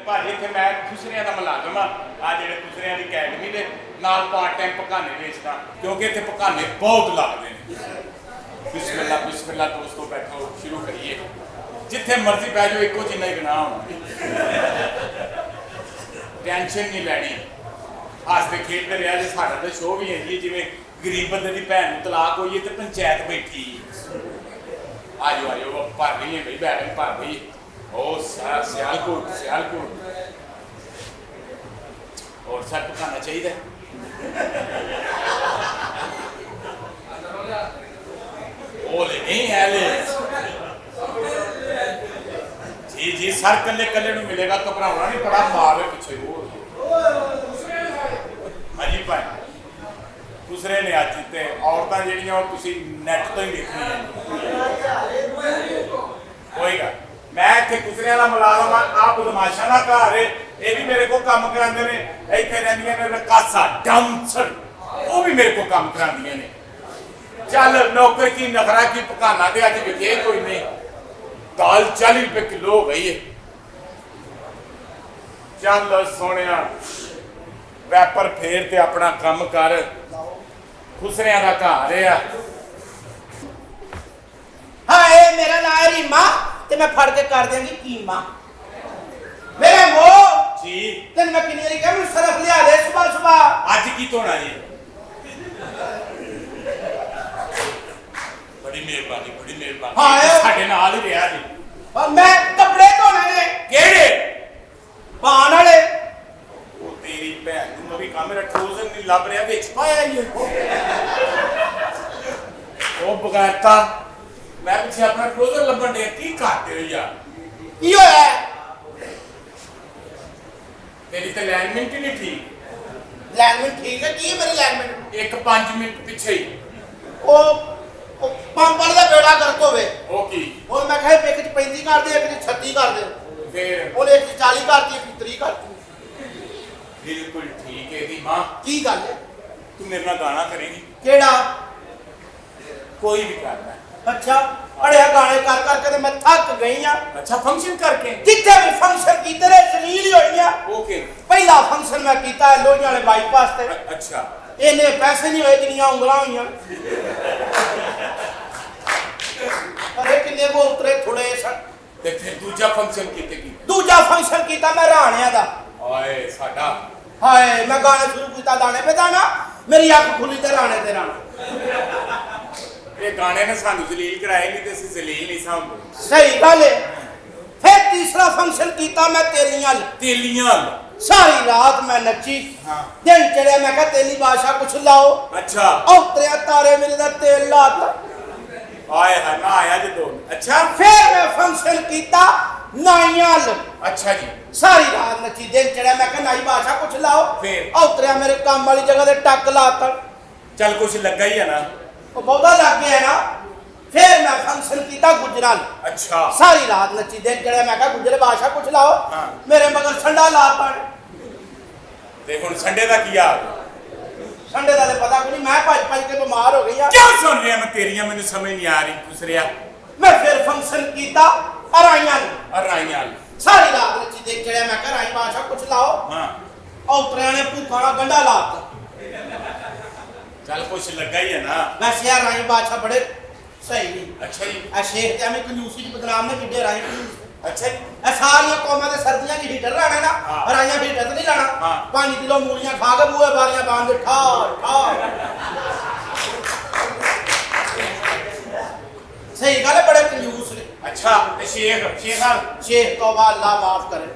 भाजी इतने मैं खुसरिया का मुलाजम आ जेडे खुसरिया की अकैडमी के नाल पार्ट टाइम पकाने बेचदा क्योंकि इतने पकाने बहुत लगते हैं। बिस्मिल्ला दोस्तों बैठो शुरू करिए जिथे मर्जी पै जाओ एको जिन्ना ही गुनाह होना टेंशन नहीं लैनी हसते खेडते रहा जो साडा तो शो भी है जी जिवें गरीब बंदे की भैन तलाक हुई है तो पंचायत बैठी आजो आजो भर रही है भाई बैठक भर रही ओ सियालकोट और सर पकाना चाहिए ओले नहीं है ले जी सर कल्ले कल्ले मिलेगा घबराना नहीं बड़ा मार है पिछे हाँ जी भाई दूसरे ने आज जिते औरतां ਜਿਹੜੀਆਂ ਉਹ ਤੁਸੀਂ ਨੈਟ ਤੋਂ ਹੀ ਦੇਖਣੀਆਂ ਹੋਏਗਾ मैं इतने गुजरिया का मुलाजम आप बदमाशा ना घर ये भी मेरे को काम कराते हैं इतने रहिंदियां ने रकासा डांसर वो भी मेरे को काम करांदियां ने चल नौकर की नखरा की पकाना तो अज विके कोई नहीं दाल 40 रुपए किलो हो गई है चल सोने वैपर फेर ते अपना काम कर खुसरिया का घर है हाँ ये मेरा नाम है रीमा ते मैं फड़ के कर देंगी कीमा मेरे वो जी तेन मैं किन्नी बारी कहा मैं सरफ लिया दे सुबह सुबह आज की धोना जी बड़ी मेहरबानी हाँ साडे नाल ही रहा जी और मैं कपड़े धोने ने केड़े पान वाले ओ तेरी भैन नु भी काम मेरा ट्राउजर नहीं लभ रहा विच पाया ही ओ बगैरता मैं पीछे अपना ट्राउजर लभन दे की करते हो यार की होया तेरी तो लाइनमेंट ही नहीं ठीक लाइनमेंट ठीक है की मेरी लाइनमेंट एक 5 मिनट पीछे ही ओ पंप वाले दा बेड़ा करक होवे ओ की और मैं कहे एक 35 कर दे एक 36 कर दे फिर ओने एक 40 करती एक 30 करती बिल्कुल ठीक है दी मां की गल है तू मेरे नाल गाना करेगी केड़ा कोई भी करना अच्छा अड़िया गाने कर करके तो मैं थक गई हां अच्छा फंक्शन करके जिथे भी फंक्शन कीते रे जलील ही होई हां ओके पहला फंक्शन मैं कीता है लोहियां वाले बाईपास ते अच्छा इन्ने पैसे नहीं होए जिन्नियां उंगलां होईयां अरे किन्ने को उतरे थोड़े सन ते फिर दूजा फंक्शन कीते की दूजा फंक्शन कीता मैं राणिया दा ओए साडा हाय मैं गाना शुरू कीता दाने पे दाना मेरी अख खुली ते राणे ते राणा ये गाने ने सानू जलील कराए नहीं ते ਅਸੀਂ जलील नहीं सांभे सही गल है फिर तीसरा फंक्शन कीता मैं तेलियां सारी रात मैं नची हाँ दिन चढ़िया मैं कहा तेली बादशाह कुछ लाओ अच्छा उतरिया तारे मेरे दा तेल लाता आए है ना आया जे दो अच्छा फिर मैं फंक्शन कीता नाइयां अच्छा जी सारी रात नची दिन चढ़िया मैं कहा नाई बादशाह कुछ लाओ फिर उतरिया मेरे काम वाली जगह ते टक लाता चल कुछ लगा ही है ना वो बहुता लग गया ना फिर मैं फंक्शन कीता गुजराल अच्छा सारी रात नची दिन चढ़िया मैं कहा गुजरे बादशाह कुछ लाओ हाँ मेरे मगर संडा लाता ते हुन संडे दा किया संडे दा पता कोई नहीं मैं भज के बीमार हो गई हां क्या सुन रहा मैं तेरियां मैंने समझ नहीं आ रही खुसरिया मैं फिर फंक्शन कीता अराइयां सारी रात नची दिन चढ़िया मैं कहा राई बादशाह कुछ लाओ हां उतरिया ने भूखा गंडा लाता चल कुछ लगा ही है ना वैसे यार राई बादशाह बड़े सही नहीं अच्छा जी आ शेख ते हमें कंजूसी बदनाम ने किडे राई अच्छा जी ए सारियां कौमां दे सर्दियां की हीटर लाना ना हाँ। राइयां हीटर ते नहीं लाना हाँ 5 किलो मूलियां खा के बूए बारियां बांध के ठा सही गल है बड़े कंजूस ने अच्छा ते शेख तौबा अल्लाह माफ करे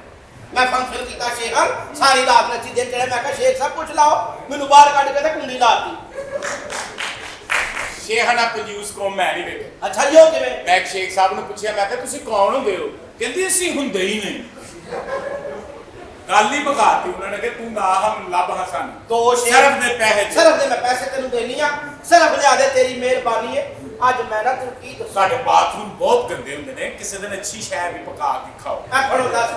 मैं फंक्शन कीता शेख सारी रात नची दिन चढ़े मैं कहा शेख साहब कुछ लाओ मैनू बाहर कढ के ते कुंडी लाती शेख ना कंजूस को मैं नहीं बेटे अच्छा यो किवें मैं शेख साहब ने पूछा मैं कहा तुसी कौन होंदे हो कहंदी ਅਸੀਂ ਹੁੰਦੇ ही नहीं ਗੱਲ ਹੀ ਬਗਾਤੀ ਉਹਨਾਂ ਨੇ ਕਿ ਤੂੰ ਨਾ ਹਮ ਲੱਭ ਹਸਨ तो ਸਿਰਫ ਦੇ ਪੈਸੇ सिर्फ दे मैं पैसे तेनू देनी आ सिर्फ लिया दे तेरी मेहरबानी है ਅੱਜ ਮੈਂ ਨਾ ਤੈਨੂੰ ਕੀ ਦੱਸਾਂ ਸਾਡੇ ਬਾਥਰੂਮ ਬਹੁਤ ਗੰਦੇ ਹੁੰਦੇ ਨੇ ਕਿਸੇ ਦਿਨ ਅੱਛੀ ਸ਼ੈ ਵੀ ਪਕਾ ਕੇ ਖਾਓ ਐ ਫੜੋ 10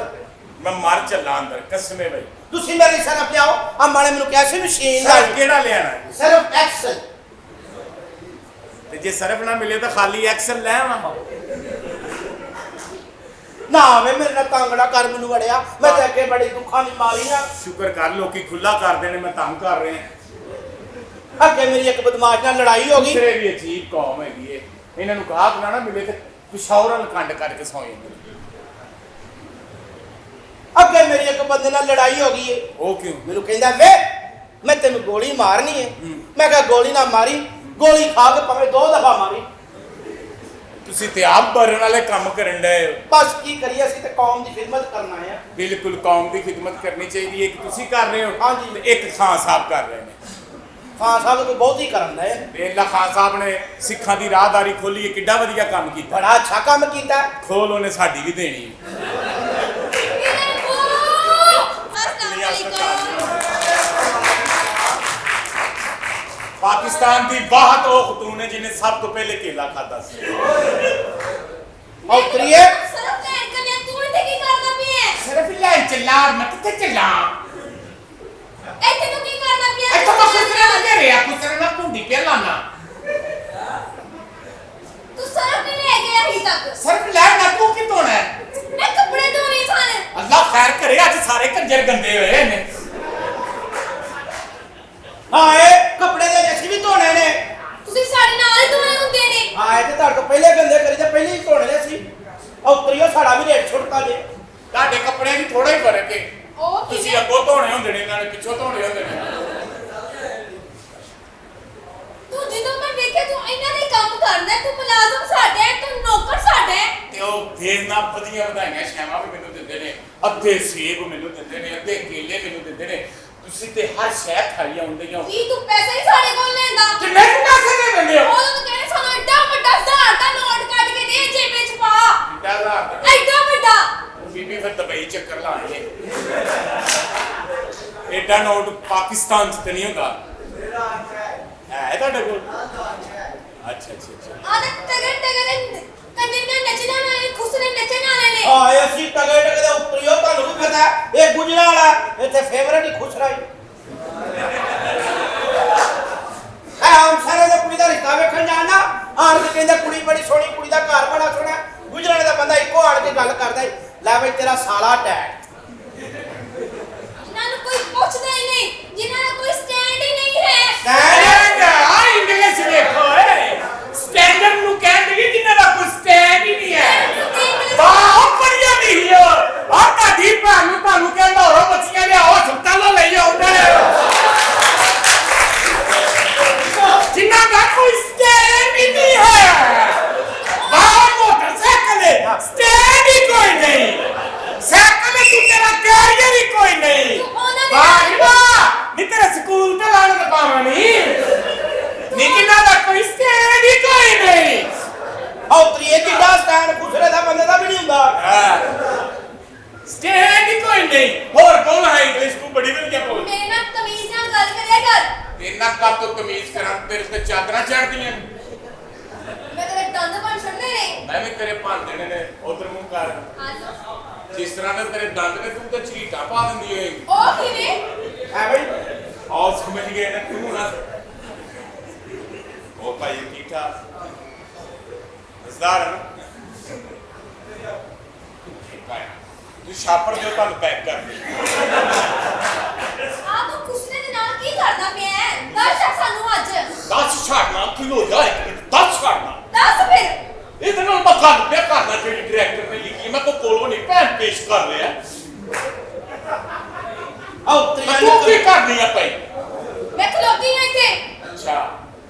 ਮੈਂ ਮਰ ਚੱਲਾਂ ਅੰਦਰ ਕਸਮੇ ਬਈ ਤੁਸੀਂ ਮੇਰੀ ਸਰਫ ਲਿਆਓ ਆ ਮਾਣੇ ਮੈਨੂੰ ਕਿਹਾ ਸੀ ਮਸ਼ੀਨ ਦਾ ਸਰਫ ਕਿਹੜਾ ਲਿਆਣਾ ਸਿਰਫ ਐਕਸਲ ਤੇ ਜੇ ਸਰਫ ਨਾ ਮਿਲੇ ਤਾਂ ਖਾਲੀ ਐਕਸਲ ਲੈ ਆਵਾਂ ਨਾ ਵੇ ਮੇਰੇ ਨਾਲ ਤੰਗੜਾ ਕਰ ਮੈਨੂੰ ਵੜਿਆ ਮੈਂ ਤੇ ਅੱਗੇ ਬੜੀ ਦੁੱਖਾਂ ਦੀ ਮਾਰੀ ਆ ਸ਼ੁਕਰ ਕਰ ਲੋਕੀ ਖੁੱਲਾ ਕਰਦੇ ਨੇ ਮੈਂ ਤੰਗ ਕਰ ਰਿਹਾ ਅੱਗੇ ਮੇਰੀ ਇੱਕ ਬਦਮਾਸ਼ ਨਾਲ ਲੜਾਈ ਹੋ ਗਈ ਦੂਸਰੇ ਵੀ ਅਜੀਬ ਕੌਮ ਹੈਗੀ ਏ ਇਹਨਾਂ ਨੂੰ ਗਾਹਕ ਨਾ ਮਿਲੇ ਤੇ ਪਿਸ਼ੌਰਾਂ ਕੰਡ ਕਰਕੇ ਸੌਂ ਜਾਂਦੇ ਅੱਗੇ ਮੇਰੀ ਇੱਕ ਬੰਦੇ ਨਾਲ ਲੜਾਈ ਹੋ ਗਈ ਏ ਉਹ ਕਿਉਂ ਮੈਨੂੰ ਕਹਿੰਦਾ ਵੇ ਮੈਂ ਤੈਨੂੰ ਗੋਲੀ ਮਾਰਨੀ ਏ ਮੈਂ ਕਿਹਾ ਗੋਲੀ ਨਾ ਮਾਰੀ ਗੋਲੀ ਖਾ ਕੇ ਭਾਵੇਂ 2 ਦਫਾ ਮਾਰੀ ਤੁਸੀਂ ਤੇ ਆਪ ਮਰਨ ਵਾਲੇ ਕੰਮ ਕਰਨ ਡਏ ਹੋ ਬਸ ਕੀ ਕਰੀਏ ਅਸੀਂ ਤੇ ਕੌਮ ਦੀ ਖਿਦਮਤ ਕਰਨਾ ਆ ਬਿਲਕੁਲ ਕੌਮ ਦੀ ਖਿਦਮਤ ਕਰਨੀ ਚਾਹੀਦੀ ਹੈ ਇੱਕ ਤੁਸੀਂ ਕਰ ਰਹੇ ਹੋ ਹਾਂਜੀ। ਤੇ ਇੱਕ ਖਾਨ ਸਾਹਿਬ ਕਰ ਰਹੇ ਨੇ ਖਾਨ ਸਾਹਿਬ ਕੋਈ ਬਹੁਤ ਹੀ ਕਰਨ ਦਾ ਹੈ ਵੇਲਾ ਖਾਨ ਸਾਹਿਬ ਨੇ ਸਿੱਖਾਂ ਦੀ ਰਾਹਦਾਰੀ ਖੋਲੀ ਹੈ ਕਿੱਡਾ ਵਧੀਆ ਕੰਮ ਕੀਤਾ ਬੜਾ ਅੱਛਾ ਕੰਮ ਕੀਤਾ ਖੋਲ ਉਹਨੇ ਸਾਡੀ ਵੀ ਦੇਣੀ ਪਾਕਿਸਤਾਨ ਦੀ ਬਾਹਤ ਉਹ ਖਤੂਨ ਹੈ ਜਿਹਨੇ ਸਭ ਤੋਂ ਪਹਿਲੇ ਕੇਲਾ ਖਾਦਾ ਸੀ ਔਤਰੀਏ ਸਿਰਫ ਲੈਣ ਕਰਨੇ ਤੂੰ ਇੱਥੇ ਕੀ ਕਰਦਾ ਪਿਆ ਸਿਰਫ ਲੈ ਚੱਲਾ ਮੈਂ ਕਿੱਥੇ ਚੱਲਾਂ ਇੱਥੇ ਤੂੰ ਕੀ ਕਰਦਾ ਪਿਆ ਇੱਥੋਂ ਮੈਂ ਕੁਸਰੇ ਨਾ ਦੇ ਰਿਹਾ ਕੁਸਰੇ ਨਾ ਭੁੰਡੀ ਪਿਆ ਲਾਣਾ ਤੂੰ ਸਿਰਫ ਨਹੀਂ ਲੈ ਗਿਆ ਅਹੀਂ ਤੱਕ ਸਿਰਫ ਲੈ ਨਾ ਤੂੰ ਕੀ ਧੋਣਾ ਹੈ ਮੈਂ ਕੱਪੜੇ ਧੋਣੇ ਸਨ ਅੱਲਾ ਖੈਰ ਕਰੇ ਅੱਜ ਸਾਰੇ ਕੰਜਰ ਗੰਦੇ ਹੋਏ ਨੇ ਹਾਂ ਇਹ ਕੱਪੜੇ ਦੇ ਅਸੀਂ ਵੀ ਧੋਣੇ ਨੇ ਤੁਸੀਂ ਸਾਡੇ ਨਾਲ ਹੀ ਧੋਣੇ ਹੁੰਦੇ ਨੇ ਹਾਂ ਇਹ ਤੇ ਤੁਹਾਡੇ ਤੋਂ ਪਹਿਲੇ ਗੰਦੇ ਕਰੀ ਤੇ ਪਹਿਲੇ ਹੀ ਧੋਣੇ ਨੇ ਸੀ ਔਤਰੀਓ ਸਾਡਾ ਵੀ ਰੇਟ ਛੁੱਟਦਾ ਜੇ ਤੁਹਾਡੇ ਕੱਪੜਿਆਂ ਦੀ ਥੋੜਾ ਹੀ ਫਰਕ ਹੈ ਉਹ ਤੁਸੀਂ ਕਿਵੇਂ ਅੱਗੋਂ ਧੋਣੇ ਹੁੰਦੇ ਨੇ ਇਹਨਾਂ ਨੇ ਪਿੱਛੋਂ ਧੋਣੇ ਹੁੰਦੇ ਨੇ ਤੂੰ ਜਦੋਂ ਮੈਂ ਵੇਖਿਆ ਤੂੰ ਇਹਨਾਂ ਦੇ ਕੰਮ ਕਰਦਾ ਤੂੰ ਮੁਲਾਜ਼ਮ ਸਾਡਾ ਹੈ ਤੂੰ ਨੌਕਰ ਸਾਡਾ ਹੈ ਤੇ ਉਹ ਫੇਰ ਨਾ ਵਧੀਆ ਵਧਾਈਆਂ ਸ਼ੈਵਾਂ ਵੀ ਮੈਨੂੰ ਦਿੰਦੇ ਨੇ ਅੱਧੇ ਸੇਬ ਮੈਨੂੰ ਦਿੰਦੇ ਨੇ ਅੱਧੇ ਕੇਲੇ ਮੈਨੂੰ ਦਿੰਦੇ ਨੇ ਤੁਸੀਂ ਤੇ ਹਰ ਸ਼ੈ ਖਾਈ ਆਉਂਦੇ ਹੋ ਕੀ ਤੂੰ ਪੈਸੇ ਨਹੀਂ ਸਾਡੇ ਕੋਲ ਲੈਂਦਾ ਕਿ ਮੈਨੂੰ ਪੈਸੇ ਦੇ ਦਿੰਦੇ ਹੋ ਉਹ ਤਾਂ ਕਹਿੰਦੇ ਸਾਨੂੰ ਐਡਾ ਵੱਡਾ 1000 ਦਾ ਨੋਟ ਕੱਢ ਕੇ ਦੇ ਜੇਬੇ ਚ ਪਾ $10,000 ਐਡਾ ਵੱਡਾ ਬੀਬੀ ਫਿਰ ਦੁਬਈ ਚੱਕਰ ਲਾਣੇ ਐਡਾ ਨੋਟ ਪਾਕਿਸਤਾਨ ਚ ਤੇ ਨਹੀਂ ਹੁੰਦਾ ਹੈ ਤੁਹਾਡੇ ਕੋਲ ਅੱਛਾ ਅੱਛਾ ਅੱਛਾ ਆਹ ਤਗੜ ਤਗੜ ਕੰਜਰ ਨੇ ਨੱਚਣਾ ਨਾ ਖੁਸਰੇ ਨੱਚਣ ਵਾਲੇ ਨੇ ਹਾਂ ਇਹ ਅਸੀਂ ਟਗੇ ਟਗੇ ਦੇ ਉੱਪਰੀਓ ਤੁਹਾਨੂੰ ਵੀ ਪਤਾ ਇਹ ਗੁਜਰਾ ਵਾਲਾ ਇੱਥੇ ਫੇਵਰਟ ਹੀ ਖੁਸ਼ ਰਹੀ ਹੁਣ ਸਾਰੇ ਦੇ ਕੁੜੀ ਦਾ ਰਿਸ਼ਤਾ ਵੇਖਣ ਜਾਣਾ ਆਣ ਕੇ ਕਹਿੰਦੇ ਕੁੜੀ ਬੜੀ ਸੋਹਣੀ ਕੁੜੀ ਦਾ ਘਰ ਬੜਾ ਸੋਹਣਾ ਗੁਜਰਾਣੇ ਦਾ ਬੰਦਾ ਇੱਕੋ ਆੜ ਕੇ ਗੱਲ ਕਰਦਾ ਲੈ ਬਈ ਤੇਰਾ ਸਾਲਾ ਟੈਗ ਇਹਨਾਂ ਨੂੰ ਕੋਈ ਪੁੱਛਦਾ ਹੀ ਨਹੀਂ ਜਿਨ੍ਹਾਂ ਦਾ ਕੋਈ ਸਟੈਂਡ ਹੀ ਨਹੀਂ ਹੈ ਸਟੈਂਡ ਆ ਇੰਗਲਿਸ਼ ਵੇਖੋ ਏ ਸਟੈਂਡਰਡ ਨੂੰ ਕਹਿੰਦੇ ਜਿੰਨਾ ਦਾ ਕੋਈ ਸਟੈਂਡ ਹੀ ਨਹੀਂ ਹੈ ਬਾਹਰ ਪੜੀਆਂ ਨਹੀਂ ਹੋ ਆ ਤੁਹਾਡੀ ਭੈਣ ਨੂੰ ਤੁਹਾਨੂੰ ਕਹਿੰਦਾ ਹੋਰੋ ਬੱਚੀਆਂ ਲਿਆਓ ਹਸਪਤਾਲੋਂ ਲਈ ਆਉਂਦੇ ਜਿੰਨਾ ਦਾ ਕੋਈ ਸਟੈਂਡ ਹੀ ਨਹੀਂ ਹੈ ਬਾਹਰ ਮੋਟਰਸਾਈਕਲ ਸਟੈਂਡ ਹੀ ਕੋਈ ਨਹੀਂ ਸਾਈਕਲ ਤੂੰ ਤੇਰਾ ਕੈਰੀਅਰ ਹੀ ਕੋਈ ਨਹੀਂ ਵਾਹ ਨੀ ਤੇਰਾ ਸਕੂਲ ਤੇ ਲਾਣ ਦਾ ਪਾਵਾਂ ਨਹੀਂ ਜਿੰਨਾ ਦਾ ਕੋਈ ਸਟੈਂਡ ਹੀ ਕੋਈ ਨਹੀਂ ਔਤਰੀਏ ਕਿੱਡਾ ਸਟੈਂਡ ਖੁਸਰੇ ਦਾ ਬੰਦੇ ਦਾ ਵੀ ਨਹੀਂ ਹੁੰਦਾ ਸਟੈਂਡ ਹੀ ਕੋਈ ਨਹੀਂ ਹੋਰ ਕੌਣ ਹੈ ਇੰਗਲਿਸ਼ ਤੂੰ ਬੜੀ ਵਧੀਆ ਬੋਲ ਮੇਰੇ ਨਾਲ ਤਮੀਜ਼ ਨਾਲ ਗੱਲ ਕਰਿਆ ਕਰ ਇੰਨਾ ਕੱਪ ਤੋਂ ਤਮੀਜ਼ ਕਰਾਂ ਤੇਰੇ ਤੇ ਚਾਦਰਾਂ ਚੜਦੀਆਂ ਮੈਂ ਤੇਰੇ ਦੰਦ ਬਣ ਛੱਡਨੇ ਨੇ ਮੈਂ ਵੀ ਤੇਰੇ ਭਾਂਦੇ ਨੇ ਉਧਰ ਮੂੰਹ ਕਰ ਹਾਂ ਜਿਸ ਤਰ੍ਹਾਂ ਦੇ ਤੇਰੇ ਦੰਦ ਨੇ ਤੂੰ ਤਾਂ ਝਰੀਟਾਂ ਪਾ ਦਿੰਦੀ ਹੋਏਗੀ ਉਹ ਕਿਵੇਂ ਹੈ ਬਈ ਆਹ ਸਮਝ ਗਏ ਨਾ ਤੂੰ ਨਾ ਉਹ ਭਾਈ ਠੀਕ ਠਾਕ ਮਜ਼ਦਾਰ ਨਾ ਤੂੰ ਛਾਪੜ ਜੋ ਤੁਹਾਨੂੰ ਪੈਕ ਕਰ ਦੇ ਆ ਤੂੰ ਖੁਸਰੇ ਦੇ ਨਾਲ ਕੀ ਕਰਦਾ ਪਿਆ ਹੈ ਦੱਸ ਸਾਨੂੰ ਅੱਜ 10 ਛਾੜਨਾ ਕਿਲੋ ਜਾ 10 ਛਾੜਨਾ ਦੱਸ ਫਿਰ ਇਹਦੇ ਨਾਲ ਮੈਂ ਗੱਲ ਪਿਆ ਕਰਨਾ ਜਿਹੜੀ ਡਾਇਰੈਕਟਰ ਨੇ ਲਿਖੀ ਮੈਂ ਕੋ ਕੋਲੋਂ ਨਹੀਂ ਭੈਣ ਪੇਸ਼ ਕਰ ਰਿਹਾ ਔਤਰੀਏ ਤੂੰ ਕੀ ਕਰਨੀ ਆ ਭਾਈ ਮੈਂ ਖਲੋਤੀ ਹਾਂ ਇੱਥੇ ਅੱਛਾ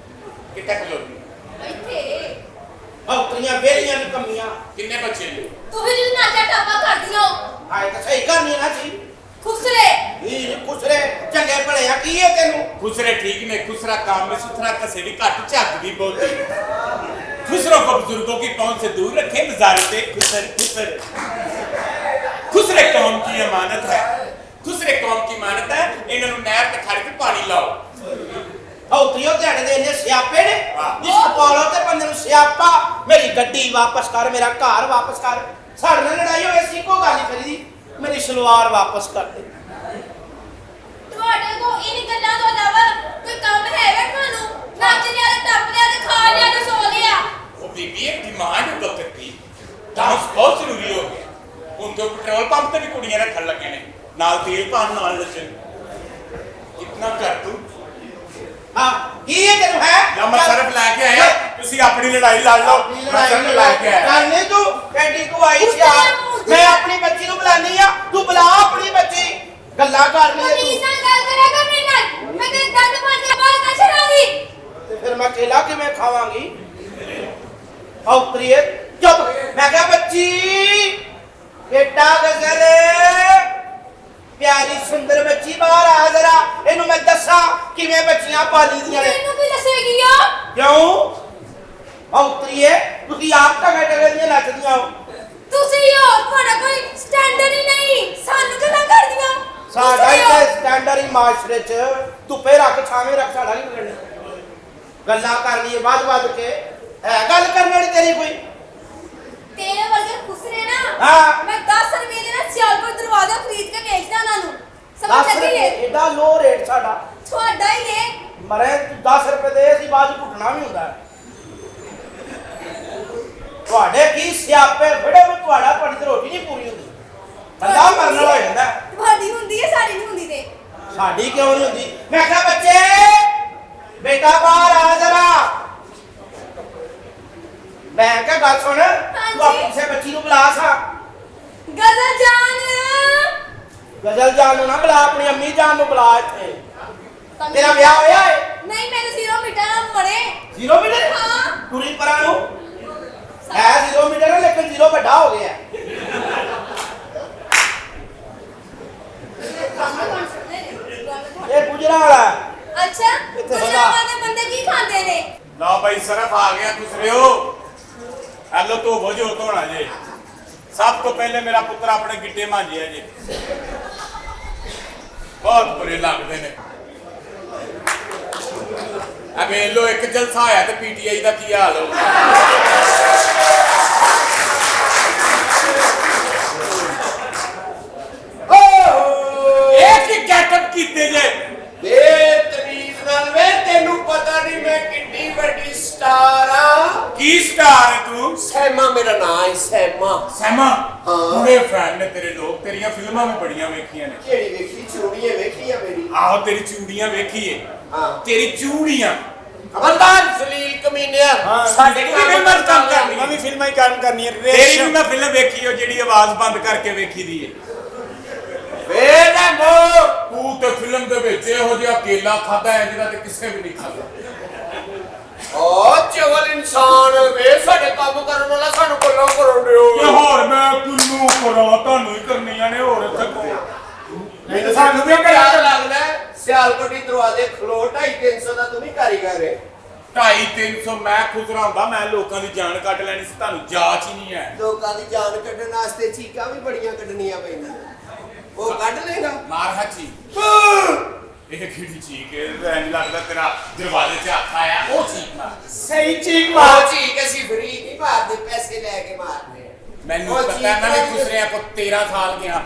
ਕਿੱਥੇ ਖਲੋਤੀ ਇੱਥੇ ਔਤਰੀਆਂ ਵੇਲੀਆਂ ਦੀ ਕਮੀਆਂ ਕਿੰਨੇ ਬੱਚੇ ਨੇ ਤੂੰ ਵੀ ਜਦੋਂ ਨਾਚਾ ਟਾਪਾ ਕਰਦੀ ਹੋ ਆਏ ਤਾਂ ਸਹੀ ਕਰਨੀ ਨਾ ਸੀ ਖੁਸਰੇ ਇਹ ਖੁਸਰੇ ਚੰਗੇ ਭਲੇ ਆ ਕੀ ਹੈ ਤੈਨੂੰ ਖੁਸਰੇ ਠੀਕ ਨੇ ਖੁਸਰਾ काम में सुथरा कसे भी घट झकदी बोलती खुसरों को बुजुर्गों की पहुंच से दूर रखें नजारे से खुसर खुसर खुसरे कौम की अमानत है खुसरे कौम की अमानत है इन्होंने नहर ते खड़ के पानी लाओ ਔਤਰੀਓ ਤੁਹਾਡੇ ਦੇ ਇੰਨੇ ਸਿਆਪੇ ਨੇ ਹਾਂ। ਜਿਸ ਪਾਲੋ ਤੇ ਬੰਦੇ ਨੂੰ ਸਿਆਪਾ ਮੇਰੀ ਗੱਡੀ ਵਾਪਸ ਕਰ ਮੇਰਾ ਘਰ ਵਾਪਸ ਕਰ ਸਾਡੇ ਨਾਲ ਲੜਾਈ ਹੋਈ ਸੀ ਕੋ ਗੱਲ ਹੀ ਕਰੀ ਦੀ ਮੇਰੀ ਸਲਵਾਰ ਵਾਪਸ ਕਰ ਦੇ ਤੁਹਾਡੇ ਕੋਲ ਇਨ ਗੱਲਾਂ ਤੋਂ ਇਲਾਵਾ ਕੋਈ ਕੰਮ ਹੈਗਾ ਤੁਹਾਨੂੰ ਨੱਚ ਲਿਆ ਤੇ ਟੱਪ ਲਿਆ ਤੇ ਖਾ ਲਿਆ ਤੇ ਸੋ ਲਿਆ वो बीबी एक डिमांड वक्त की डांस बहुत जरूरी हो गया ਹੁਣ ਤੋਂ ਪੈਟਰੋਲ ਪੰਪ ਤੇ ਵੀ ਕੁੜੀਆਂ ਰੱਖਣ ਲੱਗੇ ਨੇ ਨਾਲ ਤੇਲ ਪਾਣ ਨਾਲ ਲੱਛਣ ਇਤਨਾ ਕਰ ਤੂੰ ਹਾਂ ਕੀ ਇਹ ਤੈਨੂੰ ਹੈ ਜਾਂ ਮੈਂ ਸਰਫ ਲੈ ਕੇ ਆਇਆ ਤੁਸੀਂ ਆਪਣੀ ਲੜਾਈ ਲੜ ਲਓ ਮੈਂ ਸਰਫ ਲੈ ਕੇ ਆਇਆ ਕਰਨੇ ਤੂੰ ਐਡੀ ਤੂੰ ਆਈ ਸੀ ਆ ਮੈਂ ਆਪਣੀ ਬੱਚੀ ਨੂੰ ਬੁਲਾਨੀ ਆ ਤੂੰ ਬੁਲਾ ਆਪਣੀ ਬੱਚੀ ਗੱਲਾਂ ਕਰਨੀ ਹੈ ਤਮੀਜ਼ ਤੂੰ ਨਾਲ ਗੱਲ ਕਰਿਆ ਕਰ ਮੇਰੇ ਨਾਲ ਮੈਂ ਤੇਰੇ ਦੰਦ ਮਾਰ ਕੇ ਬਾਲ ਨਾ ਛੜਾਂਗੀ ਤੇ ਫਿਰ ਮੈਂ ਕੇਲਾ ਕਿਵੇਂ ਖਾਵਾਂਗੀ ਔਤਰੀਏ ਚੁੱਪ ਮੈਂ ਕਿਹਾ ਬੱਚੀ ਬੇਟਾ ਗਜ਼ਲ ਪਿਆਰੀ ਸੁੰਦਰ ਬੱਚੀ ਬਾਹਰ ਆ ਜ਼ਰਾ ਇਹਨੂੰ ਮੈਂ ਦੱਸਾਂ ਕਿਵੇਂ ਬੱਚੀਆਂ ਪਾਲੀ ਦੀਆਂ ਨੇ ਤੈਨੂੰ ਕੀ ਦੱਸੇਗੀ ਆ ਕਿਉਂ ਔਤਰੀਏ ਤੁਸੀਂ ਆਪ ਟਗੇ ਟਗੇ ਦੀਆਂ ਨੱਚਦੀਆਂ ਹੋ ਤੁਸੀਂ ਹੋਰ ਤੁਹਾਡਾ ਕੋਈ ਸਟੈਂਡਰਡ ਹੀ ਨਹੀਂ ਸਾਨੂੰ ਗੱਲਾਂ ਕਰਦੀਆਂ ਸਾਡਾ ਹੀ ਸਟੈਂਡਰਡ ਹੀ ਮਾਸ਼ਰੇ ਚ ਧੁੱਪੇ ਰੱਖ ਛਾਵੇਂ ਰੱਖ ਸਾਡਾ ਨਹੀਂ ਵਿਗੜਨਾ ਗੱਲਾਂ ਕਰਨੀ ਵੱਧ ਕੇ ਹੈ ਗੱਲ ਕਰਨ ਵਾਲੀ ਤੇਰੀ ਕੋਈ ਤੇਰੇ ਵਰਗੇ ਖੁਸਰੇ ਨਾ ਹਾਂ। ਮੈਂ 10 ਰੁਪਏ ਦੇ ਨਾਲ ਸਿਆਲਪੁਰ ਦਰਵਾਜ਼ਾ ਖਰੀਦ ਕੇ ਵੇਚਦਾ ਉਹਨਾਂ ਨੂੰ ਸਮਝ 10 ਲੱਗੀ ਰੁਪਏ ਏ ਏਡਾ ਲੋ ਰੇਟ ਸਾਡਾ ਤੁਹਾਡਾ ਹੀ ਏ ਮਰੇ 10 ਰੁਪਏ ਦੇ ਅਸੀਂ ਬਾਅਦ ਘੁੱਟਣਾ ਵੀ ਹੁੰਦਾ ਤੁਹਾਡੇ ਕੀ ਸਿਆਪੇ ਫੜੇ ਨੂੰ ਤੁਹਾਡੀ ਤੇ ਰੋਟੀ ਨਹੀਂ ਪੂਰੀ ਹੁੰਦੀ ਬੰਦਾ ਮਰਨ ਵਾਲਾ ਹੋ ਜਾਂਦਾ ਤੁਹਾਡੀ ਹੁੰਦੀ ਏ ਸਾਡੀ ਨਹੀਂ ਹੁੰਦੀ ਤੇ ਸਾਡੀ ਕਿਉਂ ਨਹੀਂ ਹੁੰਦੀ ਮੈਂ ਕਿਹਾ ਬੱਚੇ ਬੇਟਾ ਬਾਹਰ ਆ ਜ਼ਰਾ ਮੈਂ ਕਿਹਾ ਗੱਲ ਸੁਣ ਤੂੰ ਆਪਣੀ ਕਿਸੇ ਬੱਚੀ ਨੂੰ ਬੁਲਾ ਸਾ ਗਜ਼ਲ ਜਾਨ ਗਜ਼ਲ ਜਾਨ ਨੂੰ ਨਾ ਬੁਲਾ ਆਪਣੀ ਅੰਮੀ ਜਾਨ ਨੂੰ ਬੁਲਾ ਇੱਥੇ ਤੇਰਾ ਵਿਆਹ ਹੋਇਆ ਏ ਨਹੀਂ ਮੇਰੇ 0 ਮੀਟਰ ਨਾਲ ਮਰੇ 0 ਮੀਟਰ ਹਾਂ ਪੂਰੀ ਪਰਾਂ ਨੂੰ ਹੈ 0 ਮੀਟਰ ਲੇਕਿਨ 0 ਵੱਡਾ ਹੋ ਗਿਆ ਇਹ ਗੁਜਰਾਂ ਵਾਲਾ ਅੱਛਾ ਇੱਥੇ ਗੁਜਰਾਂ ਹੈਗਾ। ਵਾਲੇ ਬੰਦੇ ਕੀ ਖਾਂਦੇ ਨੇ ਲਓ ਭਾਈ ਸਰਫ ਆ ਗਿਆ ਦੂਸਰਿਓ ਹਲੋ ਤੋਂ ਭੋਜੋ ਧੋਣਾ ਜੇ ਸਭ ਤੋਂ ਪਹਿਲੇ ਮੇਰਾ ਪੁੱਤਰ ਆਪਣੇ ਗਿੱਟੇ ਮਾਂਜਿਆ ਜੇ ਬਹੁਤ ਬੁਰੇ ਲੱਗਦੇ ਨੇ ਆ ਵੇਲੋ ਇੱਕ ਜਲਸਾ ਹੋਇਆ ਤੇ ਪੀਟੀਆਈ ਦਾ ਕੀ ਹਾਲ ਹੋਊਗਾ ਇਹ ਕੀ ਗੈਟਅਪ ਕੀਤੇ ਜੇ ਬੇਤਮੀਜ਼ ਨਾਲ ਵੇ ਤੈਨੂੰ ਪਤਾ ਨਹੀਂ ਮੈਂ ਕਿੰਨੀ ਵੱਡੀ ਸਟਾਰ ਆ ਕੀ ਸਟਾਰ ਹੈ ਤੂੰ ਸੈਮਾ ਮੇਰਾ ਨਾਂ ਹੈ ਸੈਮਾ ਸੈਮਾ ਹਾਂ। ਬੜੇ ਫੈਨ ਨੇ ਤੇਰੇ ਲੋਕ ਤੇਰੀਆਂ ਫਿਲਮਾਂ ਵੀ ਬੜੀਆਂ ਵੇਖੀਆਂ ਨੇ ਕਿਹੜੀ ਵੇਖੀ ਚੂੜੀਆਂ ਵੇਖੀਆਂ ਮੇਰੀ ਆਹੋ ਤੇਰੀ ਚੂੜੀਆਂ ਵੇਖੀਏ ਹਾਂ ਤੇਰੀ ਚੂੜੀਆਂ ਖਬਰਦਾਰ ਜ਼ਲੀਲ ਕਮੀਨਿਆ ਸਾਡੇ ਵੀ ਫਿਲਮਾਂ 'ਚ ਕੰਮ ਕਰਨੀ ਮੈਂ ਵੀ ਫਿਲਮਾਂ ਹੀ ਕੰਮ ਕਰਨੀ ਹੈ ਤੇਰੀ ਵੀ ਮੈਂ ਫਿਲਮ ਵੇਖੀ ਉਹ ਜਿਹੜੀ ਆਵਾਜ਼ ਬੰਦ ਕਰਕੇ ਵੇਖੀ ਦੀ ਏ ਵੇਲੇ ਮੋ ਤੂੰ ਤੇ ਫਿਲਮ ਦੇ ਵਿੱਚ ਇਹੋ ਜਿਹਾ ਕੇਲਾ ਖਾਦਾ ਹੈ ਜਿਹੜਾ ਤੇ ਕਿਸੇ ਵੀ ਨਹੀਂ ਖਾਦਾ ਓ ਚਵਲ ਇਨਸਾਨ ਵੇ ਸਾਡੇ ਕੰਮ ਕਰਨ ਵਾਲਾ ਸਾਨੂੰ ਗੱਲਾਂ ਕਰਨ ਦਿਓ ਤੇ ਹੋਰ ਮੈਂ ਕਿੰਨੂ ਕਰਾਂ ਤੁਹਾਨੂੰ ਹੀ ਕਰਨੀਆਂ ਨੇ ਹੋਰ ਇੱਥੇ ਕੋਈ ਨਹੀਂ ਤਾਂ ਸਾਨੂੰ ਵੀ ਪਿਆਰ ਲੱਗਦਾ ਸਿਆਲਕੋਟੀ ਦਰਵਾਜ਼ੇ ਖਲੋ 250 ਦਾ ਤੂੰ ਵੀ ਕਾਰੀਗਰ ਹੈ 250-300 ਮੈਂ ਖੁਸਰਾ ਹੁੰਦਾ ਮੈਂ ਲੋਕਾਂ ਦੀ ਜਾਨ ਕੱਢ ਲੈਣੀ ਸੀ ਤੁਹਾਨੂੰ ਜਾਚ ਹੀ ਨਹੀਂ ਹੈ ਲੋਕਾਂ ਦੀ ਜਾਨ ਕੱਢਣ ਵਾਸਤੇ ਚੀਕਾਂ ਵੀ ਬੜੀਆਂ ਕੱਢਣੀਆਂ ਪੈਂਦੀਆਂ ਉਹ ਕੱਢ ਲੇਗਾ ਮਾਰ ਹਾਚੀ ਇਹ ਕਿਹੜੀ ਚੀਕ ਹੈ ਐਂ ਲੱਗਦਾ ਤੇਰਾ ਦਰਵਾਜ਼ੇ 'ਚ ਹੱਥ ਆਇਆ ਉਹ ਚੀਕ ਮਾਰ ਸਹੀ ਚੀਕ ਮਾਂ ਚੀਕ ਅਸੀਂ ਫਰੀ ਨਹੀਂ ਮਾਰਦੇ ਪੈਸੇ ਲੈ ਕੇ ਮਾਰਦੇ ਮੈਨੂੰ ਉਹ ਪਤਾ ਚੀਕ ਇਹਨਾਂ ਨੇ ਮਾਰੀ ਖੁਸਰਿਆਂ ਕੋ 13 ਸਾਲ ਗਿਆ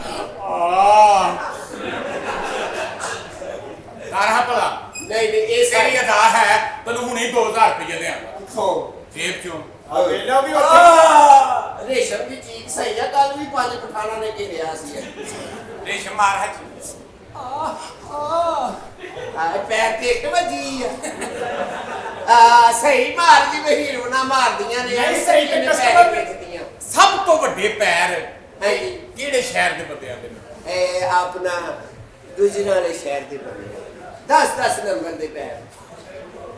ਤਾਰਾ ਭਲਾ ਨਹੀਂ ਨਹੀਂ ਇਹ ਤੇਰੀ ਅਦਾ ਹੈ ਤੈਨੂੰ ਹੁਣੇ 2000 ਰੁਪਏ ਦੇਵਾਂਗਾ ਖੋ ਜੇਬ ਚੋਂ ਵੇਲਾ ਵੀ ਉੱਥੇ ਰੇਸ਼ਮ ਦੀ ਚੀਕ ਸਹੀ ਆ ਕੱਲ ਵੀ 5 ਪਠਾਣਾ ਨੇ ਘੇਰਿਆ ਸੀ ਰੇਸ਼ਮ ਮਾਰ ਹਾਚੀ ਆਏ ਪੈਰ ਤੇ ਇੱਕ ਵੱਜੀ ਆ ਸਹੀ ਮਾਰ ਜੀ ਵਹੀਰ ਨਾ ਮਾਰਦੀਆਂ ਨੇ ਨਹੀਂ, ਸਹੀ ਤੇ ਨੇ customer ਪੈਰ ਵੇਚਦੀਆਂ ਸਭ ਤੋਂ ਵੱਡੇ ਪੈਰ ਹਾਂਜੀ ਕਿਹੜੇ ਸ਼ਹਿਰ ਦੇ ਬੰਦਿਆਂ ਦੇ ਨੇ ਇਹ ਆਪਣਾ ਗੁਜਰਾਂ ਵਾਲੇ ਸ਼ਹਿਰ ਦੇ ਬਣੇ 10 ਨੰਬਰ ਦੇ ਪੈਰ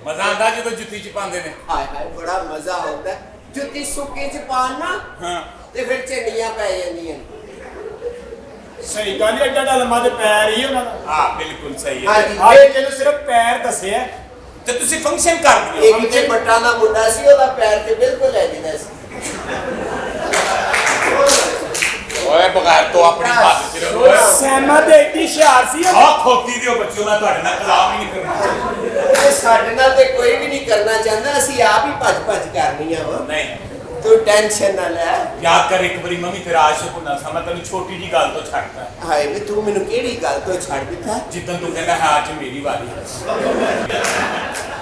ਮਜ਼ਾ ਆਉਂਦਾ ਜਦੋਂ ਜੁੱਤੀ 'ਚ ਪਾਉਂਦੇ ਨੇ ਹਾਏ ਹਾਏ ਬੜਾ ਮਜ਼ਾ ਆਉਂਦਾ ਜੁੱਤੀ ਸੁੱਕੇ ਚ ਪਾਣ ਨਾ ਹਾਂ ਤੇ ਫਿਰ ਝੰਡੀਆਂ ਪੈ ਜਾਂਦੀਆਂ ਸਹੀ ਗੱਲ ਹੈ ਏਡਾ ਲੰਮਾ ਤੇ ਪੈਰ ਹੀ ਉਹਨਾਂ ਦਾ ਹਾਂ ਬਿਲਕੁਲ ਸਹੀ ਹੈ ਹਾਂਜੀ ਅੱਜ ਤੈਨੂੰ ਸਿਰਫ ਪੈਰ ਦੱਸਿਆ ਤੇ ਤੁਸੀਂ ਫੰਕਸ਼ਨ ਕਰ ਦਿਓ ਇੱਕ ਤੇ ਬੱਟਾ ਦਾ ਮੁੰਡਾ ਸੀ ਉਹਦਾ ਪੈਰ ਤੇ ਬਿਲਕੁਲ ਲੈ ਜਾਂਦਾ ਸੀ ਓਏ ਬਗੈਰ ਤੋਂ ਆਪਣੀ ਹੱਥ 'ਚ ਰਹੋ ਓਏ ਸੈਮਾ ਤੇ ਏਡੀ ਹੁਸ਼ਿਆਰ ਸੀ ਉਹ। ਆਹ ਖੋਤੀ ਦਿਓ ਬੱਚਿਓ ਮੈਂ ਤੁਹਾਡੇ ਨਾਲ ਕਲਾਮ ਹੀ ਨਹੀਂ ਕਰਨਾ ਇਹ ਸਾਡੇ ਨਾਲ ਤੇ ਕੋਈ ਵੀ ਨਹੀਂ ਕਰਨਾ ਚਾਹੁੰਦਾ ਅਸੀਂ ਆਪ ਹੀ ਭੱਜ ਕਰਨੀਆਂ ਵਾ ਨਹੀਂ ਤੂੰ ਟੈਨਸ਼ਨ ਨਾ ਲੈ ਯਾਦ ਕਰ ਇੱਕ ਵਾਰੀ ਮੰਮੀ ਤੇਰਾ ਆਸ਼ਿਕ ਹੁੰਦਾ ਸਾਂ ਮੈਂ ਤੈਨੂੰ ਛੋਟੀ ਜੀ ਗੱਲ ਤੋਂ ਛੱਡਦਾ ਹਾਏ ਵੀ ਤੂੰ ਮੈਨੂੰ ਕਿਹੜੀ ਗੱਲ ਤੋਂ ਛੱਡ ਦਿੱਤਾ ਜਿੱਦਣ ਤੂੰ ਕਹਿੰਦਾ ਹਾਂ ਅੱਜ ਮੇਰੀ ਵਾਰੀ ਹੈ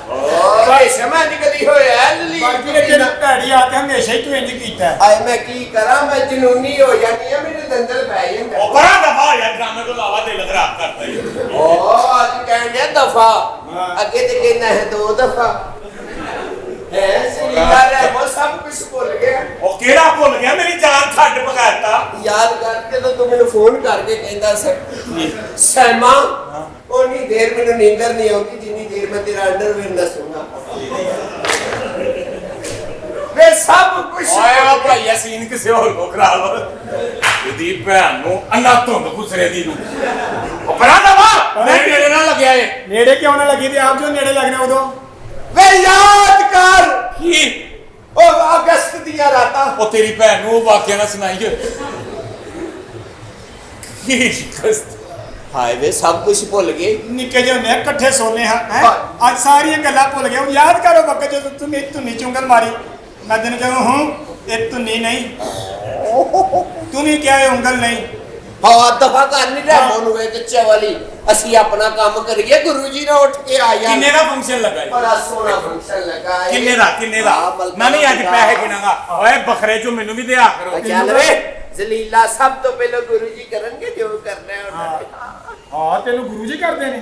ਓਏ ਸਮਝ ਨਹੀਂ ਕਦੀ ਹੋਇਆ ਬਾਕੀ ਨੇ ਜਲੀਲ ਤੇਰੀ ਭੈੜੀ ਆਦਤ ਹਮੇਸ਼ਾ ਹੀ ਤੂੰ ਇੰਜ ਕੀਤਾ ਹੈ। ਆਏ ਮੈਂ ਕੀ ਕਰਾਂ ਮੈਂ ਜਨੂਨੀ ਹੋ ਜਾਂਦੀ ਆ ਮੇਰੇ ਦੰਦਲ ਪੈ ਜਾਂਦੇ ਉਹ ਬੜਾ ਦਫਾ ਯਾਰ ਡਰਾਮੇ ਤੋਂ ਲਾਵਾ ਦਿਲ ਖਰਾਬ ਕਰਦਾ ਈ। ਓ ਅੱਜ ਕਹਿੰਦੇ ਦਫਾ ਅੱਗੇ ਤੇ ਕਹਿੰਦਾ ਹੈ 2 ਦਫਾ ਹੈ ਸਰੀਲਾ ਰਹਿ ਸਭ ਕੁਝ ਭੁੱਲ ਗਿਆ ਉਹ ਕਿਹੜਾ ਭੁੱਲ ਗਿਆ ਮੇਰੀ ਜਾਨ ਛੱਡ ਪਕਾਤਾ ਯਾਦ ਕਰਕੇ ਤਾਂ ਤੂੰ ਮੈਨੂੰ ਫੋਨ ਕਰਕੇ ਕਹਿੰਦਾ ਸੀ ਸੈਮਾ ਉਨੀ ਦੇਰ ਮੈਨੂੰ ਨੀਂਦਰ ਨਹੀਂ ਆਉਂਦੀ ਜਿੰਨੀ ਦੇਰ ਮੈਂ ਤੇਰਾ ਅੰਡਰਵੇਅਰ ਦੱਸੂਗਾ ਵੇ ਸਭ ਕੁਝ ਓਏ ਉਹ ਭਾਈਆ ਸੀਨ ਕਿਸੇ ਹੋਰ ਕੋ ਖਰਾਬ ਇਹਦੀ ਭੈਣ ਨੂੰ ਅੰਨਾ ਧੁੰਦ ਖੁਸਰੇ ਦੀ ਨੂੰ ਉਹ ਬੜਾ ਦਫਾ ਮੇਰੇ ਨਾਲ ਲੱਗਿਆ ਏ ਨੇੜੇ ਕਿਉਂ ਨਾ ਲੱਗੀ ਤੇ ਆਪ ਜੋ ਨੇੜੇ ਲੱਗਣਾ ਉਦੋਂ ਵੇ ਯਾਦ ਕਰ ਕੀ ਉਹ ਅਗਸਤ ਦੀਆਂ ਰਾਤਾਂ ਉਹ ਤੇਰੀ ਭੈਣ ਨੂੰ ਉਹ ਵਾਕਿਆ ਨਾ ਸੁਣਾਈ ਜੇ ਕੀ ਕਸਤ ਹਾਏ ਵੇ ਸਭ ਕੁਝ ਭੁੱਲ ਗਏ ਨਿੱਕੇ ਜਿਹੇ ਹੁੰਦੇ ਆ ਇਕੱਠੇ ਸੋਨੇ ਹਾਂ ਹੈਂ? ਅੱਜ ਸਾਰੀਆਂ ਗੱਲਾਂ ਭੁੱਲ ਗਿਆ ਹੁਣ ਯਾਦ ਕਰੋ ਵਕਤ ਜਦੋਂ ਤੂੰ ਮੇਰੀ ਧੁੰਨੀ ਚੁੰਗਲ ਮਾਰੀ ਮੈਂ ਤੈਨੂੰ ਕਹਾਂ ਹੂੰ ਇਹ ਧੁੰਨੀ ਨਹੀਂ ਤੂੰ ਵੀ ਕਿਹਾ ਇਹ ਉਂਗਲ ਨਹੀਂ ਹਵਾ ਦਫਾ ਕਰ ਨਹੀਂ ਰਿਹਾ ਮੋਨੂੰ ਇਹ ਕੱਚੇ ਵਾਲੀ ਅਸੀਂ ਆਪਣਾ ਕੰਮ ਕਰੀਏ ਗੁਰੂ ਜੀ ਨਾਲ ਉੱਠ ਕੇ ਆ ਜਾ ਕਿੰਨੇ ਦਾ ਫੰਕਸ਼ਨ ਲੱਗਾ ਏ ਬੜਾ ਸੋਹਣਾ ਫੰਕਸ਼ਨ ਲੱਗਾ ਏ ਕਿੰਨੇ ਦਾ ਮੈਂ ਨਹੀਂ ਅੱਜ ਪੈਸੇ ਗਿਣਾਂਗਾ ਓਏ ਬੱਕਰੇ ਚੋਂ ਮੈਨੂੰ ਵੀ ਦਿਆ ਕਰੋ ਚੱਲ ਵੇ ਜ਼ਲੀਲਾ ਸਭ ਤੋਂ ਪਹਿਲਾਂ ਗੁਰੂ ਜੀ ਕਰਨਗੇ ਜੋ ਕਰਨਾ ਹੈ ਉਹਨਾਂ ਨੇ ਹਾਂ ਤੈਨੂੰ ਗੁਰੂ ਜੀ ਕਰਦੇ ਨੇ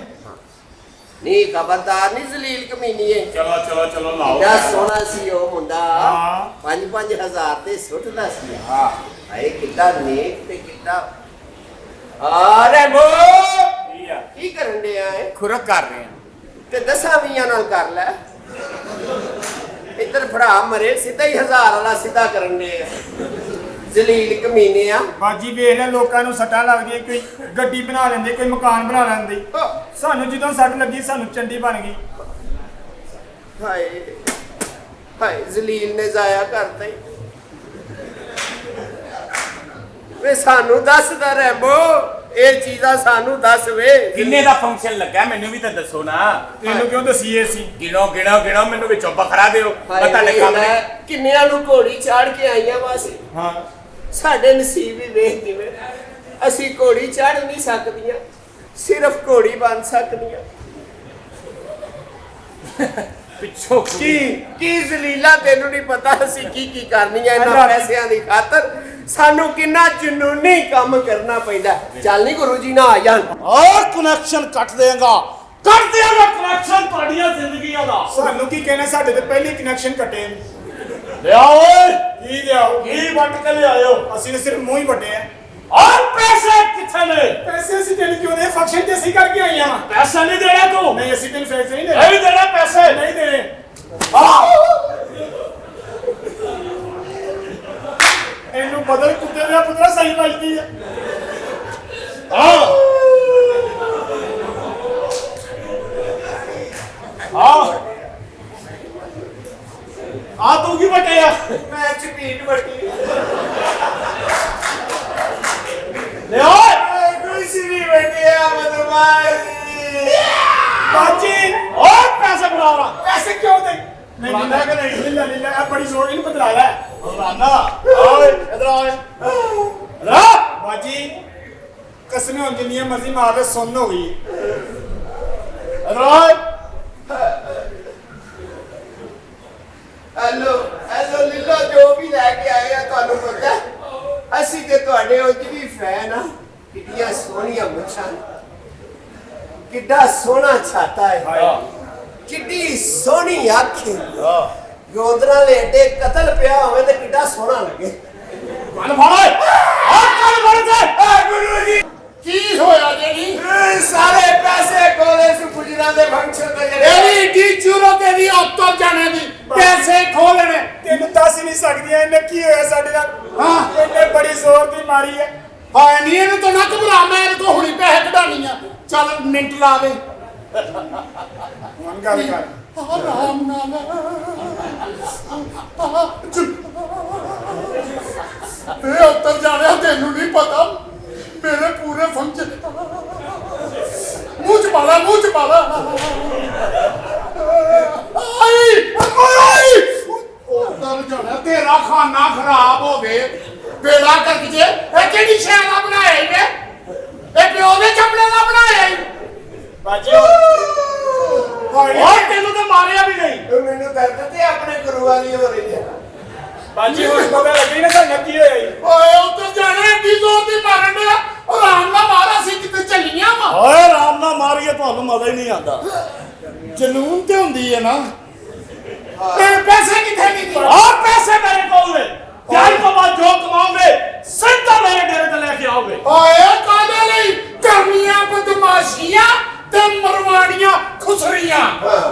ਨਹੀਂ ਖਬਰਦਾਰ ਨਹੀਂ ਜ਼ਲੀਲ ਕਮੀਨੀ ਹੈ ਚਲੋ ਲਾਓ ਕਿੰਨਾ ਸੋਹਣਾ ਸੀ ਉਹ ਮੁੰਡਾ ਹਾਂ। 5-5 ਹਜ਼ਾਰ ਤੇ ਸੁੱਟਦਾ ਸੀ ਹਾਂ ਹਾਏ ਕਿੱਡਾ ਨੇਕ ਤੇ ਕਿੱਡਾ ਆਰੇ ਮੋ ਕੀ ਆ ਕੀ ਕਰਨ ਦੇ ਆਏ ਖੁਰਕ ਕਰ ਰਹੇ ਆ ਤੇ 10-20 ਨਾਲ ਕਰ ਲੈ ਇੱਧਰ ਭਰਾ ਮਰੇ ਸਿੱਧਾ ਹੀ 1000 ਵਾਲਾ ਸਿੱਧਾ ਕਰਨ ਦੇ ਆ ਜ਼ਲੀਲ ਕਮੀਨੇ ਆ ਬਾਜੀ ਵੇਖ ਲੈ ਲੋਕਾਂ ਨੂੰ ਸੱਟਾਂ ਲੱਗਦੀਆਂ ਕੋਈ ਗੱਡੀ ਬਣਾ ਲੈਂਦੇ ਕੋਈ ਮਕਾਨ ਬਣਾ ਲੈਂਦੇ ਸਾਨੂੰ ਜਦੋਂ ਸੱਟ ਲੱਗੀ ਸਾਨੂੰ ਚੰਡੀ ਬਣ ਗਈ ਹਾਏ ਹਾਏ ਜ਼ਲੀਲ ਨੇ ਜ਼ਾਇਆ ਕਰਤਾ ਹੀ ਵੇ ਸਾਨੂੰ ਦੱਸਦਾ ਰਹਿਬੋ ਇਹ ਚੀਜ਼ਾਂ ਸਾਨੂੰ ਦੱਸ ਵੇ ਕਿੰਨੇ ਦਾ ਫੰਕਸ਼ਨ ਲੱਗਾ ਮੈਨੂੰ ਵੀ ਤਾਂ ਦੱਸੋ ਨਾ ਤੈਨੂੰ ਕਿਉਂ ਦਸੀਏ ਸੀ ਗਿਣੋ ਮੈਨੂੰ ਵਿੱਚੋਂ ਬੱਕਰਾ ਦਿਓ ਮੈਂ ਤੁਹਾਡੇ ਕੰਮ ਹਾਏ ਕਿੰਨਿਆਂ ਨੂੰ ਘੋੜੀ ਚਾੜ ਕੇ ਆਈਆਂ ਵਾਸੀ ਹਾਂ ਸਾਡੇ ਨਸੀਬ ਹੀ ਵੇਖ ਕਿਵੇਂ ਅਸੀਂ ਘੋੜੀ ਚੜ ਨਹੀਂ ਸਕਦੀਆਂ ਸਿਰਫ ਘੋੜੀ ਬਣ ਸਕਦੀਆਂ ਪਿੱਛੋਂ ਕੀ ਜ਼ਲੀਲਾ ਤੈਨੂੰ ਨਹੀਂ ਪਤਾ ਅਸੀਂ ਕੀ ਕਰਨੀਆਂ ਇਹਨਾਂ ਪੈਸਿਆਂ ਦੀ ਖਾਤਰ ਸਾਨੂੰ ਕਿੰਨਾ ਜਨੂਨੀ ਕੰਮ ਕਰਨਾ ਪੈਂਦਾ ਚੱਲ ਨਹੀਂ ਗੁਰੂ ਜੀ ਨਾ ਆ ਜਾਣ ਔਰ ਕਨੈਕਸ਼ਨ ਕੱਟ ਦੇਗਾ ਕਨੈਕਸ਼ਨ ਤੁਹਾਡੀਆਂ ਜ਼ਿੰਦਗੀਆਂ ਦਾ ਸਾਨੂੰ ਕੀ ਕਹਿਣਾ ਸਾਡੇ ਤੇ ਪਹਿਲੇ ਕਨੈਕਸ਼ਨ ਕੱਟੇ ਨੇ ਲਿਆ ਓਏ ਕੀ ਲਿਆਓ ਕੀ ਵੱਟ ਕੇ ਲਿਆਇਓ ਅਸੀਂ ਨੇ ਸਿਰਫ ਮੂੰਹ ਹੀ ਵੱਡੇ ਆ ਔਰ ਪੈਸੇ ਕਿੱਥੇ ਨੇ ਪੈਸੇ ਅਸੀਂ ਤੈਨੂੰ ਕਿਉਂ ਦੇ ਫੰਕਸ਼ਨ ਤੇ ਅਸੀਂ ਕਰਕੇ ਆਈਆਂ ਪੈਸਾ ਨਹੀਂ ਦੇਣਾ ਤੂੰ ਨਹੀਂ ਅਸੀਂ ਤੈਨੂੰ ਪੈਸੇ ਨਹੀਂ ਇਹ ਦੇਣੇ ਵੀ ਦੇਣਾ ਪੈਸੇ ਨਹੀਂ ਦੇਣੇ ਇਹਨੂੰ ਬਦਲ ਕੁੱਤੇ ਦਾ ਪੁੱਤਰਾ ਸਹੀ ਵੱਜਦੀ ਆ ਆ ਤੂੰ ਕੀ ਬਟਿਆ ਮੈਂ ਚਪੀਟ ਵੱਟੀ ਲੈ ਓਏ ਕੁਛ ਨਹੀਂ ਵੱਟਿਆ ਬਾਜੀ ਓਏ ਪੈਸੇ ਬਣਾਵਾ ਪੈਸੇ ਕਿਉਂ ਦੇ ਨਹੀਂ ਦਿੰਦਾ ਕਿ ਨਹੀਂ ਲੈ ਆ ਬੜੀ ਜ਼ੋਰ ਇਹਨੂੰ ਬਦਲਾ ਲੈ ਰਾਨਾ ਓਏ ਇਧਰ ਆ ਬਾਜੀ ਕਸਮੇ ਹੁਣ ਜਿੰਨੀਆਂ ਮਰਜ਼ੀ ਮਾਰ ਲੈ ਸੁੰਨ ਹੋ ਗਈ ਇਧਰ ਆ ਹੈਲੋ ਲੀਲਾ ਜੋ ਵੀ ਲੈ ਕੇ ਆਏ ਆ ਤੁਹਾਨੂੰ ਪਤਾ ਅਸੀਂ ਤੇ ਤੁਹਾਡੇ ਉਹ ਵੀ ਫੈਨ ਆ ਕਿੰਨੀਆਂ ਸੋਹਣੀਆਂ ਮੁੱਛਾਂ ਕਿੱਡਾ ਸੋਹਣਾ ਛਾਤਾ ਹੈ ਕਿੱਡੀ ਸੋਹਣੀ ਅੱਖ ਗੋਦਰਾਂ ਦੇ ਏਡੇ ਕਤਲ ਪਿਆ ਹੋਵੇ ਤੇ ਕਿੱਡਾ ਸੋਹਣਾ ਲੱਗੇ ਮਨ ਫੜ ਗੁਰੂ ਜੀ ਕੀ ਹੋਇਆ ਜਿਹੜੀ ਸਾਰੇ ਪੈਸੇ ਕੋਲੇ ਸੁ ਗੁਜਰਾਂ ਦੇ ਫੰਕਸ਼ਨ ਤੇ ਇਹਦੀ ਡੀ ਚੂਰੋ ਤੇ ਦੀ ਉੱਤਰ ਜਾਣੇ ਦੀ ਪੈਸੇ ਖੋਲਣੇ ਤੈਨੂੰ ਦੱਸ ਨਹੀਂ ਸਕਦੀਆਂ ਇਹਨੇ ਕੀ ਹੋਇਆ ਸਾਡੇ ਨਾਲ ਹਾਂ। ਇਹਨੇ ਬੜੀ ਜ਼ੋਰ ਦੀ ਮਾਰੀ ਹੈ ਹਾਏ ਨਹੀਂ ਇਹਨੂੰ ਤਾਂ ਨਾ ਘਬਰਾ ਮੈਂ ਇਹਦੇ ਤੋਂ ਹੁਣੀ ਪੈਸੇ ਕਢਾਉਣੀ ਆ ਚੱਲ ਮਿੰਟ ਲਾ ਦੇ ਹੁਣ ਗੱਲ ਕਰ ਆਰਾਮ ਨਾਲ ਤੇ ਉੱਤਰ ਜਾਣਿਆ ਤੈਨੂੰ ਨਹੀਂ ਪਤਾ ਮੇਰੇ ਪੂਰੇ ਫੰਕਸ਼ਨ ਮੂੰਹ ਚ ਪਾਲਾ ਆਈ ਉੱਤਰ ਜਾਣਿਆ ਤੇਰਾ ਖਾਨਾ ਖਰਾਬ ਹੋਵੇ ਬੇੜਾ ਕਰ ਜੇ ਇਹ ਕਿਹੜੀ ਸ਼ੈ ਦਾ ਬਣਾਇਆ ਈ ਵੇ ਇਹ ਪਿਓ ਦੇ ਚੱਪੜੇ ਦਾ ਬਣਾਇਆ ਈ ਬਾਜੀ ਓਏ ਤੈਨੂੰ ਤਾਂ ਮਾਰਿਆ ਤੁਹਾਨੂੰ ਮਜ਼ਾ ਹੀ ਨਹੀਂ ਆਉਂਦਾ। ਜਨੂਨ ਤੇ ਹੁੰਦੀ ਹੈ ਨਾ। ਪੈਸੇ ਕਿੱਥੇ ਨਹੀਂ और पैसे मेरे को हुए त्यारी को बाद जो कमाओगे सीधा मेरे डेरे ते लेके आओगे। ਓਏ ਕਾਦੇ ਲਈ ਕਰਨੀਆਂ ਬਦਮਾਸ਼ੀਆਂ ਤੇ ਮਰਵਾੜੀਆਂ ਖੁਸਰੀਆਂ।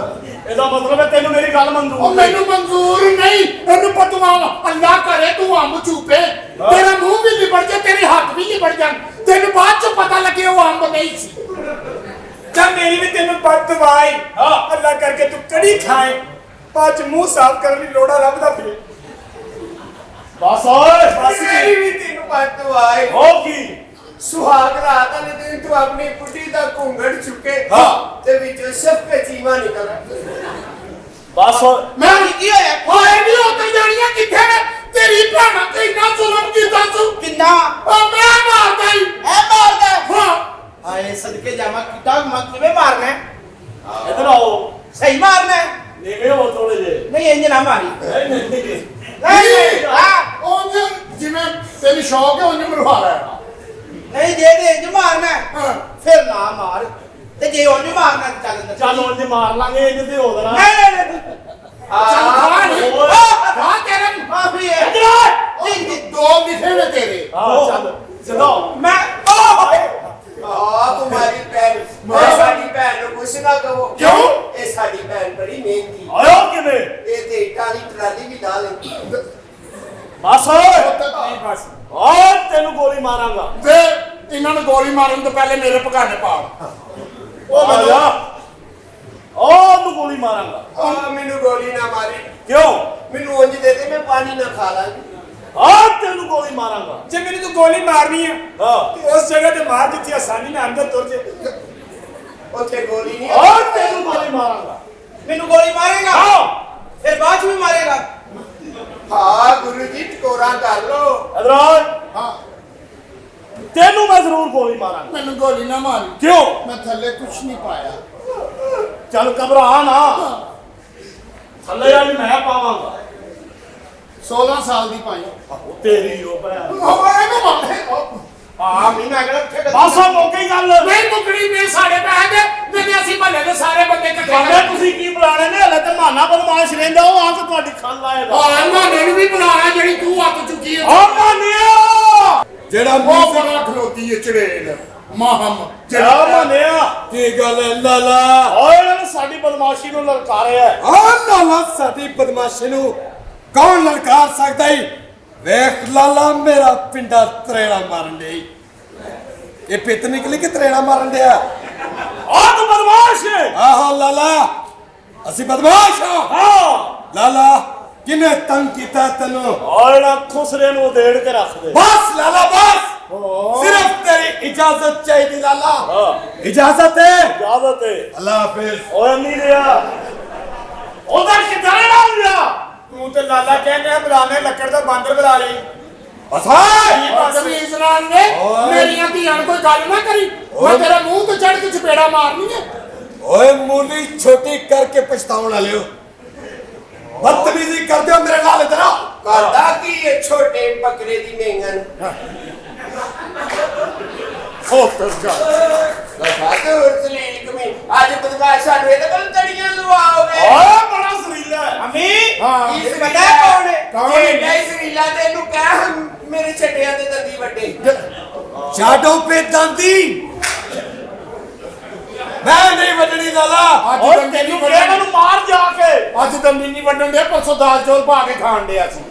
ਇਹਦਾ ਮਤਲਬ ਹੈ ਤੈਨੂੰ ਮੇਰੀ ਗੱਲ ਮਨਜ਼ੂਰ ਉਹ ਮੈਨੂੰ ਮਨਜ਼ੂਰ ਨਹੀਂ। ਇਹਨੂੰ ਪਤਵਾਵਾ ਅੱਲਾ ਕਰੇ ਤੂੰ ਅੰਬ ਚੂਪੇ ਤੇਰਾ ਮੂੰਹ ਵੀ ਲਿਬੜ ਜਾ ਤੇਰੇ ਹੱਥ ਵੀ ਲਿਬੜ ਜਾਣ ਤੈਨੂੰ ਬਾਅਦ ਚ ਪਤਾ ਲੱਗੇ ਉਹ ਅੰਬ ਨਹੀਂ ਸੀ। ਚੱਲ ਮੇਰੀ ਵੀ ਤੈਨੂੰ ਬਦਦੁਆਈ ਅੱਲਾ ਕਰਕੇ ਤੂੰ ਕੜੀ ਖਾਏ ਬਾਅਦ ਚ ਮੂੰਹ ਸਾਫ਼ ਕਰਨ ਦੀ ਲੋੜਾ ਲੱਭਦਾ ਫਿਰੇ। ਬਸ ਓਏ ਬਸ ਮੇਰੀ ਵੀ ਤੈਨੂੰ ਪਤਵਾਏ ਹੋ ਕੀ ਸੁਹਾਗ ਰਾਤ ਵਾਲੇ ਦਿਨ ਤੂੰ ਆਪਣੀ ਬੁੱਢੀ ਦਾ ਘੁੰਗੜ ਚੁੱਕੇ ਤੇ ਵਿੱਚੋਂ ਸਫੇ ਚੀਮਾ ਨਿਕਲ ਬਸ ਓਏ ਮੈਂ ਕੀ ਹੋਇਆ ਓਏ ਨਹੀਂ ਉੱਤੇ ਜਾਣੀਆਂ ਕਿੱਥੇ ਨੇ ਤੇਰੀ ਭੈਣਾਂ ਤੇ ਇੰਨਾ ਜ਼ੁਲਮ ਕੀਤਾ ਤੂੰ। ਕਿੰਨਾ ਉਹ ਮੈਂ ਮਾਰਦਾ ਹੀ ਐ ਮਾਰਦਾ ਹਾਂ। ਹਾਏ ਸਦਕੇ ਜਾਵਾਂ ਕਿੱਡਾ ਕਿਵੇਂ ਮਾਰਨਾ ਹੈ? ਇਧਰ ਆਓ ਸਹੀ ਮਾਰਨਾ ਹੈ? ਨੀਵੇਂ ਹੋ ਥੋੜੇ ਜੇ ਨਹੀਂ ਇੰਜ ਨਾ ਮਾਰੀ ਨਹੀਂ ਨਹੀਂ ਨਹੀਂ ਹਾਂ ਉਂਝ ਜਿਵੇਂ ਤੈਨੂੰ ਸ਼ੌਕ ਹੈ ਉਂਝ ਮਰਵਾ ਲੈ। ਨਹੀਂ ਜੇ ਤੇ ਇੰਜ ਮਾਰਨਾ ਹੈ, ਹਾਂ। ਫਿਰ ਨਾ ਮਾਰ ਤੇ ਜੇ ਉਂਝ ਮਾਰਨਾ ਤੇ ਚੱਲ ਅੰਦਰ ਚੱਲ ਉਂਝ ਮਾਰ ਲਾਂਗੇ ਇੰਜ ਤੇ ਹੋ ਦੇਣਾ। ਨਹੀਂ ਨਹੀਂ ਨਹੀਂ ਚੱਲ ਖਾ ਨਹੀਂ ਓਏ। ਖਾ ਤੇਰੇ ਮਾਫੀ ਹੈ ਇਧਰ ਆ ਜੀ ਜੀ ਦੋ ਲਿਖੇ ਨੇ ਤੇਰੇ। ਹਾਂ ਚੱਲ ਸਿੱਧਾ ਮੈਂ तुम्हारी भैन मैं साडी भैन ਨੂੰ ਕੁਛ ਨਾ ਕਹੋ ਕਿਉਂ? ਇਹ ਸਾਡੀ ਭੈਨ ਬੜੀ ਮਿਹਨਤੀ ਆਇਓ ਕਿਵੇਂ ਇਹ ਤੇ ਇੱਟਾਂ ਦੀ ਟਰਾਲੀ ਵੀ ਲਾ ਲੈਂਦੀ ਬਸ ਓਏ ਨਹੀਂ ਬਸ ਓਏ ਤੈਨੂੰ ਗੋਲੀ ਮਾਰਾਂਗਾ। ਤੇ ਇਹਨਾਂ ਨੂੰ ਗੋਲੀ ਮਾਰਨ ਤੋਂ ਪਹਿਲੇ ਮੇਰੇ ਪਕਾਨੇ ਪਾੜ। ਉਹ ਮੈਨੂੰ ਉਹਨੂੰ ਗੋਲੀ ਮਾਰਾਂਗਾ। ਆ ਮੈਨੂੰ ਗੋਲੀ ਨਾ ਮਾਰੀ ਕਿਉਂ ਮੈਨੂੰ ਉਂਝ ਦੇ ਦੇ ਮੈਂ ਪਾਣੀ ਨਾ ਖਾ ਲਾਂਗੀ। ਆ ਤੈਨੂੰ ਗੋਲੀ ਮਾਰਾਂਗਾ। ਜੇ ਮੈਨੂੰ ਤੂੰ ਗੋਲੀ ਮਾਰਨੀ ਹੈ ਹਾਂ ਤੇ ਉਸ ਜਗ੍ਹਾ ਤੇ ਮਾਰ ਜਿੱਥੇ ਆਸਾਨੀ ਨਾਲ ਅੰਦਰ ਤੁਰ ਜੇ। ਉੱਥੇ ਗੋਲੀ ਨਹੀਂ ਆ ਤੈਨੂੰ ਗੋਲੀ ਮਾਰਾਂਗਾ। ਮੈਨੂੰ ਗੋਲੀ ਮਾਰੇਗਾ ਹਾਂ ਫਿਰ ਬਾਅਦ ਚ ਵੀ ਮਾਰੇਗਾ। ਹਾਂ ਗੁਰੂ ਜੀ ਟਕੋਰਾ ਕਰ ਲੋ ਇਧਰ ਆ ਹਾਂ ਤੈਨੂੰ ਮੈਂ ਜ਼ਰੂਰ ਗੋਲੀ ਮਾਰਾਂਗਾ। ਮੈਨੂੰ ਗੋਲੀ ਨਾ ਮਾਰੀ ਕਿਉਂ ਮੈਂ ਥੱਲੇ ਕੁਛ ਨਹੀਂ ਪਾਇਆ। ਚੱਲ ਘਬਰਾ ਨਾ ਥੱਲੇ ਵਾਲੀ ਮੈਂ ਪਾਵਾਂਗਾ। 16 ਸਾਲ ਦੀ ਪਾਈ। ਉਹ ਤੇਰੀ ਉਹ ਭੈਣ ਉਹ ਇਹਨੂੰ ਮਾਰੇ ਹਾਂ ਮੈਂ ਕਿਹੜਾ ਉੱਥੇ ਬਸ ਉਹ ਮੌਕੇ ਗੱਲ ਨਹੀਂ ਮੁਕੜੀ ਨੇ ਸਾਡੇ ਪੈਸੇ ਦੇ ਨਹੀਂ ਅਸੀਂ ਮਹੱਲੇ ਦੇ ਸਾਰੇ ਬੰਦੇ ਇਕੱਠੇ ਕਹਿੰਦੇ ਤੁਸੀਂ ਕੀ ਬੁਲਾਣੇ ਨੇ ਹਲੇ ਤੇ ਮਾਨਾ ਬਦਮਾਸ਼ ਰਹਿੰਦਾ ਉਹ ਆ ਕੇ ਤੁਹਾਡੀ ਖੱਲ ਲਾਏਗਾ। ਹਾਂ ਮਾਨੇ ਨੂੰ ਵੀ ਬੁਲਾਣਾ ਜਿਹੜੀ ਤੂੰ ਹੱਥ ਚੁੱਕੀ ਹੈ। ਆ ਮਾਨਿਆ ਜਿਹੜਾ ਉਹ ਬੜਾ ਖਲੋਤੀ ਹੈ ਚੜੇਲ ਮਾਹਮ ਜਿਹੜਾ ਮਾਨਿਆ ਕੀ ਗੱਲ ਹੈ ਲਾਲਾ? ਓਏ ਇਹਨਾਂ ਨੇ ਸਾਡੀ ਬਦਮਾਸ਼ੀ ਨੂੰ ਲਲਕਾਰਿਆ ਹੈ। ਆ ਲਾਲਾ ਸਾਡੀ ਬਦਮਾਸ਼ੀ ਨੂੰ ਕੌਣ ਲਲਕਾਰ ਸਕਦਾ ਈ? ਵੇਖ ਲਾਲਾ ਮੇਰਾ ਪਿੰਡਾ ਤਰੇੜਾ ਮਾਰਨ ਡਿਆ ਈ। ਇਹ ਪਿੱਤ ਨਿਕਲੀ ਕਿ ਤਰੇੜਾ ਮਾਰਨ ਡਿਆ? ਆ ਤੂੰ ਬਦਮਾਸ਼ ਹੈ। ਆਹੋ ਲਾਲਾ ਅਸੀਂ ਬਦਮਾਸ਼ ਹਾਂ। ਹਾਂ ਲਾਲਾ ਕਿਨੇ ਤੰਗ ਕੀਤਾ ਤੈਨੂੰ? ਓਏ ਨਾ ਖੁਸਰੇ ਨੂੰ ਉਧੇੜ ਕੇ ਰੱਖ ਦੇ। ਬਸ ਲਾਲਾ ਬਸ ਸਿਰਫ ਤੇਰੀ ਇਜਾਜ਼ਤ ਚਾਹੀਦੀ ਲਾਲਾ। ਹਾਂ ਇਜਾਜ਼ਤ ਹੈ। ਇਜਾਜ਼ਤ ਹੈ। ਅੱਲਾ ਹਾਫਿਜ਼। ਓਏ ਨਹੀਂ ਲਿਆ ਉਹਦਾ ਕਿਧਰੇ ਨਾ ਲਿਆ। ਤੂੰ ਤੇ ਲਾਲਾ ਕਹਿੰਦੇ ਬੁਲਾਣੇ ਲੱਕੜ ਦਾ ਬਾਂਦਰ ਬੁਲਾ ਲਈ। ਬਸਾਈ ਬਦਤਮੀਜ਼ ਨਾਲ ਨੇ ਮੇਰੀਆਂ ਧੀਆਂ ਨੂੰ ਕੋਈ ਗੱਲ ਨਾ ਕਰੀ ਮੈਂ ਤੇਰੇ ਮੂੰਹ ਤੇ ਚੜ ਕੇ ਚਪੇੜਾ ਮਾਰਨੀ ਹੈ। ਓਏ ਮੂਲੀ ਛੋਟੀ ਕਰਕੇ ਪਛਤਾਉਣ ਵਾਲਿਓ ਬਦਤਮੀਜ਼ੀ ਕਰਦੇ ਹੋ ਮੇਰੇ ਨਾਲ ਇਧਰ ਆਓ। ਕਰਦਾ ਕੀ ਇਹ ਛੋਟੇ ਬੱਕਰੇ ਦੀ ਮੇਂਗਨ ਖੋਤਰ ਜਾ ਬਹਾਦਰ ਜ਼ਲੀਲ ਕਮੀ ਅੱਜ ਬਦਮਾਸ਼ ਸਾਨੂੰ ਇਹਦੇ ਕੋਲ ਤੜੀਆਂ ਲਵਾਓਗੇ। ਓਏ ਬੜਾ ਜ਼ਰੀਲਾ ਹੈ। ਅਮੀ ਹਾਂ ਇਹ ਪਤਾ ਕੌਣ ਹੈ? ਜੇ ਨਹੀਂ ਜ਼ਰੀਲਾ ਤੇ ਇਹਨੂੰ ਕਹਿ ਮੇਰੇ ਛੱਡਿਆਂ ਦੇ ਦੰਦੀ ਵੱਡੇ ਛਾਡੋ ਪੇ ਦੰਦੀ ਮੈਂ ਨਹੀਂ ਵੱਢਣੀ ਲਾਲਾ। ਅੱਜ ਓਏ ਦੰਦੀ ਤੈਨੂੰ ਨਹੀਂ ਕਿਹਾ ਮੈਨੂੰ ਮਾਰ ਜਾ ਕੇ। ਅੱਜ ਦੰਦੀ ਨਹੀਂ ਵੱਢਣ ਦੇ ਪਰਸੋਂ ਦਾਲ ਚੌਲ ਪਾ ਕੇ ਖਾਣ ਡਿਆ ਸੀ।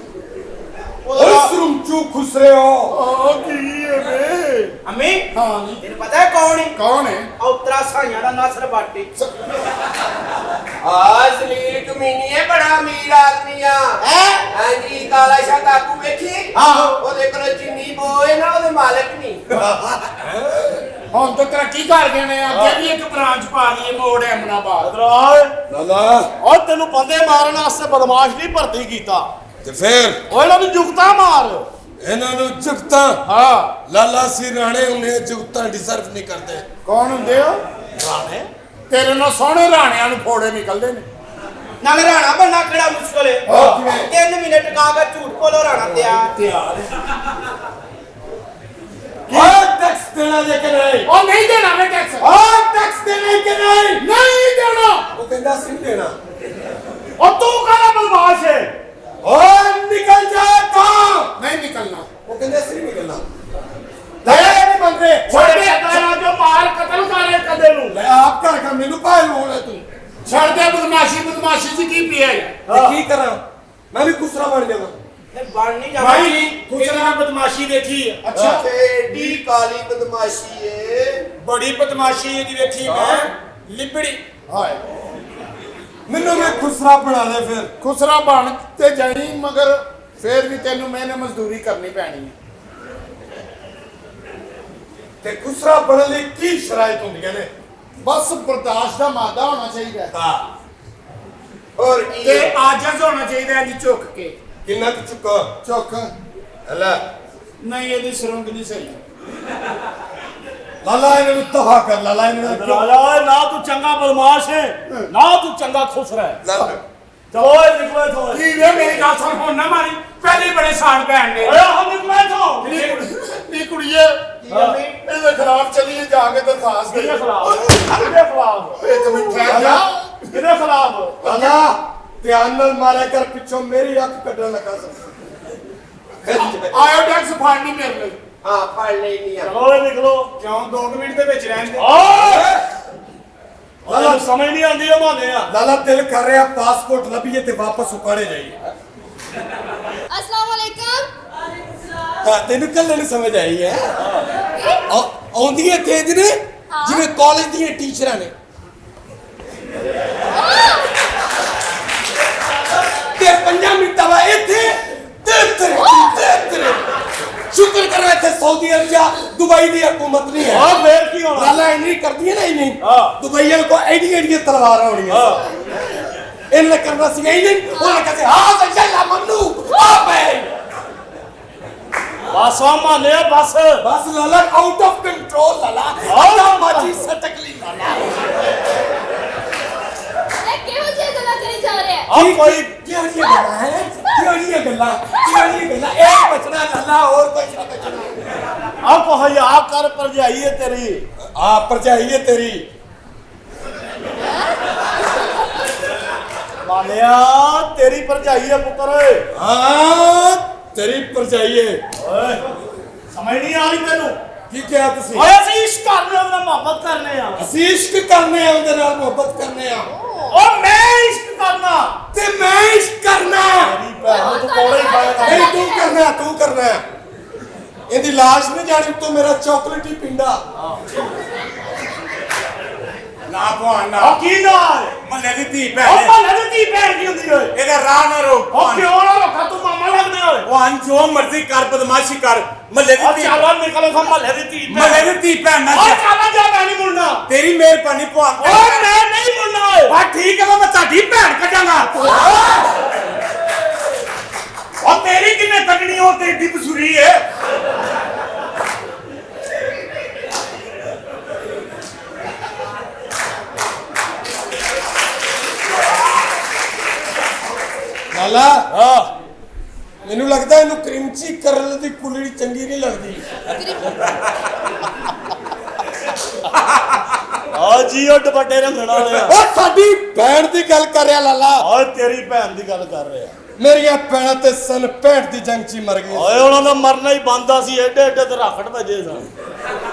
ਓਏ ਸਰੂਚੂ ਖੁਸਰੇ ਹੋ। ਉਹ ਕੀ ਹੈ ਵੇ ਅਮੀ ਹਾਂ ਨਹੀਂ ਤੈਨੂੰ ਪਤਾ ਹੈ ਕੌਣ ਹੈ? ਕੌਣ ਹੈ? ਔਤਰਾ ਸਾਈਆਂ ਦਾ ਨਸਰ ਬਾਟੀ ਆ ਜ਼ਲੀਲ ਕਮੀਨੀ ਹੈ ਬੜਾ ਅਮੀਰ ਆਦਮੀ ਆ ਹੈ ਹਾਂਜੀ ਕਾਲਾ ਸ਼ਾਹ ਕਾਕੂ ਵੇਖੀ ਆਹੋ। ਉਹਦੇ ਕੋਲ ਚੀਨੀ ਬੋਏ ਨਾ ਉਹਦੇ ਮਾਲਕ ਨਹੀਂ ਹੁਣ ਤਾਂ ਤਰੱਕੀ ਕਰ ਗਏ ਨੇ ਅੱਗੇ ਵੀ ਇੱਕ ਬ੍ਰਾਂਚ ਪਾ ਲਈਏ ਮੋੜ ਅਮਨਾਬਾਦ। ਇਧਰ ਆ ਲਾਲਾ ਓਏ ਤੈਨੂੰ ਬੰਦੇ ਮਾਰਨ ਵਾਸਤੇ ਬਦਮਾਸ਼ ਨਹੀਂ ਭਰਤੀ ਕੀਤਾ। ਤੇ ਫਿਰ ਓਏ ਇਹਨਾਂ ਨੂੰ ਜੁਗਤਾ ਮਾਰ। ਇਹਨਾਂ ਨੂੰ ਜੁਗਤਾ ਹਾਂ ਲਾਲਾ ਸੀ ਰਾਣੇ ਉਹਨੇ ਜੁਗਤਾ ਡਿਜ਼ਰਵ ਨਹੀਂ ਕਰਦੇ। ਕੌਣ ਹੁੰਦੇ ਹੋ? ਰਾਣੇ ਤੇਰੇ ਨਾਲ ਸੋਹਣੇ ਰਾਣਿਆਂ ਨੂੰ ਫੋੜੇ ਨਿਕਲਦੇ ਨੇ। ਨਾਲ ਰਾਣਾ ਬਣਨਾ ਕਿਹੜਾ ਮੁਸ਼ਕਲ ਹੈ? ਉਹ ਕਿਵੇਂ? 3 ਮਿੰਟ ਟਕਾ ਕੇ ਝੂਠ ਬੋਲੋ ਰਾਣਾ ਤਿਆਰ। ਤਿਆਰ ਓਏ ਟੈਕਸ देना जे कि नहीं ਉਹ ਨਹੀਂ ਦੇਣਾ ਵੇ ਟੈਕਸ और टैक्स देना कि नहीं ਨਹੀਂ ਦੇਣਾ वो कहता सी देना और तू काला बदमाश है और निकल जा कहाँ ਨਹੀਂ ਨਿਕਲਣਾ वो कहता सी निकलना दया नहीं बन रहे छोटे तेरा जो मार कत्ल करे कदे नु ले आप घर का मेनू पाए लोग है तू ਛੱਡ ਦੇ ਬਦਮਾਸ਼ੀ ਚ ਕੀ ਪਿਆ ते की करा मैं भी खुसरा बन जावा ਇਹ ਬਣ ਨਹੀਂ ਜਾਣਾ भाई दूसरा बदमाशी देखी ਅੱਛਾ ਏਡੀ ਕਾਲੀ ਬਦਮਾਸ਼ੀ ਏ ਬੜੀ ਬਦਮਾਸ਼ੀ ਇਹਦੀ ਵੇਖੀ ਮੈਂ ਲਿਬੜੀ ਹਾਏ ਮੈਨੂੰ ਵੀ ਖੁਸਰਾ ਬਣਾ ਦੇ ਫਿਰ ਖੁਸਰਾ ਬਣ ਤੇ ਜਾਈ ਮਗਰ ਫੇਰ ਵੀ ਤੈਨੂੰ ਮਿਹਨਤ ਮਜ਼ਦੂਰੀ ਕਰਨੀ ਪੈਣੀ ਹੈ ਤੇ ਖੁਸਰਾ ਬਣਨ ਲਈ ਕੀ ਸ਼ਰਾਇਤ ਹੁੰਦੀਆਂ ਨੇ ਬਸ ਬਰਦਾਸ਼ਤ ਦਾ ਮਾਦਾ ਹੋਣਾ ਚਾਹੀਦਾ ਹੈ। ਹਾਂ ਹੋਰ ਕੀ ਤੇ ਏ? ਆਜਜ਼ ਹੋਣਾ ਚਾਹੀਦਾ ਹੈ ਜੀ ਝੁੱਕ ਕੇ ਕਿੰਨਾ ਕੁ ਚੁੱਕਾ ਝੁੱਕ ਹਲਾ ਨਹੀਂ ਇਹਦੀ ਸੁਰੰਗ ਨਹੀਂ ਸਹੀ ਲਾਲਾ ਇਹਨਾਂ ਨੂੰ ਤਹਾ ਕਰ ਲਾਲਾ ਇਹਨਾਂ ਨੂੰ ਕਿਉਂ राजा ना तू चंगा बदमाश है ना तू चंगा खुश रहे ਲਾਲਾ चलो ओए निकले तो ਕੀ ਵੇ ਮੇਰੀ ਗੱਲ ਸੁਣ ਹੁਣ ਨਾ ਮਾਰੀ ਪਹਿਲੇ ਬੜੇ ਸਾਨ ਭੈਣ ਨੇ ओए हम निकले तो ਨੀ ਕੁੜੀਏ ਇਹਦੇ ਖਿਲਾਫ ਚਲੀਏ ਜਾ ਕੇ ਦਰਖਾਸਤ किसके ਦੇ खिलाफ किसके खिलाफ ਇੱਕ ਮਿੰਟ ਠਹਿਰ ਜਾ किसके खिलाफ ਲਾਲਾ ਧਿਆਨ ਨਾਲ ਮਾਰਿਆ ਕਰ ਪਿੱਛੋਂ ਮੇਰੀ ਅੱਖ ਕੱਢਣ ਲੱਗਾ ਸੀ ਆਇਓ ਟੈਕਸ ਫੜਨੀ ਮੇਰੇ ਲਈ ਹਾਂ ਫੜ ਲਈ ਨਹੀਂ ਆ चलो ओए निकलो ਕਿਉਂ 2 ਮਿੰਟ ਦੇ ਵਿੱਚ ਰਹਿਣ ਦੇ ओए लाला समझ नहीं आती है माने ਲਾਲਾ ਦਿਲ ਕਰ ਰਿਹਾ ਪਾਸਪੋਰਟ ਲੱਭੀਏ ਤੇ ਵਾਪਸ ਉਕਾੜੇ ਜਾਈਏ अस्सलाम वालेकुम ਤਾਂ ਤੈਨੂੰ ਕੱਲੇ ਨਹੀਂ ਸਮਝ ਆਈ ਹੈ ਕੀ? ਆਉਂਦੀਆਂ ਤੇਜ ਨੇ ਹਾਂ। ਜਿਵੇਂ ਕਾਲਜ ਦੀਆਂ ਟੀਚਰਾਂ ਨੇ ਤੇ 5 ਮਿੰਟਾਂ ਬਾਅਦ ਇੱਥੇ ਤੇ ਸ਼ੁਕਰ ਕਰੋ ਇੱਥੇ ਸਾਊਦੀ ਅਰਬੀਆ ਦੁਬਈ ਦੀ ਹਕੂਮਤ ਨਹੀਂ ਹੈ और फिर की होना ਲਾਲਾ ਇੰਨੀ ਕਰਦੀਆਂ ਨਾ ਇੰਨੀ ਹਾਂ। ਦੁਬਈਆਂ ਕੋ ਐਡੀ ਐਡੀ ਤਲਵਾਰਾਂ ਹੋਣੀਆਂ ਇਹਨਾਂ ਕਰਨਾ ਸੀ ਇੰਨੀ ਉਹਨਾਂ ਕਹਿੰਦੇ ਹਾਂ ਤਾਂ ਜੱਲਾ ਮੰਨੂ ਆ ਪੈ बस माने बस ਬਸ ਲਾਲਾ ਆਊਟ ਆਫ ਕੰਟਰੋਲ ਲਾਲਾ ਆਹ ਮਾਜੀ ਸਟਕਲੀ ਲਾਲਾ ਇਹ ਕਿਹੋ ਜਿਹੀ ਗੱਲਾਂ ਕਰੀ ਜਾ ਰਿਹਾ ਹੈ अब कोई ਕਿਉਂ ਨਹੀਂ ਗੱਲਾਂ ਹੈ ਕਿਉਂ ਨਹੀਂ ਗੱਲਾਂ ਇਹ ਬਚਣਾ ਲਾਲਾ ਹੋਰ ਕੁਝ ਨਾ ਬਚਣਾ अब हया कर पर जाइए तेरी ਆ ਪਰਜਾਈ ਹੈ ਤੇਰੀ मानिया तेरी पर जाइए पुत्र ਹਾਂ ਤੇਰੀ ਪਰਜਾਈ ਹੈ ओए समझ नहीं आ रही तेनू ਕੀ ਕਿਹਾ ਤੁਸੀਂ ओए ਅਸੀਂ इश्क करने और मोहब्बत करने आ ਅਸੀਂ ਇਸ਼ਕ ਕਰਨੇ ਆ ਉਹਦੇ ਨਾਲ ਮੁਹੱਬਤ ਕਰਨੇ ਆ और मैं इश्क करना ਤੇ ਮੈਂ ਇਸ਼ਕ ਕਰਨਾ तेरी भैन तो कोड़े ही खाएगा ਨਹੀਂ ਤੂੰ ਕਰਨਾ ਇਹਦੀ ਲਾਸ਼ ਨਹੀਂ ਜਾਣੀ ਤੂੰ ਮੇਰਾ ਚਾਕਲੇਟ ਹੀ ਪਿੰਡਾ ਨਾ ਭਾਣ ਨਾ और की नाल ਮੱਲੇ ਦੀ ਧੀ और ਭੈਣ भले दी धी भैन की हुंदी ओए ਇਹਦਾ ਰਾਹ ਨਾ ਰੋਕ और क्यों ना रखा तू मामा लगदे ओए ਉਹ ਆਂ ਜੋ ਮਰਜ਼ੀ ਕਰ ਬਦਮਾਸ਼ੀ ਕਰ ਮੱਲੇ ਦੀ और ਧੀ चलो निकल हम भले दी धी ਮੱਲੇ ਦੀ ਧੀ ਭੈਣ ਨਾ और ਜਾ। चला जा मैं नहीं मुड़ना ਤੇਰੀ ਮਿਹਰਬਾਨੀ ਭਾਣ और मैं नहीं मुड़ना ओए ਬਾ ਠੀਕ ਹੈ ਮੈਂ ਤੁਹਾਡੀ ਭੈਣ ਕੱਢਾਂਗਾ ਉਹ ਤੇਰੀ ਕਿੰਨੇ ਕੱਢਣੀ ਉਹ ਤੇ ਏਡੀ ਬਸੂਰੀ ਹੈ ਲਾਲਾ हां ਮੈਨੂੰ ਲੱਗਦਾ ਇਹਨੂੰ ਕ੍ਰਿਮਚੀ ਕਰਲ ਦੀ ਕੁਲੜੀ ਚੰਗੀ ਨਹੀਂ ਲੱਗਦੀ ਆ ਜੀ ਉਹ ਦੁਪੱਟੇ ਰੰਗਣ ਵਾਲੇ ਆ ਉਹ ਸਾਡੀ ਭੈਣ ਦੀ ਗੱਲ ਕਰ ਰਿਹਾ ਲਾਲਾ ਓਏ ਤੇਰੀ ਭੈਣ ਦੀ ਗੱਲ ਕਰ ਰਿਹਾ ਮੇਰੀਆਂ ਭੈਣਾਂ ਤੇ ਸਨ 65 ਦੀ ਜੰਗ 'ਚ ਹੀ ਮਰ ਗਈਆਂ ਓਏ ਉਹਨਾਂ ਦਾ ਮਰਨਾ ਹੀ ਬੰਦਾ ਸੀ ਐਡੇ ਐਡੇ ਤੇ ਰਾਖੜ ਵੱਜੇ ਸਨ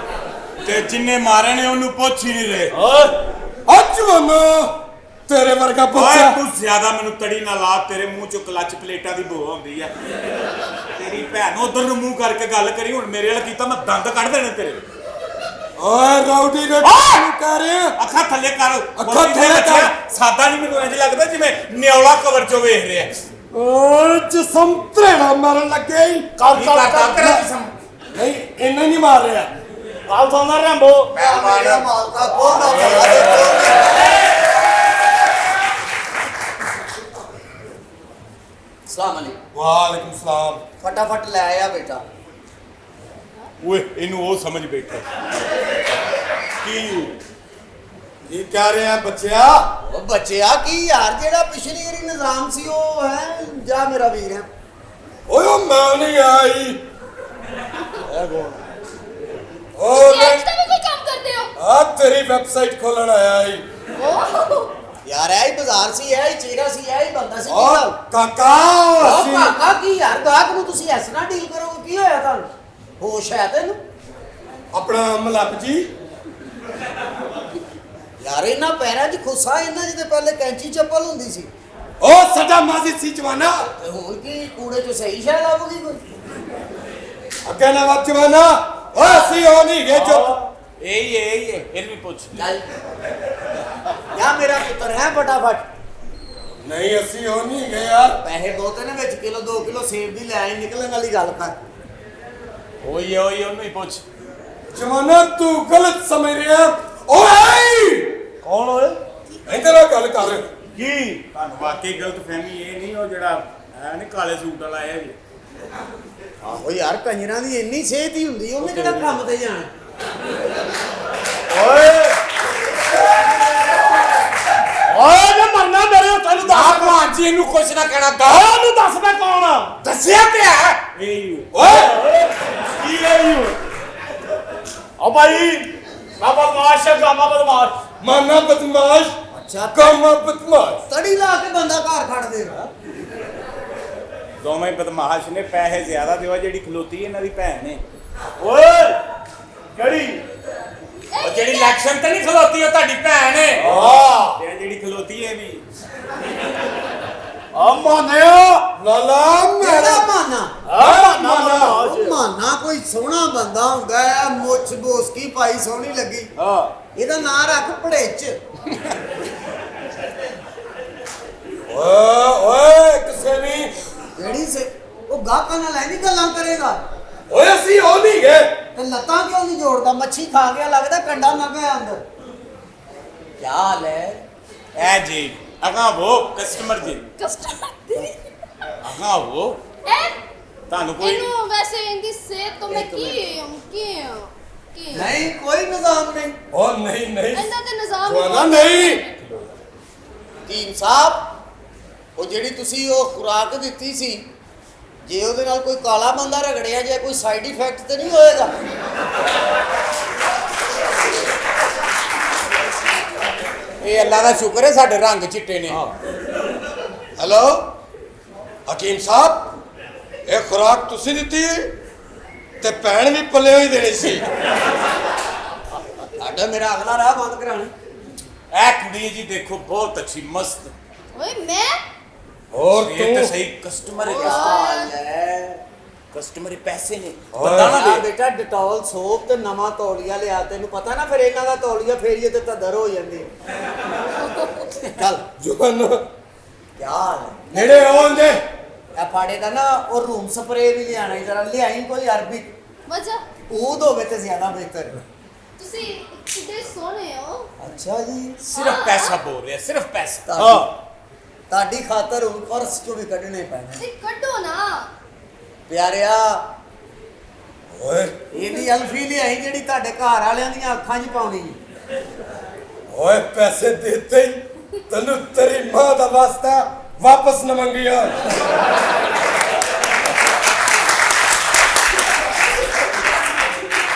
ਤੇ ਜਿੰਨੇ ਮਾਰੇ ਨੇ ਉਹਨੂੰ ਪੁੱਛ ਹੀ ਨਹੀਂ ਰਹੇ ਓਏ ਅੱਜ ਮਨ ਤੇਰੇ ਵਰਗਾ ਓਏ ਬੱਚਾ ਤੂੰ ਜ਼ਿਆਦਾ ਮੈਨੂੰ ਤੜੀ ਨਾ ਲਾ ਤੇਰੇ ਮੂੰਹ ਚੋਂ ਕਲੱਚ ਪਲੇਟਾਂ ਦੀ ਬੋ ਆਉਂਦੀ ਆ ਤੇਰੀ ਭੈਣ ਉਧਰ ਨੂੰ ਮੂੰਹ ਕਰਕੇ ਗੱਲ ਕਰੀ ਹੁਣ ਮੇਰੇ ਵਾਲਾ ਕੀਤਾ ਮੈਂ ਦੰਦ ਕੱਢ ਦੇਣੇ ਤੇਰੇ ਓਏ ਰਾਉਡੀ ਨੇ ਕੀ ਕਰ ਰਿਹਾ ਅੱਖਾਂ ਥੱਲੇ ਕਰ ਅੱਖਾਂ ਥੱਲੇ ਕਰ। ਸਾਦਾ ਨਹੀਂ ਮੈਨੂੰ ਇੰਜ ਲੱਗਦਾ ਜਿਵੇਂ ਨਿਉਲਾ ਕਵਰ ਚੋਂ ਵੇਖ ਰਿਹਾ ਓਏ ਜਿਸਮ ਤਰੇੜਾ ਮਾਰਨ ਲੱਗੇ ਈ। ਕੱਲ ਕੀ ਕੱਲ ਕਰਦਾ ਕੱਲ ਤੇਰਾ ਜਿਸਮ ਨਹੀਂ ਇਹਨੇ ਨਹੀਂ ਮਾਰ ਰਿਹਾ ਕੱਲ ਸੌਂਦਾ ਰੈਂਬੋ ਮੇਰਾ ਮਾਲਕਾ ਬੋਲਦਾ ਫੜਾ ਸਲਾਮ ਅਲੈਕੁਮ ਵਾਲੇਕੁਮ ਸਲਾਮ ਫਟਾਫਟ ਲੈ ਆਇਆ ਬੇਟਾ ਓਏ ਇਹਨੂੰ ਉਹ ਸਮਝ ਬੈਠਾ ਕੀ ਕੀ ਕਹਿ ਰਿਹਾ ਬੱਚਿਆ ਉਹ ਬੱਚਿਆ ਕੀ ਯਾਰ ਜਿਹੜਾ ਪਿਛਲੀ ਵਾਰੀ ਨਿਜ਼ਾਮ ਸੀ ਉਹ ਹੈ ਜਾ ਮੇਰਾ ਵੀਰ ਹੈ ਓਏ ਉਹ ਮੈਂ ਨਹੀਂ ਆਈ ਇਹ ਕੌਣ ਉਹ ਤੁਸੀਂ ਅੱਜ ਵੀ ਕੋਈ ਕੰਮ ਕਰਦੇ ਹੋ? ਆ ਤੇਰੀ ਵੈਬਸਾਈਟ ਖੋਲਣ ਆਇਆ ਈ। ਓਹ ਯਾਰ ਇਹ ਹੀ ਬਾਜ਼ਾਰ ਸੀ, ਇਹ ਹੀ ਚਿਹਰਾ ਸੀ, ਇਹ ਹੀ ਬੰਦਾ ਸੀ। ਓ ਕਾਕਾ ਉਹ ਅਸੀਂ ਕਾਕਾ ਕੀ ਯਾਰ, ਗਾਹਕ ਨੂੰ ਤੁਸੀਂ ਇਸ ਨਾਲ ਡੀਲ ਕਰੋਗੇ? ਕੀ ਹੋਇਆ ਤੁਹਾਨੂੰ? ਹੋਸ਼ ਹੈ ਤੈਨੂੰ? ਆਪਣਾ ਮਲੱਪ ਜੀ ਯਾਰ ਇਹਨਾਂ ਪੈਰਾਂ 'ਚ ਖੁੱਸਾ, ਇਹਨਾਂ 'ਚ ਤੇ ਪਹਿਲੇ ਕੈਂਚੀ ਚੱਪਲ ਹੁੰਦੀ ਸੀ, ਉਹ ਸਾਡਾ ਮਾਜ਼ੀ ਸੀ ਜਵਾਨਾ, ਤੇ ਹੁਣ ਕੀ ਕੂੜੇ 'ਚ ਸਹੀ ਸ਼ੈ ਲੱਭਦੀ ਕੋਈ? ਅੱਗੇ ਨਾ ਵੱਧ ਜਵਾਨਾ। ਓ ਅਸੀਂ ਉਹ ਨਹੀਂ ਗਏ ਚੁੱਪ। ਇਹੀ ਹੈ ਇਹਨੂੰ ਵੀ ਪੁੱਛ ਚੱਲ ਯਾ ਮੇਰਾ ਪੁੱਤਰ ਹੈ ਫਟਾਫਟ। ਨਹੀਂ ਅਸੀਂ ਉਹ ਨਹੀਂ ਗਏ ਯਾਰ। ਪੈਸੇ ਬਹੁਤੇ ਨੇ ਵਿੱਚ ਕਿਲੋ 2 ਕਿਲੋ ਸੇਬ ਦੀ ਲੈ ਆਈ, ਨਿਕਲਣ ਵਾਲੀ ਗੱਲ ਕਰ। ਉਹੀ ਉਹਨੂੰ ਹੀ ਪੁੱਛ। ਜਵਾਨਾ ਤੂੰ ਗਲਤ ਸਮਝ ਰਿਹਾ। ਓਏ ਕੌਣ ਓਏ? ਇੱਧਰ ਆ ਗੱਲ ਕਰ। ਕੀ ਤੁਹਾਨੂੰ ਵਾਕਈ ਗਲਤ ਫਹਿਮੀ ਇਹ ਨਹੀਂ ਉਹ ਜਿਹੜਾ ਹੈ ਨੀ ਕਾਲੇ ਸੂਟ ਵਾਲਾ ਇਹ ਜੀ। ਆਹੋ ਯਾਰ, ਕੰਜਰਾਂ ਦੀ ਇੰਨੀ ਸਿਹਤ ਹੀ ਹੁੰਦੀ, ਉਹਨੇ ਕਿਹੜਾ ਕੰਮ ਤੇ ਜਾਣਾ? ਓਏ ਓਏ ਜੇ ਮਰਨਾ ਮੇਰੇ ਉੱਤੇ ਨੂੰ ਦੱਸ। ਭਾਣ ਜੀ ਇਹਨੂੰ ਕੁਛ ਨਾ ਕਹਿਣਾ ਉਹਨੂੰ ਦੱਸ ਮੈਂ ਕੌਣ ਆ? ਦੱਸਿਆ ਤੇ ਹੈ ਓਏ ਕੀ ਹੈ ਯੂ? ਓ ਭਾਈ ਮੈਂ ਬਦਮਾਸ਼ ਹੈ, ਗਾਮਾ ਬਦਮਾਸ਼। ਮਾਨਾ ਬਦਮਾਸ਼, ਅੱਛਾ, ਕਾਮਾ ਬਦਮਾਸ਼। ਤੜੀ ਲਾ ਕੇ ਬੰਦਾ ਘਰ ਖੜ ਦੇਗਾ। ਦੋਵੇਂ ਬਦਮਾਸ਼ ਨੇ। ਪੈਸੇ ਜ਼ਿਆਦਾ ਦਿਓ, ਜਿਹੜੀ ਖਲੋਤੀ ਇਹਨਾਂ ਦੀ ਭੈਣ ਨੇ। ਓਏ ਕਿਹੜੀ? ਉਹ ਜਿਹੜੀ ਇਲੈਕਸ਼ਨ ਤੇ ਨਹੀਂ ਖਲੋਤੀ ਉਹ ਤੁਹਾਡੀ ਭੈਣ ਹੈ। ਆ ਤੇ ਜਿਹੜੀ ਖਲੋਤੀ ਹੈ ਵੀ ਆ ਮਾਨਿਆ ਲਾਲਾ ਕਿਹੜਾ ਮੇਰਾ ਮਾਨਾ? ਆ ਮਾਨਾ ਉਹ ਮਾਨਾ ਕੋਈ ਸੋਹਣਾ ਬੰਦਾ ਹੁੰਦਾ ਹੈ, ਮੁੱਛ ਬੋਸਕੀ ਪਾਈ ਸੋਹਣੀ ਲੱਗੀ, ਹਾਂ ਇਹਦਾ ਨਾਂ ਰੱਖ ਭੜੇਚ। ਓਏ ਕਿਸੇ ਨਹੀਂ। ਜਿਹੜੀ ਸੇ ਉਹ ਗਾਹਕਾਂ ਨਾਲ ਐਵੇਂ ਗੱਲਾਂ ਕਰੇਗਾ, ਓਏ ਅਸੀਂ ਉਹ ਨਹੀਂ ਗਏ। ਤੇ ਲੱਤਾਂ ਕਿਉਂ ਨਹੀਂ ਜੋੜਦਾ? ਮੱਛੀ ਖਾ ਗਿਆ ਲੱਗਦਾ, ਕੰਡਾ ਨਾ ਗਿਆ ਅੰਦਰ। ਕੀ ਹਾਲ ਹੈ? ਇਹ ਜੀ ਅਗਾ ਉਹ ਕਸਟਮਰ ਜੀ ਕਸਟਮਰ ਦੀ ਅਗਾ ਉਹ ਇਹ ਤੁਹਾਨੂੰ ਕੋਈ ਇਹਨੂੰ ਵੈਸੇ ਇਹਦੀ ਸਿਹਤ ਤੋਂ ਮੈਂ ਕੀ ਨਹੀਂ ਕੋਈ ਨਿਜ਼ਾਮ ਨਹੀਂ। ਉਹ ਨਹੀਂ ਇਹਦਾ ਤੇ ਨਿਜ਼ਾਮ ਜਵਾਨਾ ਨਹੀਂ। ਹਕੀਮ ਸਾਹਿਬ, ਉਹ ਜਿਹੜੀ ਤੁਸੀਂ ਉਹ ਖੁਰਾਕ ਦਿੱਤੀ ਸੀ, ਜੇ ਉਹਦੇ ਨਾਲ ਕੋਈ ਕਾਲਾ ਬੰਦਾ ਰਗੜਿਆ ਜਾਏ, ਕੋਈ ਸਾਈਡ ਇਫੈਕਟ ਤੇ ਨਹੀਂ ਹੋਏਗਾ? ਇਹ ਅੱਲਾ ਦਾ ਸ਼ੁਕਰ ਹੈ ਸਾਡੇ ਰੰਗ ਚਿੱਟੇ ਨੇ। ਹੈਲੋ ਹਕੀਮ ਸਾਹਿਬ, ਇਹ ਖੁਰਾਕ ਤੁਸੀਂ ਦਿੱਤੀ ਤੇ ਭੈਣ ਵੀ ਪੱਲੇ ਹੀ ਦੇਣੀ ਸੀ। ਸਾਡਾ ਮੇਰਾ ਅਗਲਾ ਰਾਹ ਬੰਦ ਕਰਾਣਾ। ਇਹ ਕੁੜੀ ਜੀ ਦੇਖੋ ਬਹੁਤ ਅੱਛੀ ਮਸਤ। ਓਏ ਮੈਂ ਹੋਰ ਇਹ ਤਾਂ ਤੂੰ ਸਹੀ ਕਸਟਮਰ ਹੈ। ਲੈ ਕਸਟਮਰ ਪੈਸੇ ਨੇ ਓਏ। ਬੰਦਾ ਨਾ ਆ ਦੇ। ਬੇਟਾ ਡਿਟੋਲ ਸੋਪ ਤੇ ਨਵਾਂ ਤੌਲੀਆ ਲਿਆ, ਤੈਨੂੰ ਪਤਾ ਨਾ ਫਿਰ ਇਹਨਾਂ ਦਾ ਤੌਲੀਆ ਫੇਰੀਏ ਤੇ ਤਦਰ ਹੋ ਜਾਂਦੀ। ਚੱਲ ਜਵਾਨਾ ਕੀ ਹਾਲ ਹੈ? ਨੇੜੇ ਆਉਂਦੇ। ਇਹ ਫਾੜੇ ਦਾ ਨਾ ਉਹ ਰੂਮ ਸਪਰੇ ਵੀ ਲਿਆਣਾ, ਜਰਾ ਲਿਆਈ ਕੋਈ ਅਰਬੀ ਵਜਾ ਊਦ ਹੋਵੇ ਤੇ ਜ਼ਿਆਦਾ ਬਿਹਤਰ। ਤੁਸੀਂ ਕਿਤੇ ਸੋਹਣੇ ਹੋ। ਅੱਛਾ ਜੀ, ਸਿਰਫ ਪੈਸਾ ਬੋਲ ਰਿਹਾ, ਸਿਰਫ ਪੈਸਾ। ਤੁਹਾਡੀ ਖਾਤਰ ਹੁਣ ਪਰਸ ਚੋਂ ਵੀ ਕੱਢਣੇ ਪੈਣੇ। ਤੇ ਕੱਢੋ ਨਾ। ਪਿਆਰਿਆ, ਓਏ ਇਹਦੀ ਅਲਫੀ ਲਿਆਈ ਜਿਹੜੀ ਤੁਹਾਡੇ ਘਰ ਵਾਲਿਆਂ ਦੀਆਂ ਅੱਖਾਂ 'ਚ ਪਾਉਣੀ। ਓਏ ਪੈਸੇ ਦਿੱਤੇ ਹੀ ਤੈਨੂੰ ਤੇਰੀ ਮਾਂ ਦਾ ਵਾਸਤਾ ਵਾਪਸ ਨਾ ਮੰਗਿਆ।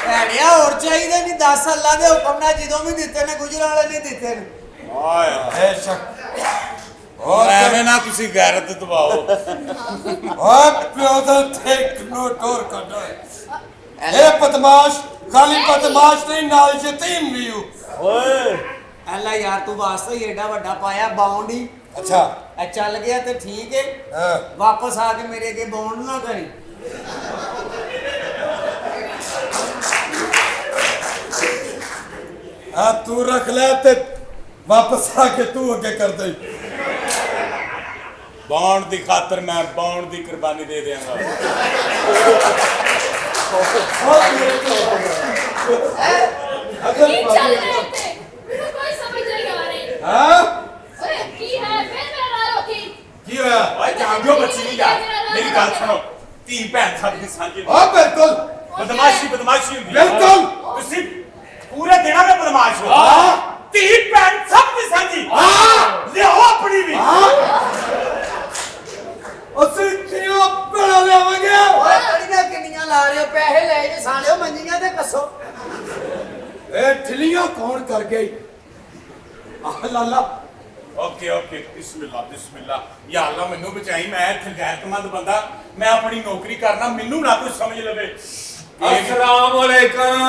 ਭੈਣਿਆ ਹੋਰ ਚਾਹੀਦੇ ਨਹੀਂ, 10 ਅੱਲਾ ਦੇ ਹੁਕਮ ਨਾਲ ਜਦੋਂ ਵੀ ਦਿੱਤੇ ਨੇ, ਗੁਜਰਾਂ ਵਾਲੇ ਨਹੀਂ ਦਿੱਤੇ ਨੇ। ਆਏ ਐ ਸ਼ੱਕ ਓਏ ਐਵੇਂ ਨਾ ਤੁਸੀਂ ਗੈਰਤ ਦਬਾਓ। ਓਏ ਪਿਓ ਦਾ ਠੇਕ ਨੋ ਟੋਰ ਕੱਢ। ਇਹ ਬਦਮਾਸ਼ ਖਾਲੀ ਬਦਮਾਸ਼ ਨਹੀਂ, ਨਾਲ ਯਤੀਮ ਵੀ ਹੂੰ। ਓਏ ਅੱਲਾ ਯਾਰ, ਤੂੰ ਵਾਸਤਾ ਹੀ ਏਡਾ ਵੱਡਾ ਪਾਇਆ ਬਾਉਂਡ ਹੀ। ਅੱਛਾ ਇਹ ਚੱਲ ਗਿਆ ਤੇ ਠੀਕ ਹੈ, ਹਾਂ ਵਾਪਸ ਆ ਕੇ ਮੇਰੇ ਅੱਗੇ ਬਾਉਂਡ ਨਾ ਕਰੀ। ਆ ਤੂੰ ਰੱਖ ਲੈ ਤੇ ਵਾਪਸ ਆ ਕੇ ਤੂੰ ਅੱਗੇ ਕਰ ਦੇ। ਬੌਂਡ ਦੀ ਖਾਤਰ ਮੈਂ ਬੌਂਡ ਦੀ ਕੁਰਬਾਨੀ ਦੇ ਦਿਆਂਗਾ। ਕੀ ਚੱਲ ਰਿਹਾ ਇੱਥੇ? ਮੈਨੂੰ ਕੋਈ ਸਮਝ ਨਹੀਂ ਆ ਰਹੀ। ਹਾਂ ਓਏ ਕੀ ਹੈ? ਫਿਰ ਮੇਰਾ ਨਾਲ ਹੋ ਕੀ ਹੋਇਆ? ਓਏ ਜਾਣ ਦਿਓ ਬੱਚੀ ਨਹੀਂ ਜਾ। ਮੇਰੀ ਗੱਲ ਸੁਣੋ, ਧੀ ਭੈਣ ਸਭ ਦੀ ਸਾਂਝੀ। ਹਾਂ ਬਿਲਕੁਲ ਬਦਮਾਸ਼ੀ ਬਦਮਾਸ਼ੀ ਹੁੰਦੀ ਹੈ। ਬਿਲਕੁਲ। ਤੁਸੀਂ ਪੂਰੇ ਦਿਨਾਂ ਦੇ ਬਦਮਾਸ਼ ਹੋ। ਹਾਂ। ਧੀ ਭੈਣ ਸਭ ਦੀ ਸਾਂਝੀ। ਹਾਂ। ਲਿਆਓ ਆਪਣੀ ਵੀ। ਅਸੀਂ ਕਿਉਂ ਬਣਾ ਲਿਆਵਾਂਗੇ? ਓਏ ਤੜੀਆਂ ਕਿੰਨੀਆਂ ਲਾ ਰਹੇ ਹੋ? ਪੈਸੇ ਲੈ ਜੇ ਸਾਲਿਓ, ਮੰਜੀਆਂ ਤੇ ਕੱਸੋ। ਇਹ ਠਿਲੀਆਂ ਕੌਣ ਕਰ ਗਈ ਆਹ ਲਾਲਾ ਓਕੇ ਓਕੇ ਬਿਸਮਿਲ੍ਲਾ ਯਾ ਅੱਲਾ ਮੈਨੂੰ ਬਚਾਈ ਮੈਂ ਇੱਥੇ ਗੈਰਤਮੰਦ ਬੰਦਾ ਮੈਂ ਆਪਣੀ ਨੌਕਰੀ ਕਰਨਾ ਮੈਨੂੰ ਨਾ ਕੋਈ ਸਮਝ ਲਵੇ अस्सलाम वालेकुम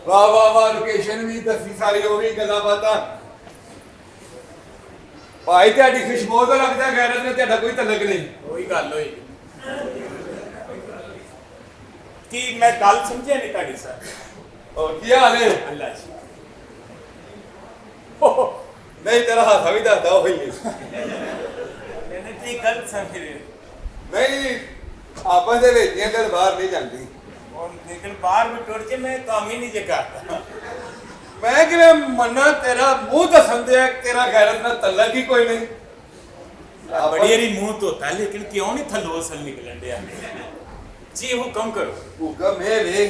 वाह वाह वाह लोकेशन भी दसी सारी ਉਹੀ ਗੱਲਾਂ ਬਾਤਾਂ ਭਾਈ ਤੁਹਾਡੀ ਖੁਸ਼ਬੂ ਤੋਂ ਲੱਗਦਾ ਗੈਰਤ ਨੇ ਤੁਹਾਡਾ ਕੋਈ ਤਲਕ ਨਹੀਂ ਉਹੀ ਗੱਲ ਹੋਈ ਕੀ ਮੈਂ ਗੱਲ ਸਮਝਿਆ ਨਹੀਂ ਤੁਹਾਡੀ ਸਰ ਹੋਰ ਕੀ ਹਾਲ ਹੈ ਅੱਲਾ ਜੀ ਨਹੀਂ ਤੇਰਾ ਹਾਸਾ ਵੀ ਦੱਸਦਾ ਉਹੀ ਮੈंने ਤੇ ਗਲਤ ਸਮਝ ਰਹੇ ਨਹੀਂ ਆਪਸ ਦੇ ਵਿੱਚ ਇਹ ਗੱਲ ਬਾਹਰ ਨਹੀਂ ਜਾਂਦੀ और लेकिन बाहर भी टुट के मैं काम ही नहीं जे करता ਮੈਂ ਕਿਵੇਂ ਮੰਨਾ ਤੇਰਾ ਮੂੰਹ ਦੱਸਣ ਦੇ ਤੇਰਾ ਗੈਰਤ ਨਾਲ ਤਲਕ ਹੀ ਕੋਈ ਨਹੀਂ बड़ी यारी मुंह तो होता है लेकिन क्यों नहीं थलो असल निकलन दिया जी हुक्म करो ਹੁਕਮ ਇਹ ਵੇ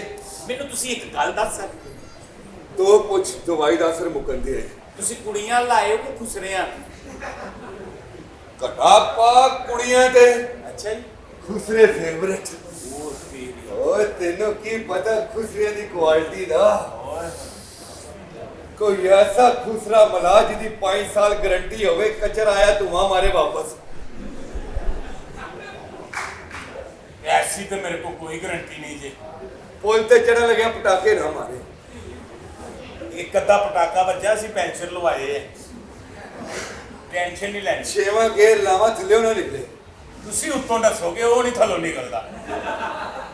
ਮੈਨੂੰ ਤੁਸੀਂ ਇੱਕ ਗੱਲ ਦੱਸ ਸਕਦੇ ਤੋ ਪੁੱਛ ਦਵਾਈ ਦਾ ਅਸਰ ਮੁਕੰਦੀ ਹੈ ਤੁਸੀਂ ਕੁੜੀਆਂ ਲਾਏ ਹੋ ਕਿ ਖੁਸਰਿਆਂ ਘਟਾ ਪਾ ਕੁੜੀਆਂ ਤੇ ਅੱਛਾ ਜੀ ਖੁਸਰੇ ਫੇਵਰਟ ਉਹ ਤੇਰੀ ਓਏ ਤੈਨੂੰ ਕੀ ਪਤਾ ਖੁਸਰਿਆਂ ਦੀ ਕੁਆਲਿਟੀ ਦਾ ਕੋਈ ਐਸਾ ਖੁਸਰਾ ਮਲਾ ਜਿਹਦੀ 5 ਸਾਲ ਗਾਰੰਟੀ ਹੋਵੇ ਕਚਰ ਆਇਆ ਧੂਆਂ ਮਾਰੇ ਵਾਪਸ ऐसी तो मेरे को कोई गारंटी नहीं जी ਪੁਲ ਤੇ ਚੜਨ ਲੱਗਿਆ ਪਟਾਕੇ ਨਾ ਮਾਰੇ एक अद्धा पटाखा बजा सी पेंशन लवाए है टेंशन नहीं लेनी ਛੇਵਾਂ ਗੇਰ ਲਾਵਾ ਥੱਲੇ ਨਾ ਨਿਕਲੇ ਤੁਸੀਂ ਉੱਤੋਂ ਦੱਸੋਗੇ ਉਹ ਨਹੀਂ ਥੱਲੋਂ ਨਿਕਲਦਾ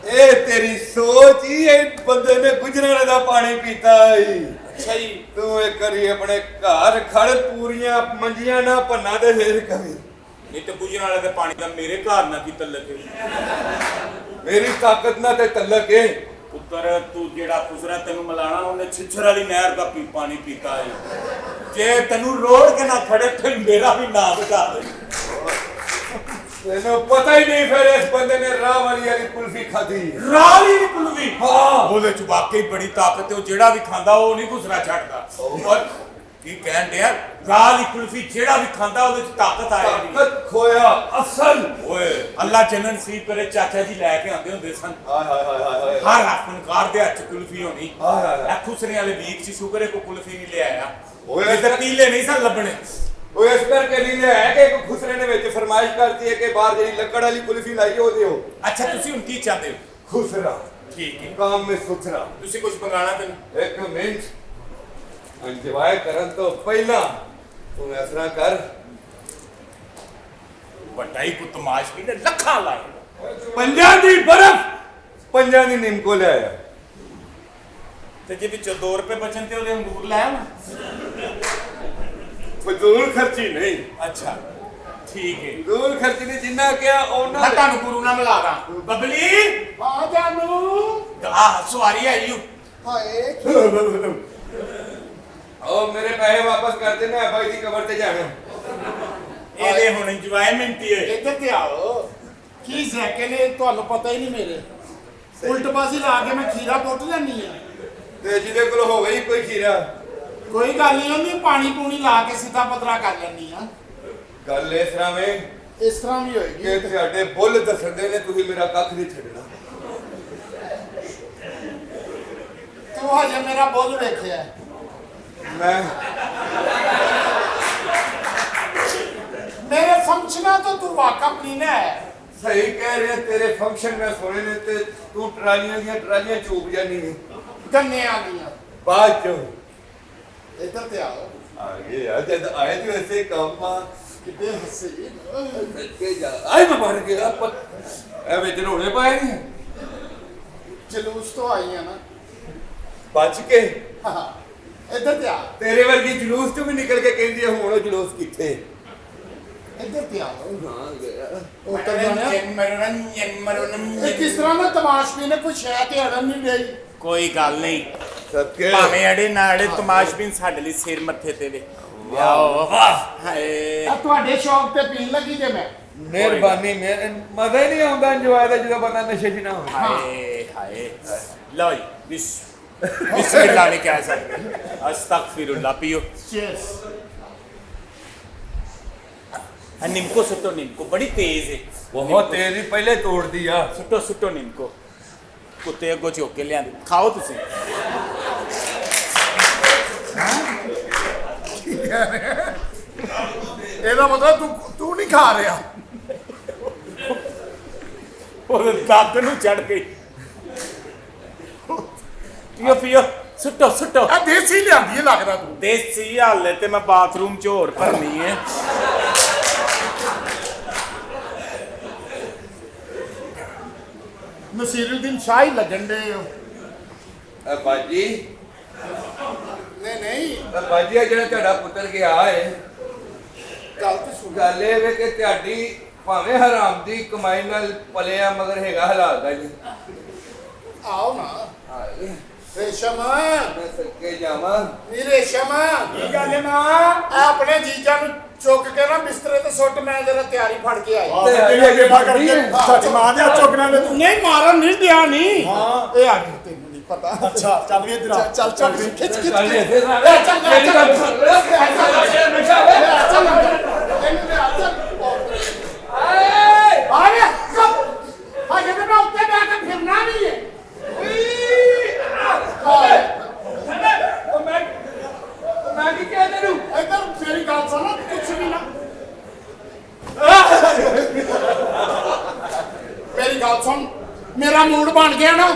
ਇਹ ਤੇਰੀ ਸੋਚ ਹੀ ਇਹ ਬੰਦੇ ਨੇ ਗੁਜਰਾਣੇ ਦਾ ਪਾਣੀ ਪੀਤਾ ਈ ਅੱਛਾ ਜੀ ਤੂੰ ਇਹ ਕਰੀ ਆਪਣੇ ਘਰ ਖੜ ਪੂਰੀਆਂ ਮੰਜੀਆਂ ਨਾ ਭੰਨਾ ਦੇ ਫੇਰ ਕਵੀ ਨਹੀਂ ਤੇ ਗੁਜਰਾਂ ਵਾਲੇ ਦੇ ਪਾਣੀ ਦਾ ਮੇਰੇ ਘਰ ਨਾ ਕੀ ਤਲਕ ਮੇਰੀ ਤਾਕਤ ਨਾ ਤੇ ਤਲਕ ਏ ਪੁੱਤਰ ਤੂੰ ਜਿਹੜਾ ਖੁਸਰਾ ਤੈਨੂੰ ਮਿਲਾਣਾ ਉਹਨੇ ਛਿੱਛਰ ਵਾਲੀ ਨਹਿਰ ਦਾ ਪਾਣੀ ਪੀਤਾ ਹੈ ਜੇ ਤੈਨੂੰ ਰੋੜ ਕੇ ਨਾ ਖੜੇ ਫਿਰ ਮੇਰਾ ਵੀ ਨਾਮ ਬਤਾ ਦੇ ਤੈਨੂੰ ਪਤਾ ਹੀ ਨਹੀਂ ਫਿਰ ਇਸ ਬੰਦੇ ਨੇ ਰਾਹ ਵਾਲੀ ਕੁਲਫੀ ਖਾਧੀ ਰਾਲੀ ਦੀ ਕੁਲਵੀ ਹਾਂ ਉਹਦੇ ਚ ਵਾਕਈ ਬੜੀ ਤਾਕਤ ਹੈ ਉਹ ਜਿਹੜਾ ਵੀ ਖਾਂਦਾ ਉਹ ਨਹੀਂ ਖੁਸਰਾ ਛੱਡਦਾ ਔਰ ਕੀ ਕਹਿੰਦੇ ਆ ਰਾਲੀ ਕੁਲਫੀ ਜਿਹੜਾ ਵੀ ਖਾਂਦਾ ਉਹਦੇ ਚ ਤਾਕਤ ਆ ਜਾਂਦੀ ਤਾਕਤ ਖੋਇਆ ਅਸਲ ਓਏ ਅੱਲਾ ਜਨਨ ਸੀ ਤੇਰੇ ਚਾਚਾ ਜੀ ਲੈ ਕੇ ਆਉਂਦੇ ਹੁੰਦੇ ਸਨ ਹਾਏ ਹਾਏ ਹਾਏ ਹਾਏ ਹਰ ਹਫਨਕਾਰ ਦੇ ਹੱਥ ਕੁਲਫੀ ਹੋਣੀ ਹਾਏ ਹਾਏ ਇਹ ਖੁਸਰੇ ਵਾਲੇ ਵੀਕ ਚ ਸ਼ੁਕਰ ਹੈ ਕੋ ਕੁਲਫੀ ਨਹੀਂ ਲਿਆਇਆ ਓਏ ਇਹ ਤਾਂ ਪੀਲੇ ਨਹੀਂ ਸਨ ਲੱਭਣੇ ਉਹ ਇਸ ਕਰਕੇ ਨਹੀਂ ਲਿਆ ਕਿ ਇੱਕ ਖੁਸਰੇ ਨੇ ਵਿੱਚ ਫਰਮਾਇਸ਼ ਕਰਤੀ ਹੈ ਕਿ ਬਾਹਰ ਜਿਹੜੀ ਲੱਕੜ ਵਾਲੀ ਕੁਲਫੀ ਲਾਈ ਉਹ ਦਿਓ ਅੱਛਾ ਤੁਸੀਂ ਹੁਣ ਕੀ ਚਾਹਦੇ ਹੋ ਖੁਸਰਾ ਠੀਕ ਹੈ ਕੰਮ ਵਿੱਚ ਸੁਥਰਾ ਤੁਸੀਂ ਕੁਝ ਮੰਗਾਣਾ ਤੈਨੂੰ ਇੱਕ ਮਿੰਟ ਇੰਜੋਏ ਕਰਨ ਤੋਂ ਪਹਿਲਾਂ ਤੂੰ ਇਸ ਤਰ੍ਹਾਂ ਕਰ ਵੱਡਾਈ ਕੋ ਤਮਾਸ਼ ਵੀ ਨੇ ਲੱਖਾਂ ਲਾਏ ਪੰਜਾਂ ਦੀ ਬਰਫ਼ ਪੰਜਾਂ ਦੀ ਨਿੰਮਕੋ ਲੈ ਆਇਆ ਤੇ ਜੇ ਵਿੱਚੋਂ 2 ਰੁਪਏ ਬਚਣ ਤੇ ਉਹਦੇ ਅੰਗੂਰ ਲੈ ਆਵਾਂ ਫਜ਼ੂਲ ਖਰਚੀ ਨਹੀਂ ਅੱਛਾ ਠੀਕ ਹੈ ਫਜ਼ੂਲ ਖਰਚੀ ਨੇ ਜਿੰਨਾ ਕਿਹਾ ਉਹਨਾਂ ਮੈਂ ਤੁਹਾਨੂੰ ਗੁਰੂ ਨਾਲ ਮਿਲਾ ਦਾਂ ਬਬਲੀ ਆ ਜਾਨੂ ਆਹ ਸਵਾਰੀ ਆਈ ਹੂੰ ਹਾਏ ਉਹ ਮੇਰੇ ਪੈਸੇ ਵਾਪਸ ਕਰ ਦੇ ਮੈਂ ਬਾਈ ਦੀ ਕਬਰ ਤੇ ਜਾਣਾ ਇਹਦੇ ਹੁਣ ਇੰਜੋਇਮੈਂਟ ਹੀ ਹੈ ਇੱਧਰ ਤੇ ਆਓ ਕੀ ਜ਼ੈਕੇ ਨੇ ਤੁਹਾਨੂੰ ਪਤਾ ਹੀ ਨਹੀਂ ਮੇਰੇ ਉਲਟ ਬਾਜ਼ੀ ਲਾ ਕੇ ਮੈਂ ਖੀਰਾ ਪੁੱਟ ਲੈਣੀ ਆ ਤੇ ਜਿਹਦੇ ਕੋਲ ਹੋ ਗਈ ਕੋਈ ਖੀਰਾ ਕੋਈ ਗੱਲ ਨਹੀਂ ਉਹਨੂੰ ਪਾਣੀ ਪੂਣੀ ਲਾ ਕੇ ਸਿੱਧਾ ਪਤਰਾ ਕਰ ਲੈਣੀ ਆ ਗੱਲ ਇਸ ਤਰ੍ਹਾਂ ਵੇ ਇਸ ਤਰ੍ਹਾਂ ਵੀ ਹੋਏਗੀ ਕਿ ਤੁਹਾਡੇ ਬੁੱਲ ਦੱਸਦੇ ਨੇ ਤੁਸੀਂ ਮੇਰਾ ਕੱਖ ਨਹੀਂ ਛੱਡਣਾ ਤੂੰ ਹਜੇ ਮੇਰਾ ਬੁੱਲ ਵੇਖਿਆ ਮੈਂ ਮੇਰੇ ਫੰਕਸ਼ਨਾਂ ਤੋਂ ਤੂੰ ਵਾਕਫ ਨਹੀਂ ਨਾ ਹੈ ਸਹੀ ਕਹਿ ਰਿਹਾ ਤੇਰੇ ਫੰਕਸ਼ਨ ਮੈਂ ਸੁਣੇ ਨੇ ਤੇ ਤੂੰ ਟਰਾਲੀਆਂ ਦੀਆਂ ਟਰਾਲੀਆਂ ਚੂਪ ਜਾਨੀ ਹੈ ਗੰਨੇ ਆ ਗਈਆਂ ਬਾਅਦ ਚੋਂ ਇੱਧਰ ਤੇ ਆਓ ਆ ਗਏ ਆ ਜਦ ਆਏ ਤੇ ਵੈਸੇ ਕੰਮ ਆ ਕਿਤੇ ਹੱਸੀ ਕੇ ਜਾ ਆਏ ਮੈਂ ਮਰ ਗਿਆ ਐ ਵਿੱਚ ਰੋਣੇ ਪਾਏ ਨਹੀਂ ਜਲੂਸ ਤੋਂ ਆਈਆਂ ਨਾ ਬਚ ਕੇ ਹਾਂ ਇੱਧਰ ਤੇ ਆ ਤੇਰੇ ਵਰਗੀ ਜਲੂਸ ਤੋਂ ਵੀ ਨਿਕਲ ਕੇ ਕਹਿੰਦੀ ਆ ਹੁਣ ਉਹ ਜਲੂਸ ਕਿੱਥੇ ਇੱਧਰ ਤੇ ਆਓ ਹਾਂ ਗਿਆ ਉਹ ਤਾਂ ਜਾਣਿਆ ਇਹ ਕਿਸ ਤਰ੍ਹਾਂ ਦਾ ਤਮਾਸ਼ਬੀਨ ਹੈ ਕੋਈ ਸ਼ੈ ਤੇ ਅੜਨ ਨਹੀਂ ਰਹੀ ਕੋਈ ਗੱਲ ਨਹੀਂ ਸਤਕੇ ਭਾਵੇਂ ਅੜੇ ਨਾ ਅੜੇ ਤਮਾਸ਼ਬੀਨ ਸਾਡੇ ਲਈ ਸਿਰ ਮੱਥੇ ਤੇ ਵੇ ਵਾਹ ਹਾਏ ਆ ਤੁਹਾਡੇ ਸ਼ੌਕ ਤੇ ਪੀਣ ਲੱਗੀ ਜੇ ਮੈਂ ਮਿਹਰਬਾਨੀ ਮਜ਼ਾ ਹੀ ਨਹੀਂ ਆਉਂਦਾ ਇੰਜੋਏ ਦਾ ਜਦੋਂ ਬੰਦਾ ਨਸ਼ੇ 'ਚ ਨਾ ਹੋਵੇ ਹਾਏ ਹਾਏ ਲਓ ਜੀ ਬਿਸਮਿਲ੍ਲਾ ਨਹੀਂ ਕਹਿ ਸਕਦੇ ਅਸਤਗਫਿरुल्लाह पियो ਚੀਅਰਸ निम्को सुटो निम्को बड़ी तेज है ਬਹੁਤ ਤੇਜ਼ ਹੀ ਪਹਿਲੇ ਤੋੜਦੀ ਆ सुटो सुटो निम्को ਕੁੱਤੇ ਅੱਗੋਂ ਚੁੱਕ ਕੇ ਲਿਆਂਦੇ ਖਾਓ ਤੁਸੀਂ ਇਹਦਾ ਮਤਲਬ ਤੂੰ ਨਹੀਂ ਖਾ ਰਿਹਾ। ਉਹਦੇ ਦੰਦ ਨੂੰ ਚੜ ਗਈ ਪੀਓ ਪੀਓ ਸੁੱਟੋ ਸੁੱਟੋ ਆ ਦੇਸੀ ਲਿਆਂਦੀ ਹੈ ਲੱਗਦਾ ਤੂੰ। ਦੇਸੀ ਹਾਲੇ ਤੇ ਮੈਂ ਬਾਥਰੂਮ ਚ ਹੋਰ ਭਰਨੀ ਹੈ ਨਸੀਰੁੱਦੀਨ ਸ਼ਾਹ ਹੀ ਲੱਗਣ ਦੇ ਹੋ। ਬਾਜੀ ਨਹੀਂ ਬਾਜੀ ਆ ਜਿਹੜਾ ਤੁਹਾਡਾ ਪੁੱਤਰ ਗਿਆ ਹੈ ਗੱਲ ਤੇ ਸੁਣ। ਗੱਲ ਇਹ ਵੇ ਕਿ ਤੁਹਾਡੀ ਭਾਵੇਂ ਹਰਾਮ ਦੀ ਕਮਾਈ ਨਾਲ ਪਲਿਆ ਮਗਰ ਹੈਗਾ ਹਲਾਲ ਦਾ ਜੀ ਆਓ ਨਾ ਹਾਏ, ਰੇਸ਼ਮ ਮੈਂ ਸੱਕੇ ਜਾਵਾਂ ਨੀ ਰੇਸ਼ਮ ਕੀ ਗੱਲ ਹੈ ਮਾਂ ਆ ਆਪਣੇ ਜੀਜਾ ਨੂੰ ਚੁੱਕ ਕੇ ਨਾ ਬਿਸਤਰੇ ਤੇ ਸੁੱਟ, ਮੈਂ ਜਰਾ ਤਿਆਰੀ ਫੜ ਕੇ ਆਈ। ਤੇ ਤੇਰੀ ਅੱਗੇ ਫੜ ਕੇ ਸਾਡੀ ਮਾਂ ਦੇ ਹੱਥ ਚੁੱਕਣਾ ਤੇ ਤੂੰ ਨਹੀਂ ਮਾਰਨ ਨਹੀਂ ਦਿਆ ਨਹੀਂ। ਹਾਂ। ਇਹ ਆ ਗਈ, ਤੈਨੂੰ ਨਹੀਂ ਪਤਾ। ਅੱਛਾ ਚੱਲ ਵੀ ਇੱਧਰ ਆ ਚੱਲ ਚੱਲ ਖਿੱਚ ਖਿੱਚ ਚੱਲ ਖਿੱਚ। ਇੱਥੇ ਨਾ- ਲੈ ਚੱਲ ਲੈ ਮੇਰੀ ਗੱਲ ਚੱਲ ਸੁਣ। ਲੈ ਚੱਲ ਇਹਨੂੰ ਲੈ ਆ ਚੱਲ। ਆ ਗਿਆ ਚੁੱਪ। ਆ ਜਦੋਂ ਮੈਂ ਉੱਤੇ ਬੈਠ ਕੇ ਫਿਰਨਾ ਨਹੀਂ ਹੈ। ਮੈਂ ਕੀ ਕਹਿ ਤੈਨੂੰ ਇੱਧਰ ਮੇਰੀ ਗੱਲ ਸੁਣ, ਕੁਛ ਵੀ ਨਾ। ਮੇਰੀ ਗੱਲ ਸੁਣ, ਮੇਰਾ ਮੂਡ ਬਣ ਗਿਆ ਨਾ।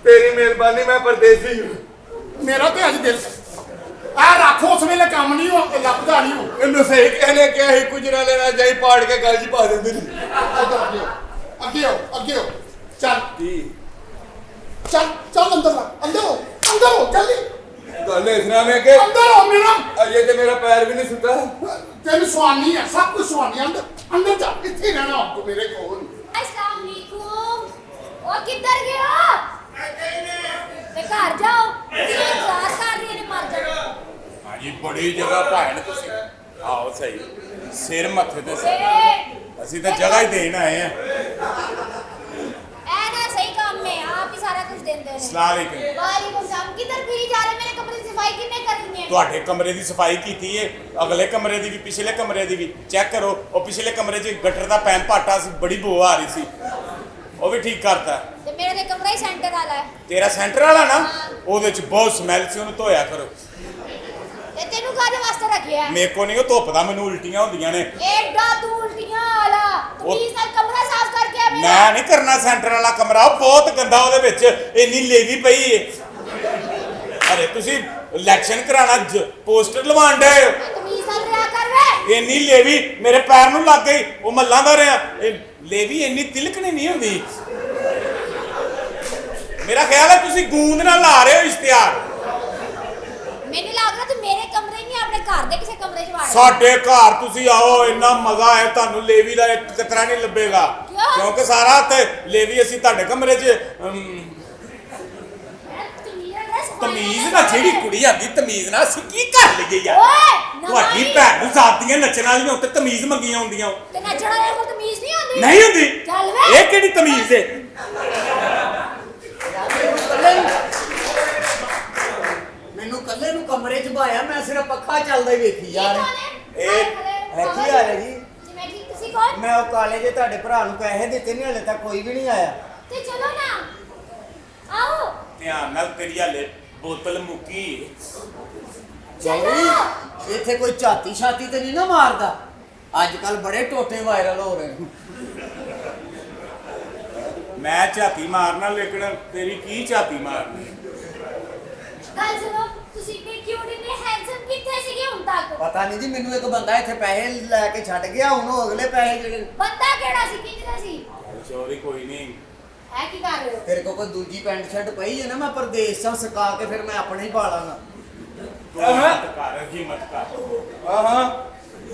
ਤੇਰੀ ਮਿਹਰਬਾਨੀ ਮੈਂ ਪਰਦੇਸੀ ਹੂੰ ਮੇਰਾ ਤੇ ਅੱਜ ਦਿਲ ਆ ਰੱਖੋ, ਉਸ ਵੇਲੇ ਕੰਮ ਨਹੀਂ ਹੋ ਲੱਭਦਾ ਨਹੀਂ ਹੋ। ਇਹਨੂੰ ਸਹੀ ਕਹਿਣੇ ਕਿ ਅਸੀਂ ਕੁਝ ਨਾ ਲੈਣਾ ਜਾਈ ਪਾੜ ਕੇ ਗੱਲ ਜੀ ਪਾ ਦਿੰਦੇ ਨੇ ਇੱਧਰ ਅੱਗੇ ਹੋ ਅੱਗੇ ਹੋ ਚੱਲ ਜੀ ਚੱਲ ਚੱਲ ਅੰਦਰ ਆ, ਅੰਦਰ ਹੋ ਜਲਦੀ ਗੱਲ ਇਸ ਤਰ੍ਹਾਂ ਵੇ ਕਿ ਅੰਦਰ ਹੋ ਮੇਰਾ। ਅਜੇ ਤੇ ਮੇਰਾ ਪੈਰ ਵੀ ਨਹੀਂ ਸੁੱਤਾ ਤੈਨੂੰ ਸੁਆਨੀ ਹੈ, ਸਭ ਕੁਝ ਸੁਆਨੀ ਹੈ। ਅੰਦਰ ਜਾ, ਇੱਥੇ ਹੀ ਰਹਿਣਾ ਆਪ ਮੇਰੇ ਕੋਲ। अस्सलाम वालेकुम ओ किधर गए हो ते घर जाओ ये इंतजार कर रही ने मर जाना ਹਾਂਜੀ ਬੜੀ ਜਗ੍ਹਾ ਭਾਣ ਤੁਸੀਂ ਆਓ ਸਹੀ ਸਿਰ ਮੱਥੇ ਤੇ ਸਿਰ ਅਸੀਂ ਤਾਂ ਜਗ੍ਹਾ ਹੀ ਦੇਣ ਆਏ ਆ ऐ ना सही काम में आप ही सारा कुछ देते हैं ਸਲਾਮ ਅਲੈਕੁਮ वालेकुम सलाम किधर फिरी जा रहे मेरे कमरे की सफाई किसने करनी है ਤੁਹਾਡੇ ਕਮਰੇ ਦੀ ਸਫਾਈ ਕੀਤੀ ਏ ਅਗਲੇ ਕਮਰੇ ਦੀ ਵੀ ਪਿਛਲੇ ਕਮਰੇ ਦੀ ਵੀ ਚੈੱਕ ਕਰੋ ਉਹ ਪਿਛਲੇ ਕਮਰੇ 'ਚ ਗਟਰ ਦਾ ਪੈਨ ਪਾਟਾ ਸੀ ਬੜੀ ਬੋ ਆ ਰਹੀ ਸੀ ਉਹ ਵੀ ਠੀਕ ਕਰਤਾ ते मेरा तो कमरा ही सेंटर वाला है ਤੇਰਾ ਸੈਂਟਰ ਵਾਲਾ ਨਾ ਉਹਦੇ 'ਚ ਬਹੁਤ ਸਮੈਲ ਸੀ ਉਹਨੂੰ ਧੋਇਆ ਕਰੋ ते तेनू कादे वास्ते रखिया है ਮੇਰੇ ਕੋ ਨਹੀਂ ਉਹ ਧੁੱਪਦਾ ਮੈਨੂੰ ਉਲਟੀਆਂ ਹੁੰਦੀਆਂ ਨੇ एडा तू उल्टियां वाला प्लीज ना कमरा साफ करके आ मेरा ਮੈਂ ਨਹੀਂ ਕਰਨਾ ਸੈਂਟਰ ਵਾਲਾ ਕਮਰਾ ਉਹ ਬਹੁਤ ਗੰਦਾ ਉਹਦੇ ਵਿੱਚ ਇੰਨੀ ਲੇਵੀ ਪਈ ਏ ਅਰੇ ਤੁਸੀਂ ਇਲੈਕਸ਼ਨ ਕਰਾਣਾ ਪੋਸਟਰ ਲਵਾਉਣ ਡਏ ਹੋ तमीज नाल रहा कर वे ਇੰਨੀ ਲੇਵੀ ਮੇਰੇ ਪੈਰ ਨੂੰ ਲੱਗ ਗਈ ਉਹ ਮੱਲਾਂ ਦਾ ਰਿਹਾ ਇਹ ਲੇਵੀ ਇੰਨੀ ਤਿਲਕਣੀ ਨਹੀਂ ਹੁੰਦੀ ਮੇਰਾ ਖਿਆਲ ਹੈ ਤੁਸੀਂ ਗੂੰਦ ਨਾਲ ਲਾ ਰਹੇ ਹੋ ਇਸ਼ਤਿਹਾਰ मैंने लग रहा तू मेरे कमरे नहीं अपने घर दे किसी कमरे च वाड़ ਸਾਡੇ ਘਰ ਤੁਸੀਂ ਆਓ ਇੰਨਾ ਮਜ਼ਾ ਹੈ ਤੁਹਾਨੂੰ ਲੇਵੀ ਦਾ ਇੱਕ ਕਤਰਾ ਨਹੀਂ ਲੱਭੇਗਾ ਕਿਉਂ? ਕਿਉਂਕਿ ਸਾਰਾ ਤੇ ਲੇਵੀ ਅਸੀਂ ਤੁਹਾਡੇ ਕਮਰੇ 'ਚ ਤਮੀਜ਼ ਨਾਲ ਜਿਹੜੀ ਕੁੜੀ ਆਂਦੀ ਤਮੀਜ਼ ਨਾਲ ਅਸੀਂ ਕੀ ਕਰ ਲਈਏ ਯਾਰ ਓਏ ਤੁਹਾਡੀ ਭੈਣ ਨੂੰ ਜ਼ਾਤੀਆਂ ਨੱਚਣ ਵਾਲੀਆਂ ਉੱਤੇ ਤਮੀਜ਼ ਮੰਗੀਆਂ ਹੁੰਦੀਆਂ ਤੇ ਨੱਚਣ ਵਾਲੇ ਕੋਲ ਤਮੀਜ਼ ਨਹੀਂ ਆਉਂਦੀ ਨਹੀਂ ਹੁੰਦੀ ਚੱਲ ਵੇ ਇਹ ਕਿਹੜੀ ਤਮੀਜ਼ ਹੈ ਮੈਨੂੰ ਕੱਲੇ ਨੂੰ ਕਮਰੇ 'ਚ ਬਾਇਆ, ਮੈਂ ਸਿਰਫ ਪੱਖਾ ਚੱਲਦਾ ਹੀ ਵੇਖੀ ਯਾਰ। ਇਹ ਇਹ ਕੀ ਹਾਲ ਹੈ ਜੀ? ਜਿਵੇਂ ਕਿ ਤੁਸੀਂ ਕੌਣ ਮੈਂ ਉਹ ਕਾਲੇ ਜੇ ਤੁਹਾਡੇ ਭਰਾ ਨੂੰ ਪੈਸੇ ਦਿੱਤੇ ਨਹੀਂ, ਹਲੇ ਤੱਕ ਕੋਈ ਵੀ ਨਹੀਂ ਆਇਆ। ਤੇ ਚਲੋ ਨਾ ਆਓ ਧਿਆਨ ਨਾਲ ਤੇਰੀ ਹਲੇ ਬੋਤਲ ਮੁੱਕੀ ਜੌੜੀ ਇੱਥੇ ਕੋਈ ਝਾਤੀ ਛਾਤੀ ਤੇ ਨਹੀਂ ਨਾ ਮਾਰਦਾ। ਅੱਜ ਕੱਲ ਬੜੇ ਟੋਟੇ ਵਾਇਰਲ ਹੋ ਰਹੇ ਨੇ। ਮੈਂ ਝਾਤੀ ਮਾਰਨਾ ਲੇਕਿਨ ਤੇਰੀ ਕੀ ਝਾਤੀ ਮਾਰਨੀ ਗੱਲ ਸੁਣੋ ਤੁਸੀਂ ਨੇ ਕਿਉਂ ਨੇ ਹੈਂਡਸਮ ਕਿੱਥੇ ਸੀਗੇ ਹੁਣ ਤੱਕ ਪਤਾ ਨਹੀਂ ਜੀ, ਮੈਨੂੰ ਇੱਕ ਬੰਦਾ ਇੱਥੇ ਪੈਸੇ ਲੈ ਕੇ ਛੱਡ ਗਿਆ, ਹੁਣ ਉਹ ਅਗਲੇ ਪੈਸੇ ਜਿਹੜੇ ਬੰਦਾ ਕਿਹੜਾ ਸੀ ਕਿੰਨਾ ਸੀ ਚੋਰੀ ਕੋਈ ਨਹੀਂ ਹੈ ਕੀ ਕਰ ਰਹੇ ਹੋ ਤੇਰੇ ਕੋਲ ਕੋਈ ਦੂਜੀ ਪੈਂਟ ਸ਼ਰਟ ਪਈ ਹੈ ਨਾ, ਮੈਂ ਪਰਦੇਸ ਚੋਂ ਸੁਕਾ ਕੇ ਫਿਰ ਮੈਂ ਆਪਣੇ ਹੀ ਪਾ ਲਾਂਗਾ। ਹਿੰਮਤ ਕਰ ਹਿੰਮਤ ਕਰ ਹਾਂ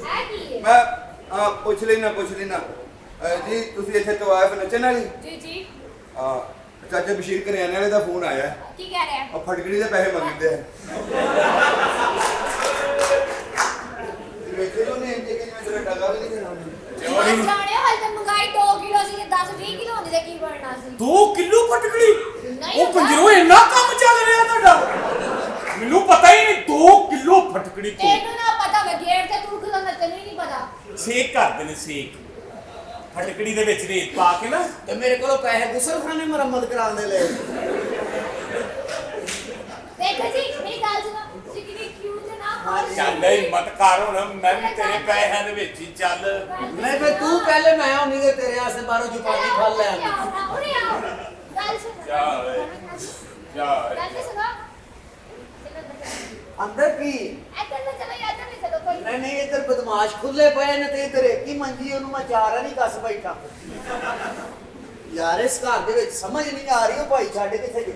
ਹੈ ਕੀ ਹੈ ਮੈਂ ਪੁੱਛ ਲੈਣਾ ਜੀ ਤੁਸੀਂ ਇੱਥੇ ਤੋਂ ਆਏ ਫਿਰ ਨੱਚਣ ਵਾਲੀ ਜੀ ਜੀ ਚਾਚਾ ਬਸ਼ੀਰ ਕਰਿਆਨੇ ਵਾਲੇ ਦਾ ਫੋਨ ਆਇਆ ਕੀ ਕਹਿ ਰਹੇ ਉਹ ਫਟਕੜੀ ਦੇ ਪੈਸੇ ਮੰਗਦੇ ਆ ਵੇਖੇ ਜੋ ਨੇ ਇੰਜੇ ਕਿ ਮੈਂ ਤੇਰਾ ਡਗਾ ਵੀ ਨਹੀਂ ਦੇਣਾ ਹੋ ਜਾਣੇ ਹਾਲ ਤੇ ਮੰਗਾਈ 2 ਕਿਲੋ ਸੀ ਤੇ 10 20 ਕਿਲੋ ਹੁੰਦੀ ਤੇ ਕੀ ਬਣਨਾ ਸੀ 2 ਕਿਲੋ ਫਟਕੜੀ ਨਹੀਂ ਉਹ ਕੰਜਰੋ ਇੰਨਾ ਕੰਮ ਚੱਲ ਰਿਹਾ ਤੁਹਾਡਾ ਮੈਨੂੰ ਪਤਾ ਹੀ ਨਹੀਂ 2 ਕਿਲੋ ਫਟਕੜੀ ਤੋਂ ਤੈਨੂੰ ਨਾ ਪਤਾ ਵੇ ਗੇਟ ਤੇ ਤੂੰ ਕਿਲੋ ਨਾ ਤੈਨੂੰ ਹੀ ਨਹੀਂ ਪਤਾ ਸੇਕ ਕਰਦੇ ਨੇ ਸੇਕ ਫਟਕੜੀ ਦੇ ਵਿੱਚ ਰੇਤ ਪਾ ਕੇ ਨਾ ਤੇ ਮੇਰੇ ਕੋਲੋਂ ਪੈਸੇ ਗੁਸਲਖਾਨੇ ਮੁਰੰਮਤ ਕਰਾਉਣ ਦੇ ਲਏ। ਦੇਖੋ ਜੀ ਮੇਰੀ ਗੱਲ ਸੁਣੋ ਤੁਸੀਂ ਕਿੰਨੀ ਕਿਊਟ ਹੈ ਨਾ ਚੱਲ ਹਿੰਮਤ ਕਰ ਹੁਣ ਮੈਂ ਵੀ ਤੇਰੇ ਪੈਸਿਆਂ ਦੇ ਵਿੱਚ ਹੀ ਚੱਲ ਨਹੀਂ ਫੇ ਤੂੰ ਪਹਿਲੇ ਮੈਂ ਆਉਣੀ ਤੇ ਤੇਰੇ ਆਸੇ ਬਾਹਰੋਂ ਜੁਪਾਨੀ ਖਾ ਲੈ ਆਉਂਦੀ। ਉਰੇ ਆਓ ਗੱਲ ਸੁਣੋ ਜਾ ਜਾ ਗੱਲ ਤੇ ਸੁਣੋ ਅੰਦਰ ਕੀ ਇੱਧਰ ਨੂੰ ਚਲੋ ਇੱਧਰ ਨਹੀਂ ਚਲੋ ਕੋਈ ਨਹੀਂ ਨਹੀਂ ਇੱਧਰ ਬਦਮਾਸ਼ ਖੁੱਲੇ ਪਏ ਨੇ ਤੇ ਇੱਧਰ ਇੱਕ ਹੀ ਮੰਜੀ ਉਹਨੂੰ ਮੈਂ ਚਾਰਾ ਨਹੀਂ ਕੱਸ ਬੈਠਾ। ਯਾਰ ਇਸ ਘਰ ਦੇ ਵਿੱਚ ਸਮਝ ਨਹੀਂ ਆ ਰਹੀ ਉਹ ਭਾਈ ਛੱਡ ਕਿੱਥੇ ਗਏ।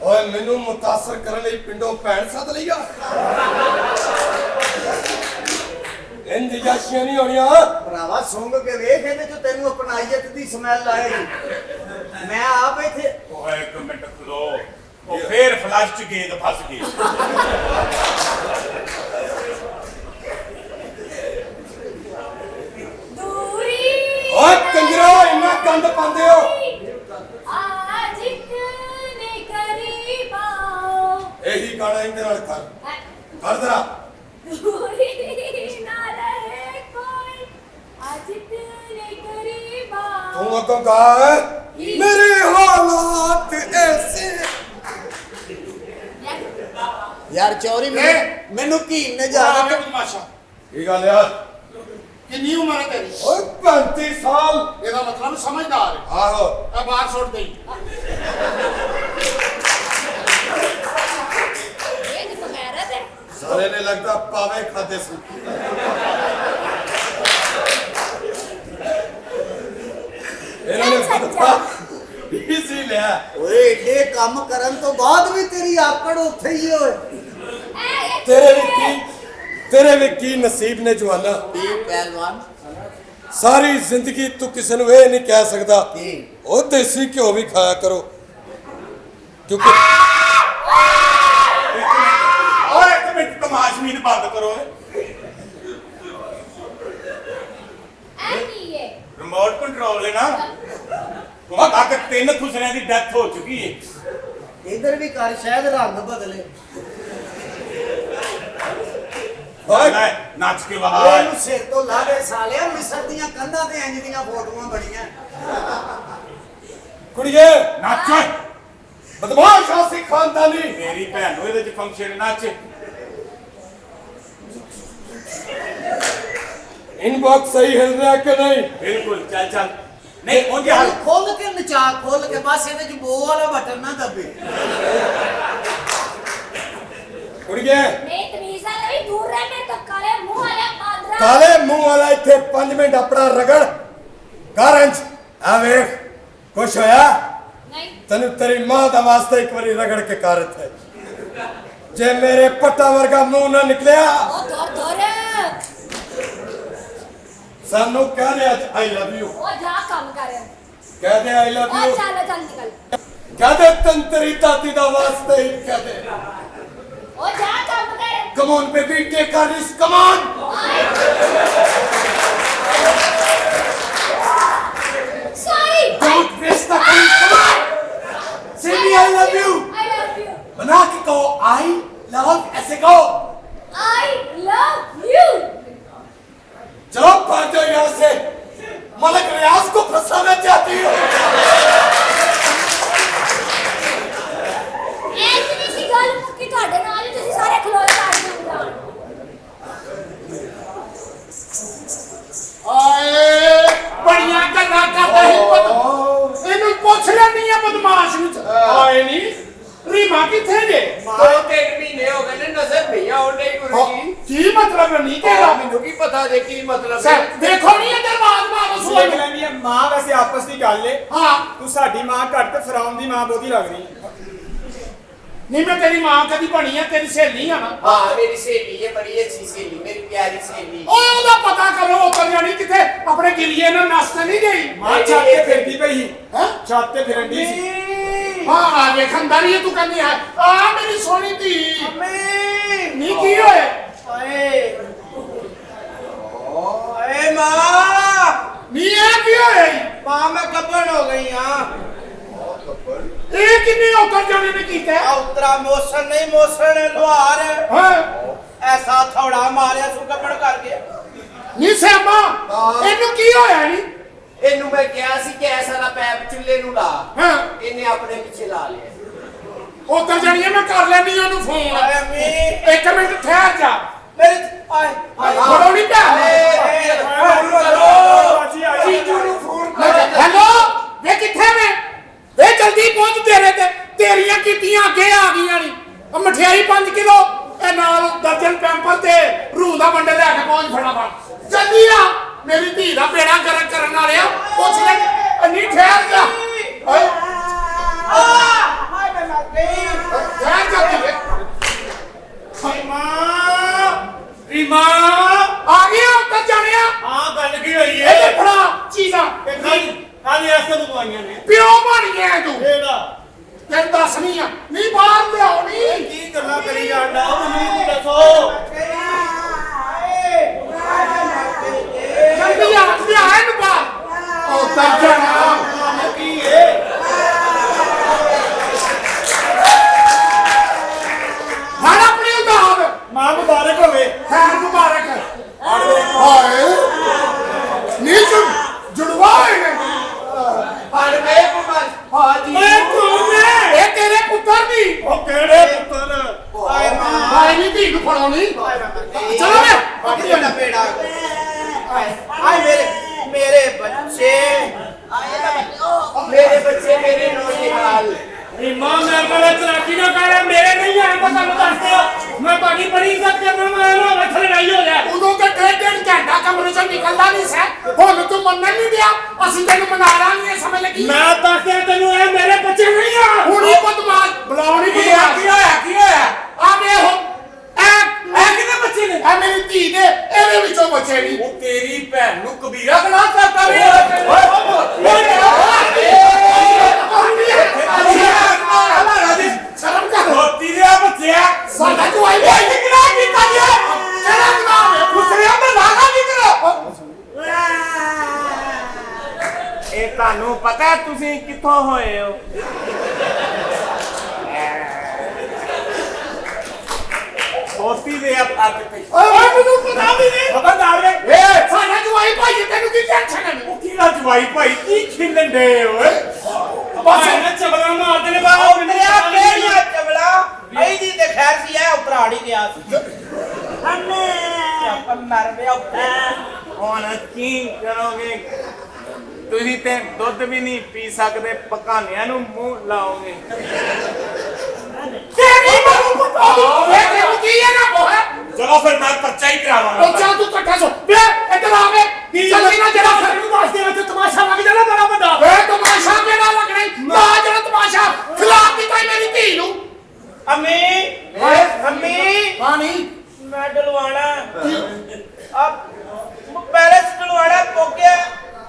ਓਏ ਮੈਨੂੰ ਮੁਤਾਸਰ ਕਰਨ ਲਈ ਪਿੰਡੋਂ ਭੈਣ ਸੱਦ ਲਈਆ ਇੰਜ ਜਾਸ਼ੀਆਂ ਨਹੀਂ ਹੋਣੀਆਂ। ਭਰਾਵਾ ਸੁੰਘ ਕੇ ਵੇਖ ਇਹਦੇ ਚੋਂ ਤੈਨੂੰ ਅਪਣਾਈਅਤ ਦੀ ਸਮੈਲ ਆਏਗੀ। ਮੈਂ ਆਪ ਇੱਥੇ ਓਏ ਇੱਕ ਮਿੰਟ ਖਲੋ ਉਹ ਫੇਰ ਫਲਸ਼ ਚ ਗੇਂਦ ਫਸ ਗਈ ਦੂਰੀ ਓਏ ਕੰਜਰੋ ਇੰਨਾ ਗੰਦ ਪਾਉਂਦੇ ਹੋ। आज इतने करीब आओ ਇਹੀ ਗਾਣਾ ਇਹਦੇ ਨਾਲ ਕਰ ਜ਼ਰਾ। दूरी ना रहे कोई आज इतने करीब आओ ਤੂੰ ਅੱਗੋਂ ਗਾ ਮੇਰੇ ਹਾਲਾਤ ਐਸੇ। ਯਾਰ ਚੋਰੀ ਮੈਨੂੰ ਕੀਨ ਨੇ ਜਾ ਕੇ ਤਮਾਸ਼ਾ ਕੀ ਗੱਲ ਆ? ਕਿੰਨੀ ਉਮਰ ਹੈ ਤੇਰੀ? ਓਏ 35 ਸਾਲ। ਇਹਦਾ ਮਤਲਬ ਸਮਝਦਾਰ ਹੈ। ਆਹੋ ਆ ਬਾਹਰ ਸੁੱਟ ਦੇਈ। ये तो गैरत है ਸਾਰੇ ਨੇ ਲੱਗਦਾ ਪਾਵੇ ਖਾਦੇ ਸੀ। ਇਹਨਾਂ ਨੇ ਪਤਾ ਇਸੀ ਲਿਆ। ਓਏ ਏਡੇ ਕੰਮ ਕਰਨ ਤੋਂ ਬਾਅਦ ਵੀ ਤੇਰੀ ਆਕੜ ਉੱਥੇ ਹੀ ਓਏ। ਤੇਰੇ ਵੀ ਕੀ ਨਸੀਬ ਨੇ ਜਵਾਨਾ। ਇਹ ਪਹਿਲਵਾਨ ਸਾਰੀ ਜ਼ਿੰਦਗੀ ਤੂੰ ਕਿਸੇ ਨੂੰ ਇਹ ਨਹੀਂ ਕਹਿ ਸਕਦਾ ਕੀ ਉਹ ਦੇਸੀ ਘਿਓ ਵੀ ਖਾਇਆ ਕਰੋ ਕਿਉਂਕਿ ਓਏ ਇੱਕ ਮਿੰਟ ਤਮਾਸ਼ਬੀਨ ਬੰਦ ਕਰੋ ऐनी है ਰਿਮੋਟ ਕੰਟਰੋਲ ਹੈ ਨਾ ਹੁਣ ਤੱਕ 3 ਖੁਸਰਿਆਂ ਦੀ ਡੈਥ ਹੋ ਚੁੱਕੀ ਹੈ ਇਧਰ ਵੀ ਕਰ ਸ਼ਾਇਦ ਰੰਗ ਬਦਲੇ। ਲੈ, ਨੱਚ ਕੇ ਵਹਾ ਇਹਨੂੰ ਸਿਰ ਤੋਂ ਲਾ ਦੇ ਸਾਲਿਆ ਮਿਸਰ ਦੀਆਂ ਕੰਧਾਂ ਤੇ ਇੰਜ ਦੀਆਂ ਫੋਟੋਆਂ ਬਣੀਆਂ। ਕੁੜੀਏ ਨੱਚ ਬਦਮਾਸ਼ ਆਸੀ ਖਾਨਦਾਨੀ। ਮੇਰੀ ਭੈਣ ਨੂੰ ਇਹਦੇ ਚ ਫੰਕਸ਼ਨ ਨੱਚ ਇਨਬਾਕਸ ਸਹੀ ਹਿਲ ਰਿਹਾ ਕਿ ਨਹੀਂ? ਬਿਲਕੁਲ ਚੱਲ ਚੱਲ ਨਹੀਂ ਉਂਝ ਹਲ ਖੋਲ ਕੇ ਨਚਾ ਖੋਲ ਕੇ ਬਸ ਇਹਦੇ ਚ ਬੋ ਵਾਲਾ ਬਟਨ ਨਾ ਦੱਬੇ। ਕੁੜੀਏ मैं तमीज वाला भी दूर रह मैं तो काले मुंह वाला बांद्रा ਕਾਲੇ ਮੂੰਹ ਵਾਲਾ ਇੱਥੇ 5 ਮਿੰਟ ਆਪਣਾ ਰਗੜ ਕਰ ਇੰਜ ਆ ਵੇਖ ਕੁਛ ਹੋਇਆ? नहीं ਤੈਨੂੰ ਤੇਰੀ ਮਾਂ ਦਾ ਵਾਸਤਾ ਇੱਕ ਵਾਰੀ ਰਗੜ ਕੇ ਕਰ ਇੱਥੇ ਜੇ ਮੇਰੇ ਪੱਟਾ ਵਰਗਾ ਮੂੰਹ ਨਾ ਨਿਕਲਿਆ ओ दूर दूर ਸਾਨੂੰ ਕਹਿ ਦੇ ਅੱਜ ਆਈ ਲਵ ਯੂ। ओ जा काम कर ਕਹਿ ਦੇ ਆਈ ਲਵ ओ ਯੂ। चल चल निकल ਕਹਿ ਦੇ ਤੰਤਰੀ ਦਾਦੀ ਦਾ ਵਾਸਤਾ ਹੀ ਕਹਿ ਦੇ। ओ जा काम कर Come on baby take our risk come on। Sorry Don't waste the time come on। Say me I love you। I love you बना के कहो I love ऐसे कहो। आई लव यू चलो भाग जाओ यहाँ से मलक रियाज को फंसाना चाहती हो। ऐसी सी गल मुक्की ਤੁਹਾਡੇ ਨਾਲ ਹੀ ਤੁਸੀਂ ਸਾਰੇ ਖਲੋਏ ਕਰ ਦਿੰਦਾ ਆਏ ਬੜੀਆਂ ਗੱਲਾਂ ਕਰਦਾ ਹੈ ਇਹਨੂੰ ਪੁੱਛ ਲੈਣੀ ਆ ਬਦਮਾਸ਼ ਨੂੰ। ਆਏ ਨਹੀਂ ਰੀਮਾ ਕਿੱਥੇ ਜੇ? 2-3 ਮਹੀਨੇ ਹੋ ਗਏ ਨੇ ਨਜ਼ਰ ਨਹੀਂ ਆਉਂਦੀ ਗੁਰੂ ਜੀ। ਕੀ ਮਤਲਬ ਨਹੀਂ ਤੇਰਾ? ਮੈਨੂੰ ਕੀ ਪਤਾ ਜੇ ਕੀ ਮਤਲਬ ਸਰ ਦੇਖੋ ਨਹੀਂ ਇਹ ਦਰਵਾਜ਼ ਮਾਰੋ ਦੇਖ ਸੁਣ। ਲੈਂਦੀ ਹੈ ਮਾਂ ਵੈਸੇ ਆਪਸ ਦੀ ਗੱਲ ਏ। ਹਾਂ ਤੂੰ ਸਾਡੀ ਮਾਂ ਘੱਟ ਤੇ ਫਰਾਉਨ ਦੀ ਮਾਂ ਬਹੁਤੀ ਲੱਗਦੀ ਹੈ। ਨਹੀਂ ਮੈਂ ਤੇਰੀ ਮਾਂ ਕਦੀ ਬਣੀ ਆ ਤੇਰੀ ਸਹੇਲੀ ਆ ਨਾ। ਹਾਂ ਮੇਰੀ ਸਹੇਲੀ ਹੈ ਬੜੀ ਅੱਛੀ ਸਹੇਲੀ ਮੇਰੀ ਪਿਆਰੀ ਸਹੇਲੀ। ਓਏ ਉਹਦਾ ਪਤਾ ਕਰੋ ਉਤਰ ਜਾਣੀ ਕਿੱਥੇ ਆਪਣੇ ਗਿਲੀਏ ਨਾਲ ਨਸਤ ਨਹੀਂ ਗਈ। ਮਾਂ ਛੱਤ ਤੇ ਫਿਰਦੀ ਪਈ ਸੀ ਹੈਂ? ਛੱਤ ਤੇ ਫਿਰਨ ਦੀ ਸੀ। ਹਾਂ ਆ ਵੇਖਣ ਦਾ ਨਹੀਂ ਤੂੰ ਕਹਿੰਦੀ ਹੈ ਆ ਮੇਰੀ ਸੋਹਣੀ ਧੀ ਨਹੀਂ ਕੀ ਹੋਏ? ਓਏ ਓਏ ਮਾਂ ਨਹੀਂ ਇਹ ਕੀ ਹੋਇਆ ਈ? ਮਾਂ ਮੈਂ ਕੱਬਣ ਹੋ ਗਈ ਆ। ਇਹ ਕਿੰਨੀ ਉਤਰ ਜਾਣੇ ਨੇ ਕੀਤਾ? ਆ ਉਤਰਾ ਮੋਸਣ ਨਹੀਂ ਮੋਸਣ ਲੁਹਾਰ ਹਾਂ ਐਸਾ ਥੋੜਾ ਮਾਰਿਆ ਸੂ ਕੱਬਣ ਕਰਕੇ। ਨਹੀਂ ਸਿਆਮਾ ਇਹਨੂੰ ਕੀ ਹੋਇਆ ਨੀ? ਇਹਨੂੰ ਮੈਂ ਕਿਹਾ ਸੀ ਕਿ ਐਸਾ ਨਾ ਪੈਪ ਚੁੱਲ੍ਹੇ ਨੂੰ ਲਾ ਹਾਂ ਇਹਨੇ ਆਪਣੇ ਪਿੱਛੇ ਲਾ ਲਿਆ ਉਧਰ ਜਾਣੀਏ ਮੈਂ ਕਰ ਲੈਣੀ ਉਹਨੂੰ ਫੋਨ ਆਏ ਅਮੀ 1 ਮਿੰਟ ਠਹਿਰ ਜਾ ਮੇਰੇ ਆਏ ਆਏ ਖੜੋ ਨਹੀਂ ਪਿਆ ਚੀਚੂ ਨੂੰ ਫੋਨ ਕਰ ਹੈਲੋ ਵੇ ਕਿੱਥੇ ਵੇ ਵੇ ਜਲਦੀ ਪਹੁੰਚ ਤੇਰੇ ਤੇ ਤੇਰੀਆਂ ਕੀਤੀਆਂ ਅੱਗੇ ਆ ਗਈਆਂ ਨੀ ਮਠਿਆਈ 5 ਕਿਲੋ ਇਹ ਨਾਲ ਦਰਜਨ ਪੈਂਪਰ ਤੇ ਰੂਹ ਦਾ ਬੰਡਲ ਲੈ ਕੇ ਪਹੁੰਚ ਫਟਾਫਟ ਜਲਦੀ ਆ ਮੇਰੀ ਧੀ ਦਾ ਬੇੜਾ ਗਰਕ ਕਰਨ ਵਾਲਿਆ ਪੁੱਛ ਲੈ ਨਹੀਂ ਠਹਿਰ ਜਾ ਓਏ ਹਾਏ ਮੈਂ ਮਰ ਗਈ ਠਹਿਰ ਜਾ ਧੀਏ ਹਾਏ ਮਾਂ ਰੀਮਾ ਆ ਗਿਆ ਉੱਤਰ ਜਾਣਿਆ ਹਾਂ ਗੱਲ ਕੀ ਹੋਈ ਇਹ ਤੇ ਫੜਾ ਚੀਜ਼ਾਂ ਕਾਹਦੀ ਐਸੇ ਨੂੰ ਦਵਾਈਆਂ ਨੇ ਪਿਓ ਬਣ ਗਿਆ ਤੂੰ ਕਿਹੜਾ ਤੈਨੂੰ ਦੱਸਣੀ ਆ ਨਹੀਂ ਬਾਹਰ ਲਿਆਉਣੀ ਕੀ ਗੱਲਾਂ ਕਰੀ ਜਾਂਦਾ ਮੈਨੂੰ ਦੱਸੋ ਜਲਦੀ ਆ ਲਿਆ ਇਹਨੂੰ ਬਾਹਰ ਉਹ ਤਾਂ ਜਾਣਾ ਕੀ ਏ ਹਣ ਆਪਣੀ ਉਦਾਹਰ ਮਾਂ ਮੁਬਾਰਕ ਹੋਵੇ ਖੈਰ ਮੁਬਾਰਕ ਹਾਏ ਨੀ ਜੁੜਵਾ ਇਹਨੇ ਫੜ ਵੇ ਕੁਮਾਰ ਹਾਜੀ ਓਏ ਤੂੰ ਇਹ ਤੇਰੇ ਪੁੱਤਰ ਦੀ ਉਹ ਕਿਹੜੇ ਪੁੱਤਰ ਆਏ ਮਾਂ ਹਾਏ ਨੀ ਧੀ ਨੂੰ ਫੜਾਉਣੀ ਆਏ ਮੈਂ ਮਰ ਗਈ ਚਲੋ ਵੇ ਆਪਣੀ ਦਾ ਬੇੜਾ ਆਏ ਆਏ ਮੇਰੇ ਬੱਚੇ ਮੇਰੇ ਬੱਚੇ ਮੇਰੇ ਨੋਟੀ ਹਾਲ ਰੀਮਾ ਮੇਰੇ ਨਾਲ ਚਲਾਕੀ ਨਾ ਕਰ ਮੇਰੇ ਨਹੀਂ ਆਏ ਪਤਾ ਨੂੰ ਦੱਸ ਦਿਓ ਮੈਂ ਤੁਹਾਡੀ ਬੜੀ ਇੱਜ਼ਤ ਕਰਦਾ ਮੈਂ ਨਾ ਇੱਥੇ ਲੜਾਈ ਹੋ ਜਾਏ ਉਦੋਂ ਤੇ ਡੇਢ ਘੰਟਾ ਕਮਰੇ ਚੋਂ ਨਿਕਲਦਾ ਨਹੀਂ ਸੈ ਹੁਣ ਤੂੰ ਮੰਨਣ ਨਹੀਂ ਦਿਆ ਅਸੀਂ ਤੈਨੂੰ ਮਨਾ ਲਾਂਗੇ ਇਹ ਸਮਝ ਲੱਗੀ ਮੈਂ ਦੱਸਿਆ ਤੈਨੂੰ ਇਹ ਮੇਰੇ ਬੱਚੇ ਨਹੀਂ ਆ ਹੁਣ ਹੀ ਬਦਮਾਸ਼ ਬੁਲਾਉਣੀ ਕੀ ਹੋਇਆ ਆ ਵੇ ਹੋ ਇਹ ਕਿਹਦੇ ਬੱਚੇ ਨੇ ਆ ਮੇਰੀ ਧੀ ਦੇ ਇਹਦੇ ਵਿੱਚੋਂ ਬੱਚੇ ਨਹੀਂ ਉਹ ਤੇਰੀ ਭੈਣ ਨੂੰ ਕਬੀਰਾ ਬਣਾ ਕਰਤਾ ਵੇ ਸ਼ਰਮ ਕਰ ਧੋਤੀ ਦੇ ਬੱਚਿਆ ਸਾਡਾ ਜਵਾਈ ਇਹ ਕਿਹੜਾ ਕੀਤਾ ਜੀ ਤੇਰਾ ਨਾਮ ਹੈ ਖੁਸਰਿਆ ਮੈਂ ਲਾਗਾ ਨਹੀਂ ਕਰੋ ਇਹ ਤੁਹਾਨੂੰ ਪਤਾ ਤੁਸੀਂ ਕਿੱਥੋਂ ਹੋਏ ਹੋ ਧੋਤੀ ਦੇ ਅੱਗ ਤੇ ਓਏ ਮੈਨੂੰ ਪਤਾ ਵੀ ਨਹੀਂ ਖਬਰਦਾਰ ਵੇ ਸਾਡਾ ਜਵਾਈ ਭਾਈ ਤੈਨੂੰ ਕੀ ਟੈਨਸ਼ਨ ਹੈ ਉਹ ਕਿਹੜਾ ਜਵਾਈ ਭਾਈ ਕੀ ਖਿੰਡਣ ਦੇ ਓਏ ਬਸ ਇਹਨੇ ਚਬਲਾ ਮਾਰਦੇ ਨੇ ਬਾਹਰ ਉਹ ਤੇਰਾ ਕਿਹੜੀਆਂ ਚਵਲਾ ਇਹਦੀ ਤੇ ਖੈਰ ਸੀ ਐ ਉਪਰਾੜੀ ਗਿਆ ਸੀ ਅੰਨੇ ਮਰ ਗਿਆ ਉੱਤੇ ਹੁਣ ਕੀ ਕਰੋਗੇ ਤੁਸੀਂ ਤੇ ਦੁੱਧ ਵੀ ਨਹੀਂ ਪੀ ਸਕਦੇ ਪਕਾਨਿਆਂ ਨੂੰ ਮੂੰਹ ਲਾਓਗੇ ਤੇਰੀ ਮੈਨੂੰ ਪਤਾ ਵੇ ਤੈਨੂੰ ਕੀ ਹੈ ਨਾ ਬੋਲ ਚਲੋ ਫਿਰ ਮੈਂ ਪਰਚਾ ਹੀ ਕਰਾਵਾਂਗਾ ਉਹ ਜਾ ਤੂੰ ਇਕੱਠਾ ਸੋ ਵੇ ਇੱਧਰ ਆ ਵੇ ਚੱਲੀ ਨਾ ਜਿਹੜਾ ਫਿਰ ਨੂੰ ਦੱਸ ਦੇ ਵਿੱਚ ਤਮਾਸ਼ਾ ਲੱਗ ਜਾਣਾ ਬੜਾ ਵੱਡਾ ਵੇ ਤਮਾਸ਼ਾ ਕਿਹੜਾ ਲੱਗਣਾ ਈ? ਨਾ ਜਿਹੜਾ ਤਮਾਸ਼ਾ ਖਿਲਾਫ ਦਿੱਤਾ ਈ ਮੇਰੀ ਧੀ ਨੂੰ ਅੰਮੀ ਅੰਮੀ ਪਾਣੀ ਮੈਂ ਡਲਵਾਣਾ ਅਬ ਪੈਲਸ ਡਲਵਾਣਾ ਪੋਕਿਆ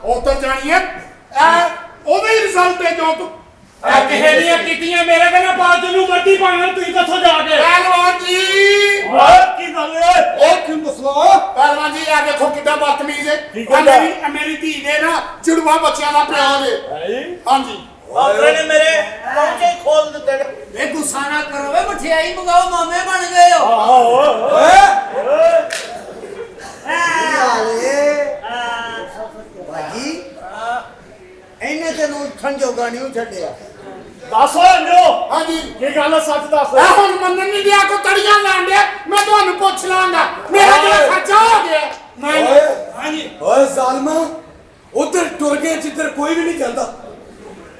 ਉਧਰ ਜਾਣੀ ਹੈ ਉਹਦਾ ਹੀ ਰਿਜ਼ਲਟ ਹੈ ਜੋ ਤੂੰ ਕਿਸੇ ਦੀਆਂ ਕੀਤੀਆਂ ਮੇਰੇ ਕਹਿੰਦਾ ਬਾਅਦ ਨੂੰ ਵੱਡੀ ਪਾਣਾ ਤੁਸੀਂ ਦੱਸੋ ਜਾ ਕੇ ਪਹਿਲਵਾਨ ਜੀ ਕੀ ਗੱਲ ਓਏ ਇਹ ਕੀ ਮਸਲਾ ਪਹਿਲਵਾਨ ਜੀ ਆ ਦੇਖੋ ਕਿੱਦਾਂ ਬਦਤਮੀਜ਼ ਹੈ ਮੇਰੀ ਧੀ ਦੇ ਨਾ ਜੁੜਵਾ ਬੱਚਿਆਂ ਦਾ ਪਿਓ ਦੇ ਹਾਂਜੀ ਡਾਕਟਰ ਨੇ ਮੇਰੇ ਪਹੁੰਚੇ ਖੋਲ ਦਿੱਤੇ ਨੇ ਵੇ ਗੁੱਸਾ ਨਾ ਕਰੋ ਵੇ ਮਠਿਆਈ ਮੰਗਾਓ ਮਾਮੇ ਬਣ ਗਏ ਹੋ ਭਾਜੀ ਇਹਨੇ ਤੈਨੂੰ ਉੱਠਣ ਜੋਗਾ ਨਹੀਂ ਛੱਡਿਆ ਦੱਸ ਓਏ ਅੰਜੋ ਹਾਂਜੀ ਕੀ ਗੱਲ ਹੈ ਸੱਚ ਦੱਸ ਇਹ ਹੁਣ ਮੰਨਣ ਨਹੀਂ ਦਿਆ ਕੋ ਤੜੀਆਂ ਲਾਣ ਡਿਆ ਮੈਂ ਤੁਹਾਨੂੰ ਪੁੱਛ ਲਾਂਗਾ ਮੇਰਾ ਜਿਹੜਾ ਖਰਚਾ ਹੋ ਗਿਆ ਹਾਂਜੀ ਓਏ ਜ਼ਾਲਮਾ ਉਧਰ ਟੁਰ ਗਏ ਜਿੱਧਰ ਕੋਈ ਵੀ ਨਹੀਂ ਜਾਂਦਾ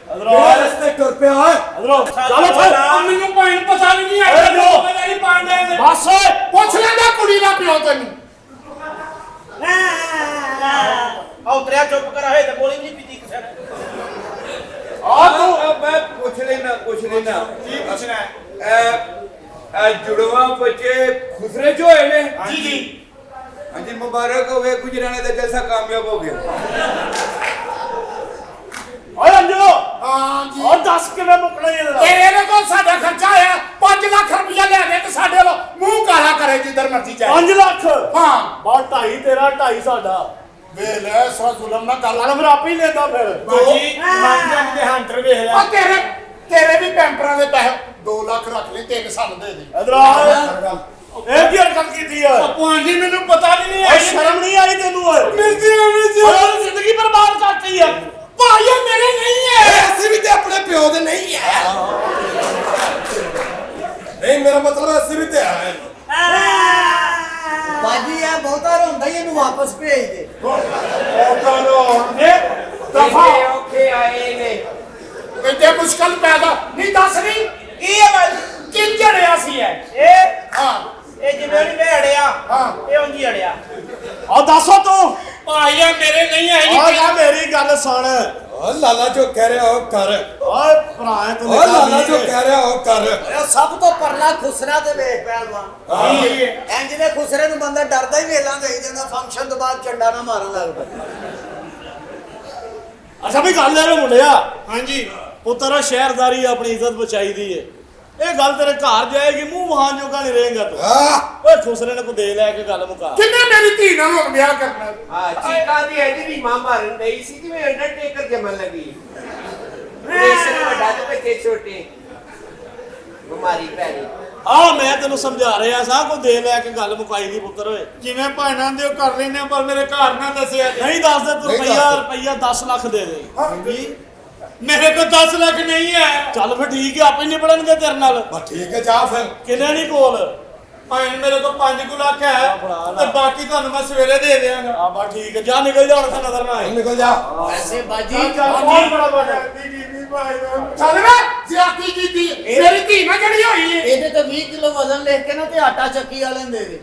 ਅਦਰੋ ਰਸਤੇ ਟੁਰ ਪਿਆ ਹੈ ਅਦਰੋ ਚਲੋ ਮੈਨੂੰ ਭਾਈ ਪਤਾ ਨਹੀਂ ਆਇਆ ਜੋ ਪਤਾ ਨਹੀਂ ਪਾਉਂਦੇ ਬਸ ਪੁੱਛ ਲੈਂਦਾ ਕੁੜੀ ਦਾ ਪਿਓ ਤੈਨੂੰ ਆ ਉਤਰਿਆ ਚੁੱਪ ਕਰ ਹੋਏ ਤੇ ਗੋਲੀ ਵੀ ਨਹੀਂ ਪੀਤੀ ਕਿਸੇ ਨੇ ਆ ਤੂੰ ਮੈਂ ਪੁੱਛ ਲੈਣਾ ਕੀ ਪੁੱਛਣਾ ਇਹ ਜੁੜਵਾ ਬੱਚੇ ਖੁਸਰੇ ਚ ਹੋਏ ਨੇ ਜੀ ਜੀ ਹਾਂਜੀ ਮੁਬਾਰਕ ਹੋਵੇ ਗੁਜਰਾਣੇ ਦਾ ਜਲਸਾ ਕਾਮਯਾਬ ਹੋ ਗਿਆ ਓਏ ਅੰਜੋ ਹਾਂਜੀ ਉਹ ਦੱਸ ਕਿਵੇਂ ਮੁਕਣਾ ਇਹਦਾ ਇਹਦੇ ਕੋਲ ਸਾਡਾ ਖਰਚਾ ਆਇਆ 5 ਲੱਖ ਰੁਪਇਆ ਲੈ ਦੇ ਤੇ ਸਾਡੇ ਵੱਲੋਂ ਮੂੰਹ ਕਾਲਾ ਕਰੇ ਜਿੱਧਰ ਮਰਜ਼ੀ ਜਾਏ 5 ਲੱਖ ਹਾਂ ਬਾਹਰ 2.5 ਤੇਰਾ 2.5 ਸਾਡਾ ਵੇ ਲੈ ਸੋ ਜ਼ੁਲਮ ਨਾ ਕਰ ਚੱਲ ਫਿਰ ਆਪੇ ਹੀ ਲੈਂਦਾ ਫਿਰ ਬਾਜੀ, ਮੰਨ ਦੇ ਹੰਟਰ ਵੇਖ ਲੈ ਆ ਤੇਰੇ ਵੀ ਪੈਂਪਰਾਂ ਦੇ ਪੈਸੇ 2 ਲੱਖ ਰੱਖ ਲਈ 3 ਸਾਨੂੰ ਦੇ ਦੇ ਇਧਰ ਆ ਇਹ ਕੀ ਹਰਕਤ ਕੀਤੀ ਹੈ ਭਾਣ ਜੀ ਮੈਨੂੰ ਪਤਾ ਵੀ ਨਹੀਂ ਓਏ ਸ਼ਰਮ ਨਹੀਂ ਆਈ ਤੈਨੂੰ ਓਏ ਮਿਲਦੀ ਨਹੀਂ ਸੀ ਓਏ ਜ਼ਿੰਦਗੀ ਬਰਬਾਦ ਕਰਤੀ ਹੈ ਭਾਈ ਇਹ ਮੇਰੇ ਨਹੀਂ ਹੈ ਅਸੀਂ ਵੀ ਤੇ ਆਪਣੇ ਪਿਓ ਦੇ ਨਹੀਂ ਹੈ ਨਹੀਂ ਮੇਰਾ ਮਤਲਬ ਅਸੀਂ ਵੀ ਤੇ ਆਏ ਬਾਜੀ ਇਹ ਬਹੁਤਾ ਰੋਂਦਾ ਹੀ ਇਹਨੂੰ ਵਾਪਸ ਭੇਜ ਦੇ ਦਫਾ ਔਖੇ ਆਏ ਨੇ ਇੱਥੇ ਮੁਸ਼ਕਲ ਪੈਦਾ ਨਹੀਂ ਦੱਸ ਨਹੀਂ ਕੀ ਹੈ ਬਾਜੀ ਕਿੰਜ ਜੜਿਆ ਸੀ ਇਹ ਹਾਂ ਇਹ ਜਿਵੇਂ ਨਹੀਂ ਮੈਂ ਅੜਿਆ ਹਾਂ। ਇਹ ਉਂਝ ਅੜਿਆ ਆ ਦੱਸੋ ਤੂੰ ਭਾਈ ਇਹ ਮੇਰੇ ਨਹੀਂ ਹੈ ਓ ਜਾ ਮੇਰੀ ਗੱਲ ਸੁਣ ਓ ਲਾਲਾ ਜੋ ਕਹਿ ਰਿਹਾ ਉਹ ਕਰ ਓਏ ਭਰਾ ਤੂੰ ਓ ਲਾਲਾ ਜੋ ਕਹਿ ਰਿਹਾ ਉਹ ਕਰ ਇਹ ਸਭ ਤੋਂ ਪਰਲਾ ਖੁਸਰਾ ਤੇ ਵੇਖ ਪਹਿਲਵਾਨ ਇੰਜ ਦੇ ਖੁਸਰੇ ਨੂੰ ਬੰਦਾ ਡਰਦਾ ਹੀ ਵੇਲਾਂ ਦੇਈ ਜਾਂਦਾ ਫੰਕਸ਼ਨ ਤੋਂ ਬਾਅਦ ਝੰਡਾ ਨਾ ਮਾਰਨ ਲੱਗ ਪਿਆ ਅੱਛਾ ਵੀ ਗੱਲ ਇਹ ਮੁੰਡਿਆ ਹਾਂਜੀ ਪੁੱਤਰ ਸ਼ਹਿਰਦਾਰੀ ਆਪਣੀ ਇੱਜ਼ਤ ਬਚਾਈਦੀ ਏ ਇਹ ਗੱਲ ਤੇਰੇ ਘਰ ਜਾਏਗੀ ਮੂੰਹ ਵਹਾਨ ਜੋਗਾ ਨਹੀਂ ਰਹੇਗਾ ਤੂੰ ਓਏ ਖੁਸਰੇ ਨੇ ਕੋ ਦੇ ਲੈ ਕੇ ਗੱਲ ਮੁਕਾ ਕਿੰਨੇ ਮੇਰੀ ਧੀ ਨਾਲ ਹੁਣ ਵਿਆਹ ਕਰਨਾ ਹਾਂ ਚੀਕਾਂ ਦੀ ਇਹਦੀ ਵੀ ਮਾਂ ਮਾਰਨ ਡਈ ਸੀ ਜਿਵੇਂ ਅੰਡਰਟੇਕਰ ਜਮਨ ਲੱਗੀ ਰੇਸ਼ਨ ਵੱਡਾ ਤੇ ਬੱਚੇ ਛੋਟੇ ਬਿਮਾਰੀ ਪੈਣੀ ਆ ਮੈਂ ਤੈਨੂੰ ਸਮਝਾ ਰਿਹਾ ਸਾਂ ਕੋ ਦੇ ਲੈ ਕੇ ਗੱਲ ਮੁਕਾਈ ਦੀ ਪੁੱਤਰ ਓਏ ਜਿਵੇਂ ਭਾਣਾ ਦੇ ਉਹ ਕਰ ਲੈਨੇ ਪਰ ਮੇਰੇ ਘਰ ਨਾ ਦੱਸਿਆ ਨਹੀਂ ਦੱਸਦੇ ਤੂੰ ਨਹੀਂ ਰੁਪਈਆ 10 ਲੱਖ ਦੇ ਦੇ ਹਾਂਜੀ ਮੇਰੇ ਕੋਲ 10 ਲੱਖ ਨਹੀਂ ਹੈ ਚੱਲ ਫਿਰ ਠੀਕ ਹੈ ਆਪੇ ਨਿਬੜਨਗੇ ਤੇਰੇ ਨਾਲ ਬਸ ਠੀਕ ਹੈ ਜਾ ਫਿਰ ਕਿੰਨੇ ਨਹੀਂ ਕੋਲ ਭਾਈ ਮੇਰੇ ਕੋਲ 5 ਲੱਖ ਹੈ ਤੇ ਬਾਕੀ ਤੁਹਾਨੂੰ ਮੈਂ ਸਵੇਰੇ ਦੇ ਦਿਆਂਗਾ ਆ ਬਾ ਠੀਕ ਹੈ ਜਾ ਨਿਕਲ ਜਾ ਹੁਣ ਤਾਂ ਨਜ਼ਰ ਨਾ ਆਏ ਨਿਕਲ ਜਾ ਵੈਸੇ ਬਾਜੀ ਬਹੁਤ ਬੜਾ ਬੜਾ ਚੱਲ ਵੇ ਜ਼ਿਆਦਤੀ ਕੀਤੀ ਮੇਰੀ ਧੀ ਨਾਲ ਜਿਹੜੀ ਹੋਈ ਹੈ ਇਹਦੇ ਤੇ 20 ਕਿਲੋ ਵਜ਼ਨ ਲਿਖ ਕੇ ਨਾ ਤੇ ਆਟਾ ਚੱਕੀ ਵਾਲੇ ਨੂੰ ਦੇ ਦੇ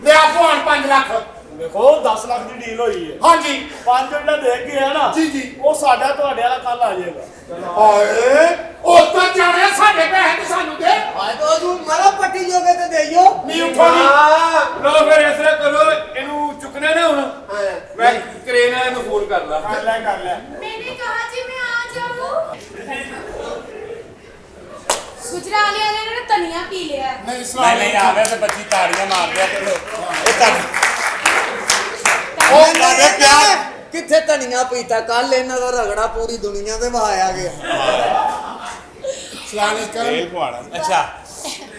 ਦੇ ਆਪੋ 5 ਲੱਖ ਦੇਖੋ 10 ਲੱਖ ਦੀ ਡੀਲ ਹੋਈ ਹੈ ਹਾਂਜੀ 5 ਜਿਹੜਾ ਦੇ ਗਿਆ ਨਾ ਜੀ ਜੀ ਉਹ ਸਾਡਾ ਤੁਹਾਡੇ ਵਾਲਾ ਕੱਲ ਆ ਜਾਏਗਾ ਹਾਏ ਉਹ ਤਾਂ ਜਾਣਿਆ ਸਾਡੇ ਪੈਸੇ ਤੇ ਸਾਨੂੰ ਦੇ ਆਏ ਤਾਂ ਤੂੰ ਮਾਰਾ ਪੱਟੀ ਜੋਗੇ ਤੇ ਦੇਈਓ ਨਹੀਂ ਉਠਾਣੀ ਲੋ ਫਿਰ ਇਸ ਤਰ੍ਹਾਂ ਕਰੋ ਇਹਨੂੰ ਚੁੱਕਣਾ ਨਾ ਹੁਣ ਮੈਂ ਕਰੇਨ ਵਾਲੇ ਨੂੰ ਫੋਨ ਕਰ ਲਾ ਕਰ ਲੈ मैंने कहा जी मैं आ जाऊं गुजराली वाले ने धनिया पी लिया है ਨਹੀਂ ਨਹੀਂ ਆ ਗਿਆ ਤੇ ਬੱਚੀ ਤਾੜੀਆਂ ਮਾਰਦੇ ਆ ਤੇ ਇਹ ਤਾਂ ਉਹ ਕਹਿੰਦੇ ਪਿਆਰ ਕਿੱਥੇ ਧਨੀਆ ਪੀਤਾ ਕੱਲ ਇਹਨਾਂ ਦਾ ਰਗੜਾ ਪੂਰੀ ਦੁਨੀਆ ਤੇ ਵਹਾਇਆ ਗਿਆ ਸਲਾਮ ਤੇਲ ਪਵਾਣਾ ਅੱਛਾ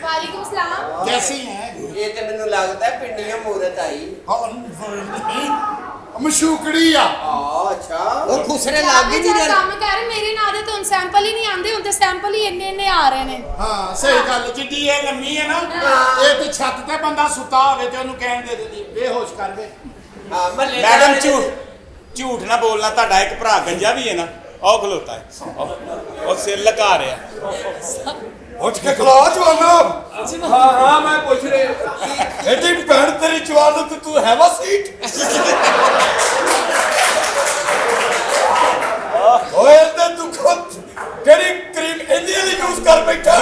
वालेकुम सलाम ਕੈਸੀ ਹੈ ਇਹ ਤੇ ਮੈਨੂੰ ਲੱਗਦਾ ਪਿੰਡੀਆਂ ਮੂਰਤ ਆਈ ਮਸ਼ੂਕੜੀ ਆ ਅੱਛਾ ਉਹ ਖੁਸਰੇ क्या ਲੱਗ मैं ਹੀ ਨਹੀਂ जरा ਰਹੇ काम कर रहे मेरे ना दे तो सैंपल ही नहीं आंदे हुंदे सैंपल ही इन्ने आ रहे ने ਹਾਂ ਸਹੀ ਗੱਲ ਜਿੱਡੀ ਇਹ ਲੰਮੀ ਹੈ ਨਾ ਇਹ ਤੇ ਛੱਤ ਤੇ ਬੰਦਾ ਸੁੱਤਾ ਹੋਵੇ ਤੇ ਉਹਨੂੰ ਕਹਿਣ ਦੇ ਦਿੰਦੀ ਬੇਹੋਸ਼ ਕਰ ਦੇ ਹਾਂ ਮੱਲੇ ਮੈਡਮ ਝੂਠ ਨਾ ਬੋਲਣਾ ਤੁਹਾਡਾ ਇੱਕ ਭਰਾ ਗੰਜਾ ਵੀ ਹੈ ਨਾ ਉਹ ਖਲੋਤਾ ਹੈ ਉਹ ਸਿਰ ਲਗਾ ਰਿਹਾ ਉੱਠ ਕੇ ਖਲੋ ਜਵਾਨਾ ਹਾਂ ਮੈਂ ਪੁੱਛ ਰਿਹਾ ਐਡੀ ਭੈਣ ਤੇਰੀ ਜਵਾਨ ਤੇ ਤੂੰ ਹੈਵਾ ਸੀਟ ਓਏ ਤੇ ਤੂੰ ਖੁਦ ਕਿਹੜੀ ਕਰੀਮ ਇੰਦੀ ਵਾਲੀ ਯੂਜ਼ ਕਰ ਬੈਠਾ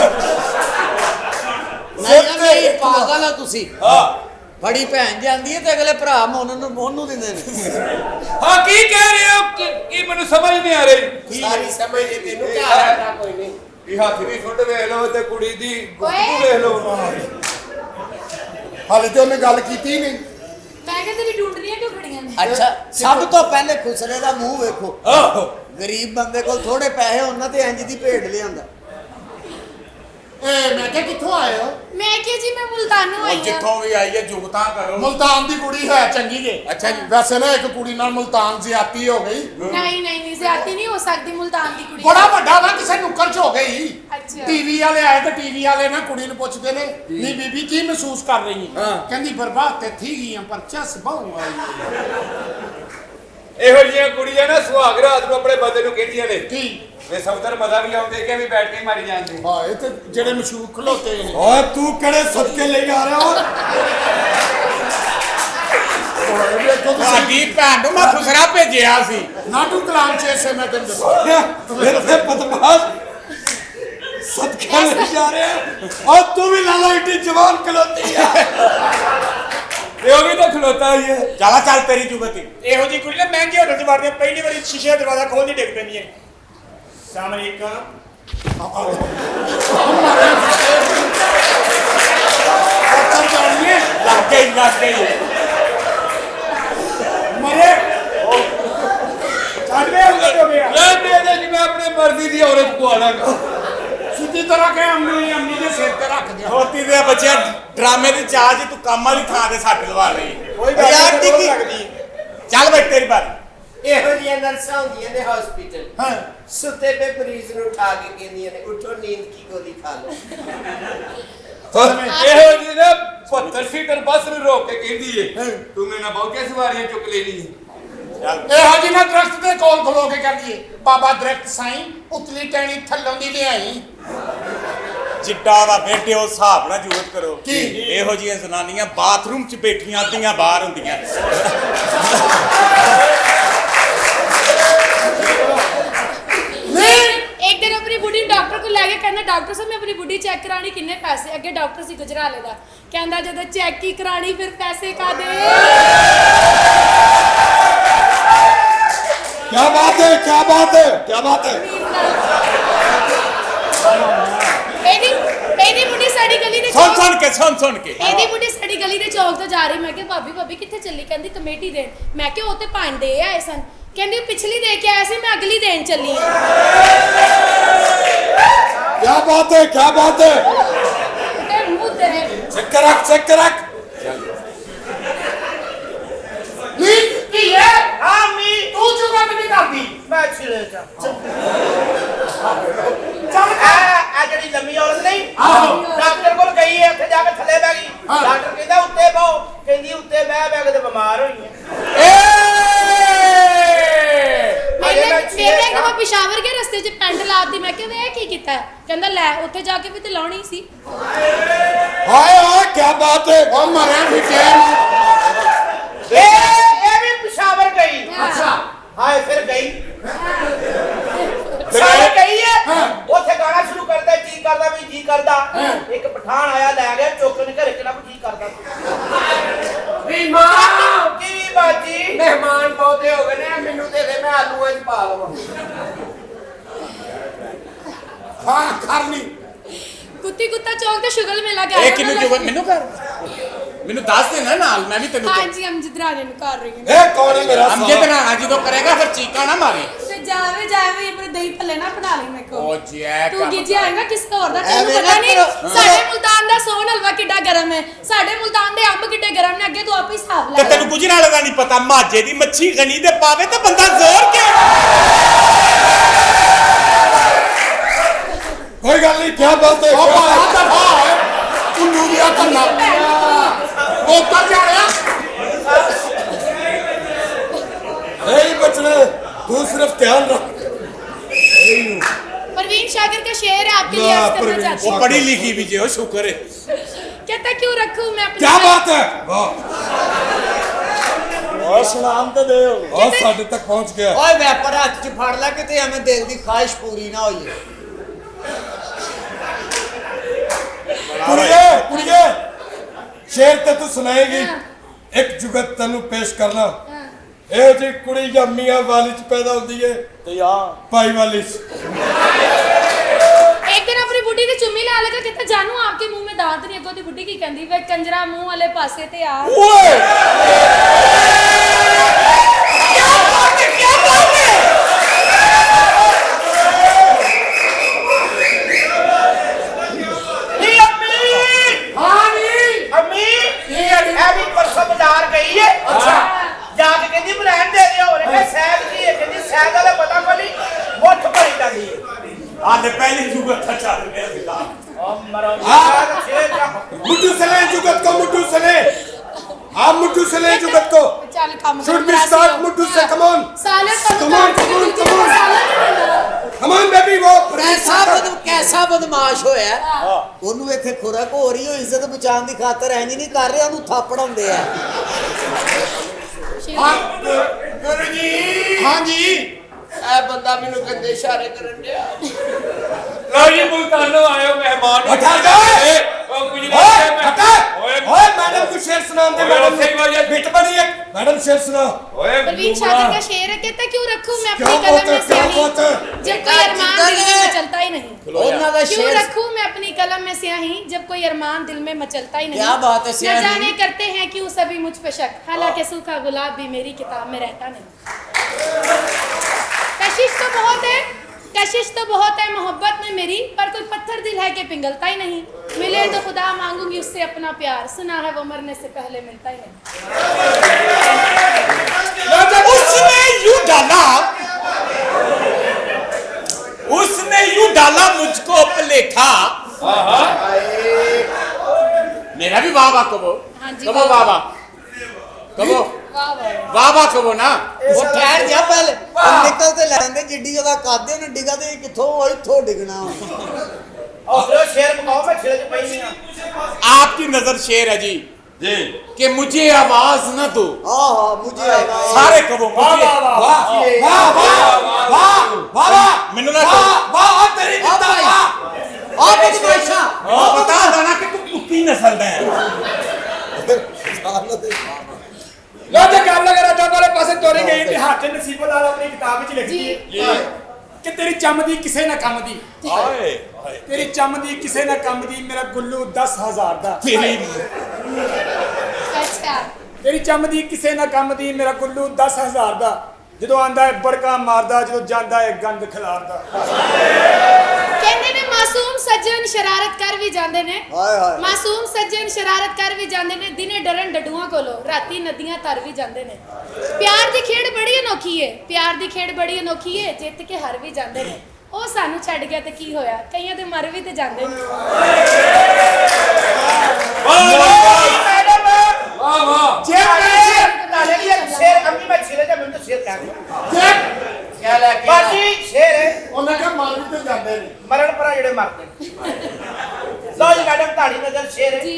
ਨਹੀਂ ਪਾਗਲ ਆ ਤੁਸੀਂ ਹਾਂ ਬੜੀ ਭੈਣ ਜਾਂਦੀ ਹੈ ਤੇ ਅਗਲੇ ਭਰਾ ਉਹਨੂੰ ਦਿੰਦੇ ਨੇ ਹਾਂ ਕੀ ਕਹਿ ਰਹੇ ਹੋ ਕੀ ਮੈਨੂੰ ਸਮਝ ਨਹੀਂ ਆ ਰਹੀ ਸਾਰੀ ਸਮਝ ਨਹੀਂ ਤੈਨੂੰ ਘਰ ਆਟਾ ਕੋਈ ਨਹੀਂ ਇਹ ਹੱਥ ਦੀ ਸੁੱਟ ਵੇਖ ਲਓ ਤੇ ਕੁੜੀ ਦੀ ਗੁੱਗੂ ਓਏ। ਵੇਖ ਲਓ ਹਾਲੇ ਤੇ ਉਹਨੇ ਗੱਲ ਕੀਤੀ ਨਹੀਂ मैं क्या तेरी ढूंढनियां क्यों खड़ियां ने ਅੱਛਾ ਸਭ ਤੋਂ ਪਹਿਲੇ ਖੁਸਰੇ ਦਾ ਮੂੰਹ ਵੇਖੋ ਆਹੋ ਗਰੀਬ ਬੰਦੇ ਕੋਲ ਥੋੜੇ ਪੈਸੇ ਉਹਨਾਂ ਤੇ ਇੰਜ ਦੀ ਭੇਡ ਲਿਆਂਦਾ ਏ ਮੈਂ ਕਿਹਾ ਕਿੱਥੋਂ ਆਏ ਹੋ मैं क्या जी मैं मुल्तानों ਉਹ आई हूं ਜਿੱਥੋਂ ਵੀ ਆਈ ਹੈ ਜੁਗਤਾਂ ਕਰੋ ਮੁਲਤਾਨ ਦੀ ਕੁੜੀ ਹੈ ਚੰਗੀ ਜੇ ਅੱਛਾ ਜੀ ਵੈਸੇ ਨਾ ਇੱਕ ਕੁੜੀ ਨਾਲ ਮੁਲਤਾਨ ਜ਼ਿਆਦਤੀ ਹੋ ਗਈ नहीं नहीं नहीं ज्यादा नहीं हो सकती मुल्तान की कुड़ी ਬੜਾ ਵੱਡਾ ਨਾ ਕਿਸੇ ਨੁੱਕਰ 'ਚ ਹੋ ਗਈ ਅੱਛਾ। ਟੀਵੀ ਵਾਲੇ ਆਏ ਤੇ ਟੀਵੀ ਵਾਲੇ ਨਾ ਕੁੜੀ ਨੂੰ ਪੁੱਛਦੇ ਨੇ ਨਹੀਂ ਬੀਬੀ ਕੀ ਮਹਿਸੂਸ ਕਰ ਰਹੀ ਹੈ ਕਹਿੰਦੀ ਬਰਬਾਦ ਤੇ ਥੀ ਗਈਆਂ ਪਰ ਚਸ ਬਹੁ ਆਈ ਇਹੋ ਜਿਹੀਆਂ ਕੁੜੀਆਂ ਨਾ ਸੁਹਾਗ ਰਾਤ ਨੂੰ ਆਪਣੇ ਬੰਦੇ ਨੂੰ ਕਹਿੰਦੀਆਂ ਨੇ ਕੀ ਵੇ ਸੌਦਰ ਮਜ਼ਾ ਵੀ ਆਉਂਦੇ ਕਿ ਵੀ ਬੈਠ ਕੇ ਮਾਰੀ ਜਾਂਦੇ ਹਾਂ ਇਹ ਤੇ ਜਿਹੜੇ ਮਸ਼ਹੂਰ ਖਲੋਤੇ ਨੇ ਓਏ ਤੂੰ ਕਿਹੜੇ ਸਦਕੇ ਲਈ ਆ ਰਿਹਾ ਓਏ ਵੇਖੋ ਤੁਸੀਂ ਸਾਡੀ ਭੈਣ ਨੂੰ ਮੈਂ ਖੁਸਰਾ ਭੇਜਿਆ ਸੀ ਨਾਟੂ ਕਲਾਮ ਚ ਐਸੇ ਮੈਂ ਤੈਨੂੰ ਦੱਸਾਂ ਇੱਥੇ ਬਦਮਾਸ਼ ਸਦਕੇ ਲਈ ਜਾ ਰਿਹਾ ਓ ਤੂੰ ਵੀ ਲਾਲਾ ਇੱਡੀ ਜਵਾਨ ਖਲੋਤੀ ਆ ਤੇ ਉਹ ਵੀ ਤਾਂ ਖਲੋਤਾ ਹੀ ਹੈ ਚਲਾ ਚੱਲ ਤੇਰੀ ਜੁਗਤੀ ਇਹੋ ਜੀ ਕੁੜੀ ਨਾ ਮਹਿੰਗੇ ਹੋਟਲ 'ਚ ਵੜਦੀ ਆ, ਪਹਿਲੀ ਵਾਰੀ ਸ਼ੀਸ਼ੇ ਦਾ ਦਰਵਾਜ਼ਾ ਖੋਲ੍ਹਦੀ ਡਿੱਗ ਪੈਂਦੀ ਹੈ ਸਾਹਮਣੇ ਇੱਕ ਅੱਛਾ ਜਾਣੀਏ ਲੱਗੇ ਮਰੇ ਛੱਡ ਦੇ ਅੰਦਰ ਹੋ ਗਿਆ ਲੈ ਦੇ ਦੇ ਜੀ ਮੈਂ ਆਪਣੇ ਮਰਜ਼ੀ ਦੀ ਔਰਤ ਕੋ ਆਣਾਗਾ ਸਿੱਧੀ ਤਰ੍ਹਾਂ ਕਿ ਅੰਮੀ ਦੇ ਸਿਰ ਤੇ ਰੱਖ ਦਿਆ ਹੋਤੀ ਦੇ ਬੱਚਿਆ ਡਰਾਮੇ ਦੀ ਚਾਹ ਜੀ ਤੂੰ ਕੰਮ ਵਾਲੀ ਥਾਂ ਤੇ ਸੱਟ ਲਵਾ ਲਈ ਕੋਈ ਗੱਲ ਯਾਰ ਨਹੀਂ ਟਿੱਕੀ। ਲੱਗਦੀ ਚੱਲ ਬਈ ਤੇਰੀ ਬਾਰੀ ਇਹੋ ਜਿਹੀਆਂ ਨਰਸਾਂ ਹੁੰਦੀਆਂ ਨੇ ਹਸਪੀਟਲ ਹਾਂ ਸੁੱਤੇ ਪਏ ਮਰੀਜ਼ ਨੂੰ ਉਠਾ ਕੇ ਕਹਿੰਦੀਆਂ ਨੇ ਉਠੋ ਨੀਂਦ ਕੀ ਗੋਲੀ ਖਾ ਲਓ ਇਹੋ ਜਿਹੀ ਨਾ 72 ਸੀਟਰ ਬੱਸ ਨੂੰ ਰੋਕ ਕੇ ਕਹਿੰਦੀ ਏ ਤੂੰ ਮੇਰੇ ਨਾਲ ਬਹੁਤੀਆਂ ਸਵਾਰੀਆਂ ਚੁੱਕ ਲੈਣੀ ਇਹੋ ਜਿਹੀ ਨਾ ਦਰਖਤ ਦੇ ਕੋਲ ਖਲੋ ਕੇ ਕਹਿੰਦੀ ਬਾਬਾ ਦਰਖਤ ਸਾਈਂ ਉਤਲੀ ਟੈਣੀ ਥੱਲੋਂ ਦੀ ਲਿਆਈ ਚਿੱਟਾ ਦਾ ਬੇਟੇ ਉਸ ਹਿਸਾਬ ਨਾਲ ਜੂਤ ਕਰੋ ਕੀ? ਇਹੋ ਜਿਹੀਆਂ ਜ਼ਨਾਨੀਆਂ ਬਾਥਰੂਮ 'ਚ ਬੈਠੀਆਂ ਅੱਧੀਆਂ ਬਾਹਰ ਹੁੰਦੀਆਂ एक दिन अपनी बुढ़ी डॉक्टर को लेके कहना डॉक्टर साहब मैं अपनी बुढ़ी चेक करानी किन्ने पैसे अगे डॉक्टर सी गुजराले दा कहंदा जद चेक ही करानी फिर पैसे का दे क्या बात है क्या बात है क्या बात है एदी एदी बुढ़ी साडी गली दे सुन के एदी बुढ़ी साडी गली दे चौक तो जा रही मैं कि भाभी भाभी किथे चली कहंदी कमेटी देन मैं कि ओ ते 5 दे आए सन कहंदी पिछली दे के आए सी मैं अगली देन चली क्या बात है क्या बात है ते मुंह तेरे चेक कर रख ਨੀ ਕੀ ਹੈ ਹਾਂ ਮੀ ਤੂੰ ਚੁਗਤ ਨਹੀਂ ਕਰਦੀ ਮੈਂ ਛਿਲੇ ਜਾ ਚੱਲ ਆ ਜਿਹੜੀ ਲੰਮੀ ਔਰਤ ਨਹੀਂ ਆਹੋ। ਡਾਕਟਰ ਕੋਲ ਗਈ ਹੈ ਉੱਥੇ ਜਾ ਕੇ ਥੱਲੇ ਬਹਿ ਗਈ ਹਾਂ। ਡਾਕਟਰ ਕਹਿੰਦਾ ਉੱਤੇ ਬਹੁ ਕਹਿੰਦੀ ਉੱਤੇ ਬਹਿ ਬਹਿ ਕੇ ਤੇ ਬਿਮਾਰ ਹੋਈ ਹੈ मेरे कि मैं पिशावर के रास्ते च पेंट लाती मैं कि वे की कीता है कहंदा ले ਉੱਥੇ ਜਾ ਕੇ ਵੀ ਤੇ ਲਾਉਣੀ ਸੀ हाय हाय क्या बात है ਉਹ ਮਰਿਆ ਫਿੱਟੇ ਇਹ ਵੀ ਪਿਸ਼ਾਵਰ ਗਈ ਅੱਛਾ। ਹਾਏ ਫਿਰ ਗਈ ਸਾਰੇ ਗਈ ਹੈ ਉੱਥੇ ਗਾਣਾ ਸ਼ੁਰੂ ਕਰਦਾ ਜੀ ਕਰਦਾ ਵੀ ਜੀ ਕਰਦਾ ਇੱਕ ਪਠਾਨ ਆਇਆ ਲੈ ਗਿਆ ਚੁੱਕ ਕੇ ਘਰੇ ਕਿਹੜਾ ਜੀ ਕਰਦਾ ਵੀ ਮਾਂ ਕੀ ਬਾਜੀ ਮਹਿਮਾਨ ਬਹੁਤੇ ਹੋ ਗਏ ਨੇ ਮੈਨੂੰ ਦੇ ਦੇ ਮੈਂ ਆਲੂਆਂ 'ਚ ਪਾ ਲਵਾਂ ਹਾਂ ਕਰਨੀ ਕੁੱਤੀ ਕੁੱਤਾ ਚੌਕ ਤੇ ਸ਼ੁਗਲ ਮੇਲਾ ਗਿਆ ਇਹ ਕਿਨੂੰ ਕਿਉਂ ਮੈਨੂੰ ਕਰ ਮੈਨੂੰ ਦੱਸ ਦੇਣਾ ਨਾਲ ਮੈਂ ਵੀ ਤੈਨੂੰ ਹਾਂਜੀ ਅਮਜਦ ਰਾਣੇ ਨੂੰ ਕਰ ਰਹੀ ਹਾਂ ए कौन है मेरा ਅਮਜਦ ਰਾਣਾ ਜਦੋਂ ਕਰੇਗਾ ਫਿਰ ਚੀਕਾ ਨਾ ਮਾਰੇ ਤੇ ਜਾਵੇ ਜਾਵੇ ਆਪਣੇ ਦਹੀਂ ਭੱਲੇ ਨਾ ਬਣਾ ਲਈ ਮੇਰੇ ਉਹ ਕੋ ਜੈ ਤੂੰ ਗਿੱਜੀ ਆਏਗਾ ਕਿਸ ਹੋਰ ਦਾ ਤੈਨੂੰ ਐਵੇਂ ਪਤਾ ਨਾ ਨਹੀਂ ਕਰੋ। ਸਾਡੇ ਮੁਲਤਾਨ ਦਾ ਸੋਨ ਹਲਵਾ ਕਿੱਡਾ ਗਰਮ ਹੈ ਸਾਡੇ ਮੁਲਤਾਨ ਦੇ ਅੰਬ ਕਿੱਡੇ ਗਰਮ ਨੇ ਅੱਗੇ ਤੂੰ ਆਪੇ ਹਿਸਾਬ ਤੇ ਲਾ ਤੈਨੂੰ ਗੁਜਰਾਲੇ ਦਾ ਨਹੀਂ ਪਤਾ ਮਾਝੇ ਦੀ ਮੱਛੀ ਗਣੀ ਤੇ ਪਾਵੇ ਤੇ ਬੰਦਾ ਜ਼ੋਰ ਕੇ कोई गल नहीं क्या बात है ਉਹ ਬਾਹਰ ਦਫਾ ਹੋਏ ਉੱਲੂ ਦੀਆਂ ਕੰਨਾਂ ਉਹ ਕਰ ਜਾ ਰਿਹਾ नहीं बचना तू सिर्फ ध्यान रख परवीन शागर का शेर है आपके लिए वाह, अर्ज करना परवीन चाहती ਉਹ हूँ ਪੜ੍ਹੀ ਲਿਖੀ ਵੀ ਜੇ ਉਹ ਸ਼ੁਕਰ ਹੈ कहता क्यों रखूं मैं अपनी क्या बात है वाह ਓ ਸੁਣਾਮ ਤੇ ਦੇ और साढ़े तक पहुंच गया ਓਏ ਵੈਪਰ ਹੱਥ 'ਚ ਫੜ ਲੈ ਕਿਤੇ ਐਵੇਂ ਦਿਲ ਦੀ ਖਾਹਿਸ਼ ਪੂਰੀ ਨਾ ਹੋਈ कुड़िए कुड़िए शेर ते तू सुनाएगी एक जुगत तेनू पेश करना ए जी कुड़ी या मियां वाली च पैदा होती है ਤੇ ਯਾ भाई वाली च एक दिन अपनी बुढ़ी की चुम्मी ला लगा कहता जानू आपके मुंह में दांत नहीं अगो दी बुढ़ी की कहंदी वे कंजरा मुंह वाले पासे ते आ ओए ਨੀ ਅੰਮੀ ਹਾਂ ਨੀ ਅੰਮੀ ਇਹ ਵੀ ਪਰਸੋਂ ਬਾਜ਼ਾਰ ਗਈ ਹੈ ਅੱਛਾ। ਜਾ ਕੇ ਕਹਿੰਦੀ ਬਲੈਂਡ ਦੇ ਦਿਓ ਉਹਨੇ ਸੈਗ ਕੀ ਹੈ ਕਹਿੰਦੀ ਸੈਗ ਵਾਲਾ ਪਤਾ ਕੋਈ ਨਹੀਂ ਮੁੱਠ ਭਰੀ ਜਾਂਦੀ ਹੈ ਆਦੇ ਪਹਿਲੀ ਜੁਗਤ ਚੱਲ ਰਿਹਾ ਸੀਗਾ ਉਹ ਮਰੋ ਸੈਗ ਛੇ ਜਾ मुट्ठू से ले जुगत को मुट्ठू से ले आप मुट्ठू से ले जुगत को चल काम Should we start मुट्ठू से come on साले Come on, come on, come on. come on baby वो ਕੈਸਾ ਬਦਮਾਸ਼ ਹੋਇਆ ਉਹਨੂੰ ਇੱਥੇ ਖੁਰਾਕ ਹੋ ਰਹੀ ਹੋ ਇੱਜ਼ਤ ਬਚਾਉਣ ਦੀ ਖਾਤਰ ਐਨੀ ਨਹੀਂ ਕਰ ਰਿਹਾ ਉਹਨੂੰ ਥਾਪੜ ਆਉਂਦੇ ਆ ਗੁਰੂ ਜੀ ਹਾਂਜੀ ਇਹ ਬੰਦਾ ਮੈਨੂੰ ਗੰਦੇ ਇਸ਼ਾਰੇ ਕਰਨ ਡਿਆ ਲਓ ਜੀ ਮੁਲਤਾਨੋਂ ਆਇਓ ਮਹਿਮਾਨ उठा गए ਉਹ ओए ਗੁਜਰਾਤ हटा ओए मैडम को शेर सुनाओ दे ओए, मैडम सही बात है। बिट बनी है मैडम शेर सुनाओ ਓਏ परवीन शागर का शेर है कहता क्यों रखूं मैं क्या अपनी कलम बात है में क्या स्याही बात है जब कोई अरमान दिल में मचलता ही नहीं ਉਹਨਾਂ ਦਾ क्यों ਸ਼ੇਰ रखूं मैं अपनी कलम में स्याही जब कोई अरमान दिल में मचलता ही नहीं क्या बात है न स्याही? जाने करते हैं क्यों सभी मुझ पे शक हालांकि सूखा गुलाब भी मेरी किताब में रहता नहीं कशिश तो बहुत है कशिश तो बहुत है मोहब्बत में मेरी, पर कोई पत्थर दिल है कि पिघलता ही नहीं। मिले तो खुदा मांगूंगी उससे अपना प्यार, सुना है वो मरने से पहले मिलता ही नहीं। उसने यूं डाला मुझको प्लेखा। मेरा भी वाह वाह कहो, हाँ जी, कहो वाह वाह कहो, वाह वाह। वाह वाह कहो ना। ਉਹ ਠਹਿਰ ਜਾ ਪਹਿਲੇ ਨਿਕਲ ਤੇ ਲੈਂਦੇ ਜਿੱਡੀ ਉਹਦਾ ਕਾਦੇ ਨੇ ਡਿੱਗਾ ਤੇ ਕਿੱਥੋਂ ਇੱਥੋਂ ਡਿੱਗਣਾ और शेर बताओ मैं छिड़क पई नहीं आपकी नजर शेर है जी कि मुझे आवाज न दो। ਆਹ ਮੁਝੇ ਆਵਾਜ਼ सारे कहो मुझे मैनू ना कहो। ਆ ਬਦਮਾਸ਼ਾ बता देना कि तू कुत्ती नस्ल दा है। ਲੋ ਤੇ ਗੱਲ ਅਗਰ ਅੱਡਾ ਵਾਲੇ ਪਾਸੇ ਤੋਰੀ ਗਈ ਤੇ ਹੱਥ ਨਸੀਬੋ ਲਾਲ ਆਪਣੀ ਕਿਤਾਬ ਵਿੱਚ ਲਿਖਦੀ ਹੈ ਕਿ ਤੇਰੀ ਚੰਮ ਦੀ ਕਿਸੇ ਨਾ ਕੰਮ ਦੀ। हाय ਤੇਰੀ ਚੰਮ ਦੀ ਕਿਸੇ ਨਾ ਕੰਮ ਦੀ, ਮੇਰਾ ਗੁੱਲੂ 10,000 ਦਾ। तेरी अच्छा, ਤੇਰੀ ਚੰਮ ਦੀ ਕਿਸੇ ਨਾ ਕੰਮ ਦੀ, ਮੇਰਾ ਗੁੱਲੂ 10,000 ਦਾ। ਜਦੋਂ ਆਂਦਾ ਹੈ ਬੜਕਾ ਮਾਰਦਾ, ਜਦੋਂ ਜਾਂਦਾ ਹੈ ਗੰਦ ਖਿਲਾਰਦਾ। कहते ने मासूम सज्जन शरारत कर भी जाते ने। ਹਾਏ ਹਾਏ मासूम सज्जन शरारत कर भी जाते ने, दिने डरन डडुआ कोलो, राती नदियां तर भी जाते ने। प्यार दी खेड़ बड़ी अनोखी है, प्यार दी खेड़ बड़ी अनोखी है, जित के हार भी जाते ने। ਉਹ ਸਾਨੂੰ ਛੱਡ ਗਿਆ ਤੇ ਕੀ ਹੋਇਆ, ਕਈਆਂ ਦੇ ਮਰ ਵੀ ਤੇ ਜਾਂਦੇ ਨੇ। मैडम वाह वाह ताले लिए शेर अम्मी मैं छिड़े जा मैं तो शेर कह दूं क्या लेके बाकी शेर है ਉਹਨਾਂ ਕਾ ਮਾਰ ਵੀ ਤੇ ਜਾਂਦੇ ਨੇ मरण पर जेड़े मरते लो जी मैडम ताड़ी नजर शेर है जी।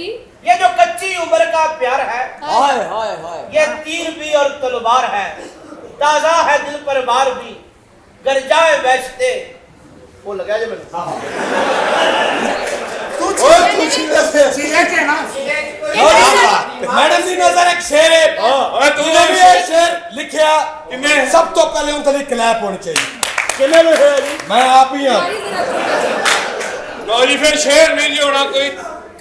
ये जो कच्ची उम्र का प्यार है ਹਾਏ ਹਾਏ ਹਾਏ ये तीर भी और तलवार है, ताजा है दिल पर वार भी, गर जाए वैसते वो लगा जे मैंने ਸੀਰੇ ਕੇ ਨਾ मैडम दी नजर एक शेर है। ओए तू जिन्हें भी ये शेर लिखिया किन्ने सब तो पहले उन थली क्लैप होनी चाहिए। ਕਿੰਨੇ ਲਿਖੇ ਆ ਜੀ? मैं आप ही हां। सारी जरा लो जी फिर शेर नहीं जी होना, कोई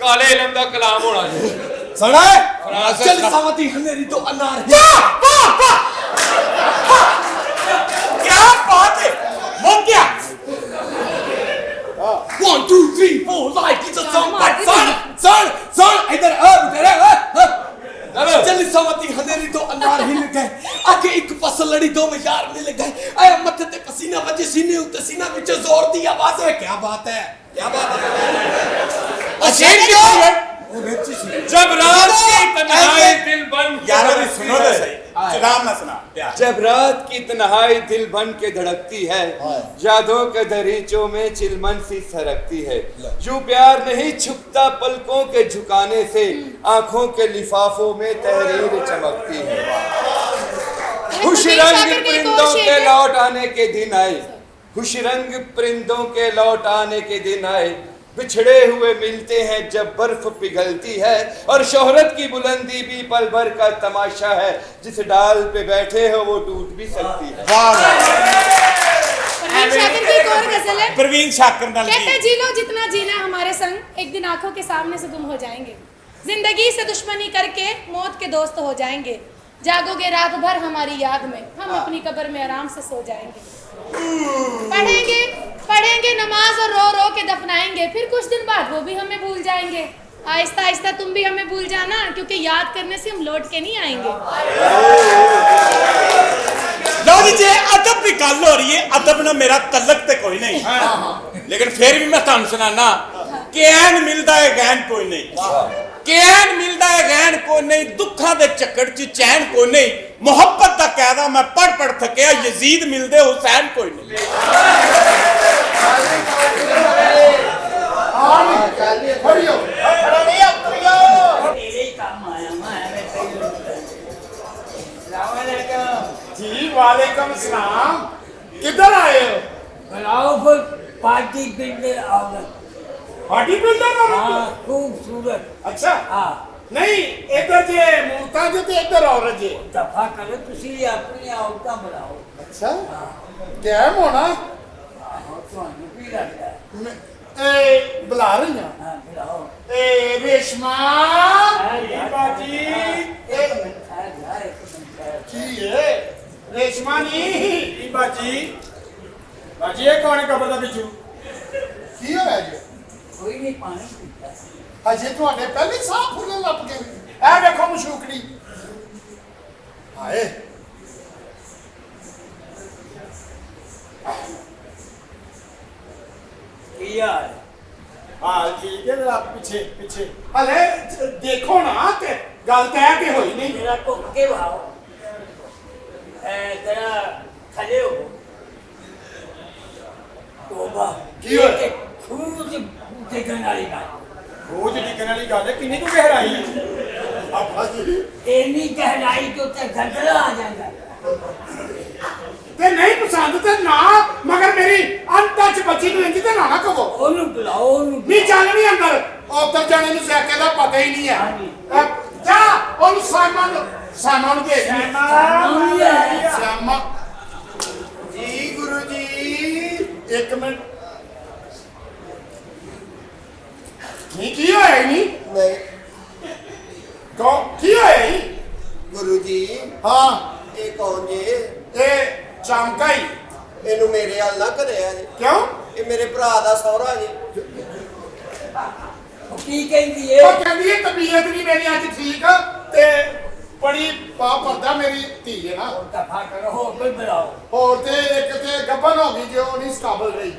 काले इलम दा कलाम होना जी। सुना है फराज चल का- सावती हनेरी तो अनार क्या बात है, वो क्या 1 2 3 4 like it's a song but son इधर चल सावती हनेरी तो अनार हिल गए, आके एक फसल लड़ी दो में यार मिल गए, आया मथे ते पसीना वजे सीने उते सीना विच जोर दी आवाज है। क्या बात है, क्या बात है। शेर की है वो बेची सी जब रात की तन्हाई दिल बन के यारो भी धड़कती सुनो तो है। सही, जुगाम ना सुना प्यार। जब रात की तन्हाई दिल बन के धड़कती है, यादों के दरीचों में चिलमन सी सरकती है। यूं प्यार नहीं छुपता पलकों के झुकाने से, आंखों के लिफाफों में तहरीर चमकती है। खुश रंग परिंदों के लौट आने के दिन आए, खुश रंग परिंदों के लौट आने के दिन आए, बिछड़े हुए मिलते हैं जब बर्फ पिघलती है, और शोहरत की बुलंदी भी पल भर का तमाशा है, जिस डाल पे बैठे हो वो टूट भी सकती है। वाह वाह। परवीन शाकिर की एक और गजल है, प्रवीण शाकिर नाल कहते जी जी लो जितना जीना है हमारे संग, एक दिन आंखों के सामने से गुम हो जाएंगे, जिंदगी से दुश्मनी करके मौत के दोस्त हो जाएंगे, जागोगे रात भर हमारी याद में, हम अपनी कब्र में आराम से सो जाएंगे। पढ़ेंगे पढ़ेंगे नमाज और रो रो के दफनाएंगे, फिर कुछ दिन बाद वो भी हमें भूल जाएंगे। आहिस्ता आहिस्ता तुम भी हमें भूल जाना, क्योंकि याद करने से हम लौट के नहीं आएंगे। लो जी जे अदब की गल हो रही है, अदब ना मेरा तलक ते कोई नहीं, लेकिन फिर भी मैं तुहानू सुनाना कि ऐन मिलदा है गैन कोई नहीं, कैन मिलदा है गैन कोई नहीं, दुखा दे चक्कर च चैन कोई नहीं, मोहब्बत दा कहदा मैं पढ़ पढ़ थकिया, यजीद मिलदे हुसैन कोई नहीं। ਖੜਿਓ खड़ा नहीं अब तुम यो ਜੀ ਵਾਲੇਕਮ ਸਲਾਮ ਕਿੱਧਰ ਆਏ ਹੋ बनाओ फिर पार्टी बिल्डर आओगे ਪਾਰਟੀ ਬਿਲਡਰ ਹੋ हाँ खूबसूरत ਅੱਛਾ हाँ ਨਹੀਂ ਇੱਧਰ ਜੇ ਮੂਰਤਾਂ ਜੇ ਤੇ ਇੱਧਰ ਔਰਤ ਜੇ दफा करो तुसी अपनी औरतां बनाओ ਅੱਛਾ ਕਿਆ ਹੋਣਾ हाँ ਤੁਹਾਨੂੰ ਕੀ ਲੱਗਦਾ ਹੈ? ਇਹ ਬੁਲਾ ਰਹੀ ਹਾਂ हाँ बनाओ ਇਹ ਰੇਸ਼ਮਾ ਬਾਜੀ एक मिनट ठहर जा एक मिनट ठहर ਕੀ ਹੈ ਰੇਸ਼ਮਾ ਨਹੀਂ ਬਾਜੀ ਬਾਜੀ ਇਹ ਕੌਣ ਕਬਰ ਦਾ ਬਿੱਜੂ? ਕੀ ਹੋਇਆ ਜੀ? कोई नहीं पानी पीता। ਅਜੇ ਤੁਹਾਡੇ ਪਹਿਲੇ ਹੀ ਸਾਹ ਫੁੱਲਣ ਲੱਗ ਗਏ। ਇਹ ਵੇਖੋ ਮਸ਼ੂਕੜੀ। ਹਾਏ किया है। ਹਾਲ ਠੀਕ ਹੈ ਜਰਾ ਪਿੱਛੇ ਪਿੱਛੇ। ਹਲੇ ਦੇਖੋ ਨਾ ਤੇ ਗੱਲ ਤੈਅ ਤੇ ਹੋਈ ਨਹੀਂ। तेरा को के भाव तेरा खले हो तोबा की होया? ये खूब देखने वाली बात ਰੋਜ਼ ਡਿੱਗਣ ਵਾਲੀ ਗੱਲ ਹੈ ਕਿੰਨੀ ਕੁ ਗਹਿਰਾਈ? ਆਪਾ ਜੀ इतनी गहराई के उत्ते गंदला आ जाएगा ਤੇ ਨਹੀਂ ਪਸੰਦ ਤੇ ਨਾ ਮਗਰ ਮੇਰੀ ਅਨਟੱਚ ਬੱਚੀ ਨੂੰ ਇੰਜ ਤੇ ਨਾ ਕਹੋ। ओनू बुलाओ ओनू ਨਹੀਂ ਚੱਲ ਨਹੀਂ ਅੰਦਰ ਉੱਧਰ ਜਾਣੇ ਨੂੰ ਸੈਕੇ ਦਾ ਪਤਾ ਹੀ ਨਹੀਂ ਹਾਂਜੀ। ਹੈ ਜਾ ਉਹਨੂੰ ਸਾਮਾਨ ਨੂੰ ਭੇਜ ਸ਼ਾਮਾ ਜੀ ਗੁਰੂ ਜੀ ਇੱਕ ਮਿੰਟ ਕੀ ਹੋਇਆ ਹੀ ਨਹੀਂ ਨਹੀਂ ਕੀ ਹੋਇਆ ਹੀ ਗੁਰੂ ਜੀ ਹਾਂ ਇਹ ਕੌਣ ਜੀ? ਇਹ ਚਮਕਾਈ ਇਹਨੂੰ ਮੇਰੇ ਹਾਲ ਨਾ ਕਰਿਆ ਜੀ। ਕਿਉਂ ਇਹ ਮੇਰੇ ਭਰਾ ਦਾ ਸਹੁਰਾ ਜੀ। की कहती है ਉਹ ਕਹਿੰਦੀ ਹੈ ਤਬੀਅਤ ਨਹੀਂ ਮੇਰੀ ਅੱਜ ਠੀਕ ਤੇ ਬੜੀ ਪਰਦਾ ਮੇਰੀ ਧੀ ਹੈ ਨਾ दफा करो हो कोई बुलाओ ਹੋਰ ਤੇ ਇੱਕ ਤੇ ਗੱਬਨ ਹੋ ਗਈ ਜੋ ਨਹੀਂ ਸਕਾਬਲ ਰਹੀ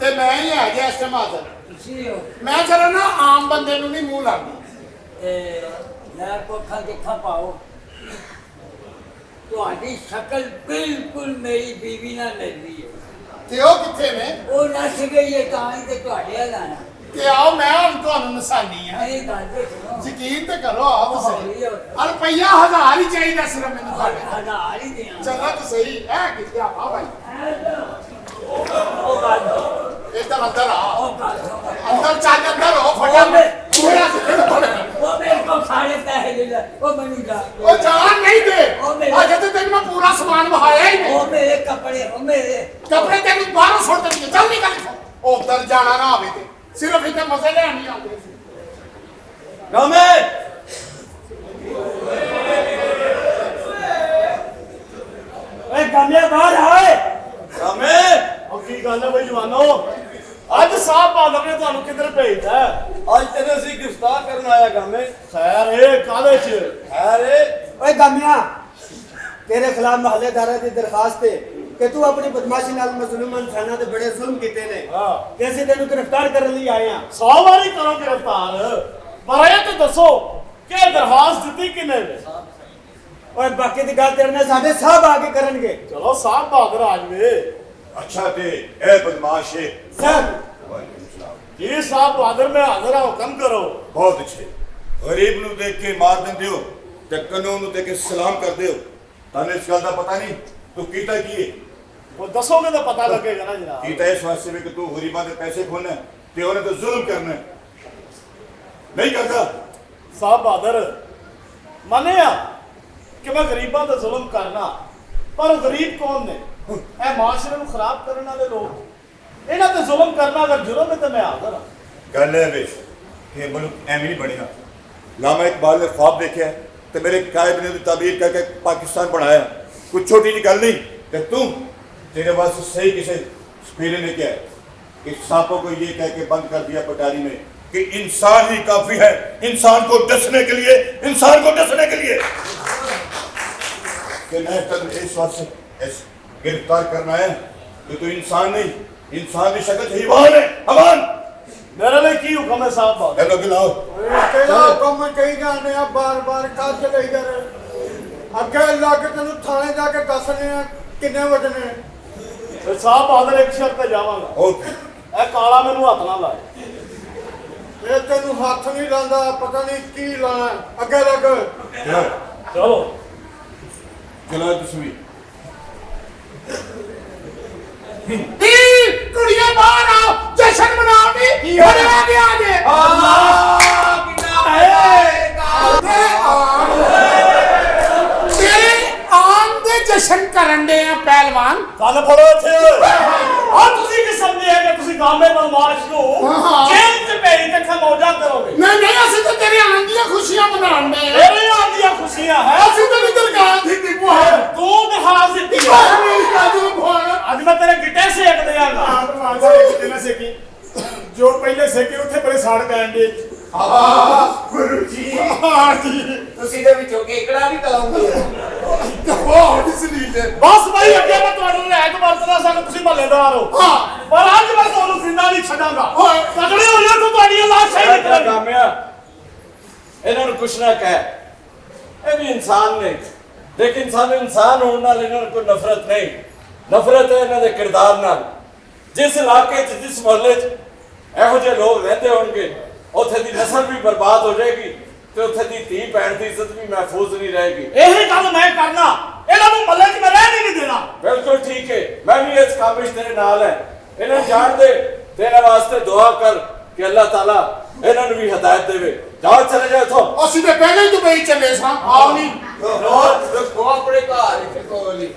ਤੇ ਮੈਂ ਹੀ ਆ ਗਿਆ ਇਸ ਟਾਈਮ ਹਾਜ਼ਰ। किसी हो ਮੈਂ ਜਰਾ ਨਾ ਆਮ ਬੰਦੇ ਨੂੰ ਨਹੀਂ ਮੂੰਹ ਲਾਉਂਦੀ। मैं को खा देखा पाओ ਤੁਹਾਡੀ ਸ਼ਕਲ ਬਿਲਕੁਲ ਮੇਰੀ ਬੀਵੀ ਨਾਲ ਮਿਲਦੀ ਹੈ ਤੇ ਉਹ ਕਿੱਥੇ ਨੇ? ਉਹ ਨੱਸ ਗਈ ਹੈ ਤਾਂ ਹੀ ਤੇ ਤੁਹਾਡੇ ਵੱਲ ਆਇਆ ਤੇ ਆਓ ਮੈਂ ਹੁਣ ਤੁਹਾਨੂੰ ਨਿਸ਼ਾਨੀ ਆ ਇਹ ਗੱਲ ਦੇਖੋ ਯਕੀਨ ਤੇ ਕਰੋ ਆਪ ਸਹੀ ਹੌਲੀ ਹੋ। ਆ ਰੁਪਈਆ 1000 ਹੀ ਚਾਹੀਦਾ ਸਿਰਫ ਮੈਨੂੰ ਤੁਹਾਡੇ ਹਜ਼ਾਰ ਹੀ ਦੇਣਾ ਚੱਲਾ ਤਾਂ ਸਹੀ ਐ ਕਿੱਥੇ ਆ ਭਾਈ ਉਹ ਗੱਲ ਇੱਧਰ ਅੰਦਰ ਆ ਉਹ ਗੱਲ ਅੰਦਰ ਚੱਲ ਅੰਦਰ ਹੋ ਫਟਾਫਟ ਉਹ ਮੇਰੇ ਕੋ ਸਾਰੇ ਪੈਸੇ ਲੈ ਲੈ ਉਹ ਮੈਨੂੰ ਜਾ ਉਹ ਜਾਨ ਨਹੀਂ ਦੇ ਉਹ ਮੇਰੇ- ਅਜੇ ਤੇ ਤੈਨੂੰ ਮੈਂ ਪੂਰਾ ਸਮਾਨ ਵਹਾਇਆ ਹੀ ਨਹੀਂ ਉਹ ਮੇਰੇ ਕੱਪੜੇ ਉਹ ਮੇਰੇ ਕੱਪੜੇ ਤੈਨੂੰ ਬਾਹਰੋਂ ਸੁੱਟ ਦੇਣਗੇ ਚੱਲ ਨਿਕਲ ਇੱਥੋਂ ਉਹ ਉੱਧਰ ਜਾਣਾ ਨਾ ਹੋਵੇ ਤੇ ਸਿਰਫ ਇੱਥੇ ਮਜ਼ੇ ਲੈਣ ਨਹੀਂ ਆਉਂਦੇ ਰਾਮੇ ਓਏ ਗਾਮਿਆ ਬਾਹਰ ਆਏ। ਰਾਮੇ ਉਹ ਕੀ ਗੱਲ ਹੈ ਬਈ ਜਵਾਨੋ? ਅੱਜ ਸਾਹਿਬ ਬਾਦਰ ਨੇ ਤੁਹਾਨੂੰ ਕਿੱਧਰ ਭੇਜਦਾ ਹੈ? ਅੱਜ ਤੈਨੂੰ ਅਸੀਂ ਗ੍ਰਿਫਤਾਰ ਕਰਨ ਆਇਆ ਗਾਮੇ। ਖੈਰ ਇਹ ਕਾਹਦੇ ਚ? ਅਰੇ ਓਏ ਗਾਮਿਆ ਤੇਰੇ ਖਿਲਾਫ ਮਹੱਲੇਦਾਰਾਂ ਦੀ ਦਰਖਾਸਤ ਹੈ ਕਿ ਤੂੰ ਆਪਣੀ ਬਦਮਾਸ਼ੀ ਨਾਲ ਮਜ਼ਲੂਮ ਇਨਸਾਨਾਂ ਤੇ ਬੜੇ ਜ਼ੁਲਮ ਕੀਤੇ ਨੇ ਹਾਂ ਤੇ ਅਸੀਂ ਤੈਨੂੰ ਗ੍ਰਿਫਤਾਰ ਕਰਨ ਲਈ ਆਏ ਹਾਂ। 100 ਵਾਰੀ ਕਰੋ ਗ੍ਰਿਫਤਾਰ ਪਰ ਇਹ ਤਾਂ ਦੱਸੋ ਕਿ ਦਰਖਾਸਤ ਦਿੱਤੀ ਕਿਨੇ ਨੇ? ਓਏ ਬਾਕੀ ਦੀ ਗੱਲ ਤੇਰੇ ਨਾਲ ਸਾਡੇ ਸਾਹਿਬ ਆ ਕੇ ਕਰਨਗੇ। ਚਲੋ ਸਾਹਿਬ ਬਹਾਦਰ ਆ ਜਵੇ। अच्छा थे ए बदमाश है। ਸਾਹਿਬ वालेकुम सलाम। ਜੀ ਸਾਹਿਬ ਬਹਾਦਰ ਮੈਂ ਹਾਜ਼ਰ ਹਾਂ ਹੁਕਮ ਕਰੋ। बहुत अच्छे गरीब नु देख के मार देंदे हो ते कानून नु देख के सलाम कर दे हो। ताने इस गल दा पता नहीं तू कीता की है? ਉਹ ਦੱਸੋਗੇ ਤਾਂ ਪਤਾ ਲੱਗੇਗਾ ਨਾ ਜਨਾਬ। कीता इस वास्ते में कि तू गरीबां दे पैसे खोना ते उन्हें तो जुल्म करना नहीं करता। ਸਾਹਿਬ ਬਹਾਦਰ ਮੰਨਿਆ ਕਿ ਮੈਂ ਗਰੀਬਾਂ ਦਾ ਜ਼ੁਲਮ ਕਰਨਾ ਪਰ ਗਰੀਬ ਕੌਣ ਨੇ? ਇਹ ਮਾਸ਼ਰੇ ਨੂੰ ਖਰਾਬ ਕਰਨ ਵਾਲੇ ਲੋਕ। ਇਹਨਾਂ ਤੇ ਜ਼ੁਲਮ ਕਰਨਾ ਅਗਰ ਜੁਰਮ ਹੈ ਤਾਂ ਮੈਂ ਹਾਜ਼ਰ ਹਾਂ। गल है वे ये मुल्क एवं नहीं बनेगा। लामा इकबाल ने ख्वाब देखा है तो मेरे कायद ने उसकी ताबीर करके पाकिस्तान बनाया। कुछ छोटी जी गल नहीं कि तुम तेरे वास्ते सही किसी स्पीरे ने क्या है कि सांपों को ये कह के बंद कर दिया पटारी में कि इंसान ही काफी है इंसान को डसने के लिए इंसान को डसने के लिए कि मैं कल इस वास्ते गिरफ्तार करना है कि तू इंसान नहीं इंसान की शक्ल हैवान है हवान। मेरे लिए की हुक्म है साहब बहादुर? हेलो गिलाओ ਕਿਹੜਾ ਹੁਕਮ ਕਹੀ ਜਾਂਦੇ ਆ ਬਾਰ-ਬਾਰ ਕੱਜ ਲਈ ਕਰ ਅੱਗੇ ਲੱਗ ਤੈਨੂੰ ਥਾਣੇ ਜਾ ਕੇ ਦੱਸਣੇ ਆ ਕਿੰਨੇ ਵਜਣੇ। ਤੇ ਸਾਹਬ ਬਹਾਦਰ ਇੱਕ ਸ਼ਰਤ ਤੇ ਜਾਵਾਂਗਾ। ओके ਇਹ ਕਾਲਾ ਮੈਨੂੰ ਹੱਥ ਨਾ ਲਾਏ। ਇਹ ਤੈਨੂੰ ਹੱਥ ਨਹੀਂ ਲਾਉਂਦਾ ਪਤਾ ਨਹੀਂ ਕੀ ਲਾਣਾ ਅੱਗੇ ਲੱਗ। ਚਲੋ चलो तस्वीर ਕੁੜੀਆਂ ਬਾਹਰ ਆਓ ਜਸ਼ਨ ਮਨਾਉਣੀ ਬੜਾ ਗਿਆ ਜੇ ਤੇਰੇ ਆਮ ਦੇ ਜਸ਼ਨ ਕਰਨ ਦੇ ਆ ਪਹਿਲਵਾਨ। ਕੰਨ ਫੜੋ ਇੱਥੇ। ਆ ਤੁਸੀਂ ਕੀ ਸਮਝਿਆ ਕਿ ਤੁਸੀਂ ਗਾਮੇ ਬਦਮਾਸ਼ ਨੂੰ ਜੇਲ੍ਹ ਚ ਭੇਜ ਕੇ ਖਮੌਜਾ ਕਰੋਗੇ? ਨਹੀਂ ਅਸੀਂ ਤਾਂ ਤੇਰੇ ਆਨੰਦ ਦੀਆਂ ਖੁਸ਼ੀਆਂ ਮਨਾਉਂਦੇ ਆ। ਮੇਰੇ ਆਂਦੀਆਂ खुशियां है ਅਸੀਂ ਤਾਂ ਵੀ ਦਰਗਾਹ ਦੀ ਦੀਪੂ ਹੈ तू दिखा सकती है आज मैं तेरे गिट्टे सेक देंगा ਕਿਤੇ ਨਾ ਸੇਕੀ ਜੋ ਪਹਿਲੇ ਸੇਕੇ ਉੱਥੇ ਬੜੇ ਸਾੜ ਪੈਣ ਦੇ ਗੁਰੂ ਜੀ ਹਾਂ ਜੀ ਤੁਸੀਂ ਦੇ ਵਿੱਚੋਂ ਕੇਕੜਾ ਨਹੀਂ ਕਲਾਉਂਗੇ ਬਹੁਤ ਸਲੀਲ ਹੈ बस भाई अगे मैं तुम्हारे रैत वरतना सन तुम महलेदार हो हाँ। पर अज मैं तुहानू जिंदा नहीं छड्डांगा तगड़े हो जाओ तो तुम्हारी लाश सही निकलेगी ਕਾਮਿਆ ਇਹਨਾਂ ਨੂੰ ਕੁਛ ਨਾ ਕਹਿ ਇਹ ਵੀ ਇਨਸਾਨ ਨੇ ਲੇਕਿਨ ਸਾਨੂੰ ਇਨਸਾਨ ਹੋਣ ਨਾਲ ਇਹਨਾਂ ਨੂੰ ਕੋਈ ਨਫ਼ਰਤ ਨਹੀਂ ਨਫ਼ਰਤ ਹੈ ਇਹਨਾਂ ਦੇ ਕਿਰਦਾਰ ਨਾਲ ਜਿਸ ਇਲਾਕੇ 'ਚ ਜਿਸ ਮੁਹੱਲੇ 'ਚ ਇਹੋ ਜਿਹੇ ਲੋਕ ਰਹਿੰਦੇ ਹੋਣਗੇ ਉੱਥੇ ਦੀ ਨਸਲ ਵੀ ਬਰਬਾਦ ਹੋ ਜਾਏਗੀ ਤੇ ਉੱਥੇ ਦੀ ਧੀ ਭੈਣ ਦੀ ਇੱਜ਼ਤ ਵੀ ਮਹਿਫੂਜ਼ ਨਹੀਂ ਰਹੇਗੀ यही गल मैं करना ਇਹਨਾਂ ਨੂੰ ਮੱਲੇ 'ਚ ਮੈਂ ਰਹਿਣ ਹੀ ਨਹੀਂ ਦੇਣਾ ਬਿਲਕੁਲ ਠੀਕ ਹੈ ਮੈਂ ਵੀ ਇਸ ਕੰਮ 'ਚ ਤੇਰੇ ਨਾਲ ਹੈ ਇਹਨਾਂ ਨੂੰ ਜਾਣ ਦੇ ਤੇਰੇ ਵਾਸਤੇ ਦੁਆ ਕਰ ਕਿ ਅੱਲਾਹ ਤਾਲਾ ਇਹਨਾਂ ਨੂੰ ਵੀ ਹਦਾਇਤ ਦੇਵੇ ਜਾਓ ਚਲੇ ਜਾਓ ਇੱਥੋਂ ਅਸੀਂ ਤੇ ਪਹਿਲਾਂ ਹੀ ਦੁਬਈ ਚੱਲੇ ਸਾਂ ਆਓ ਨਹੀਂ ਰੋਜ਼ ਰੱਖੋ ਆਪਣੇ ਘਰ ਇੱਥੇ ਕੋਲ ਹੀ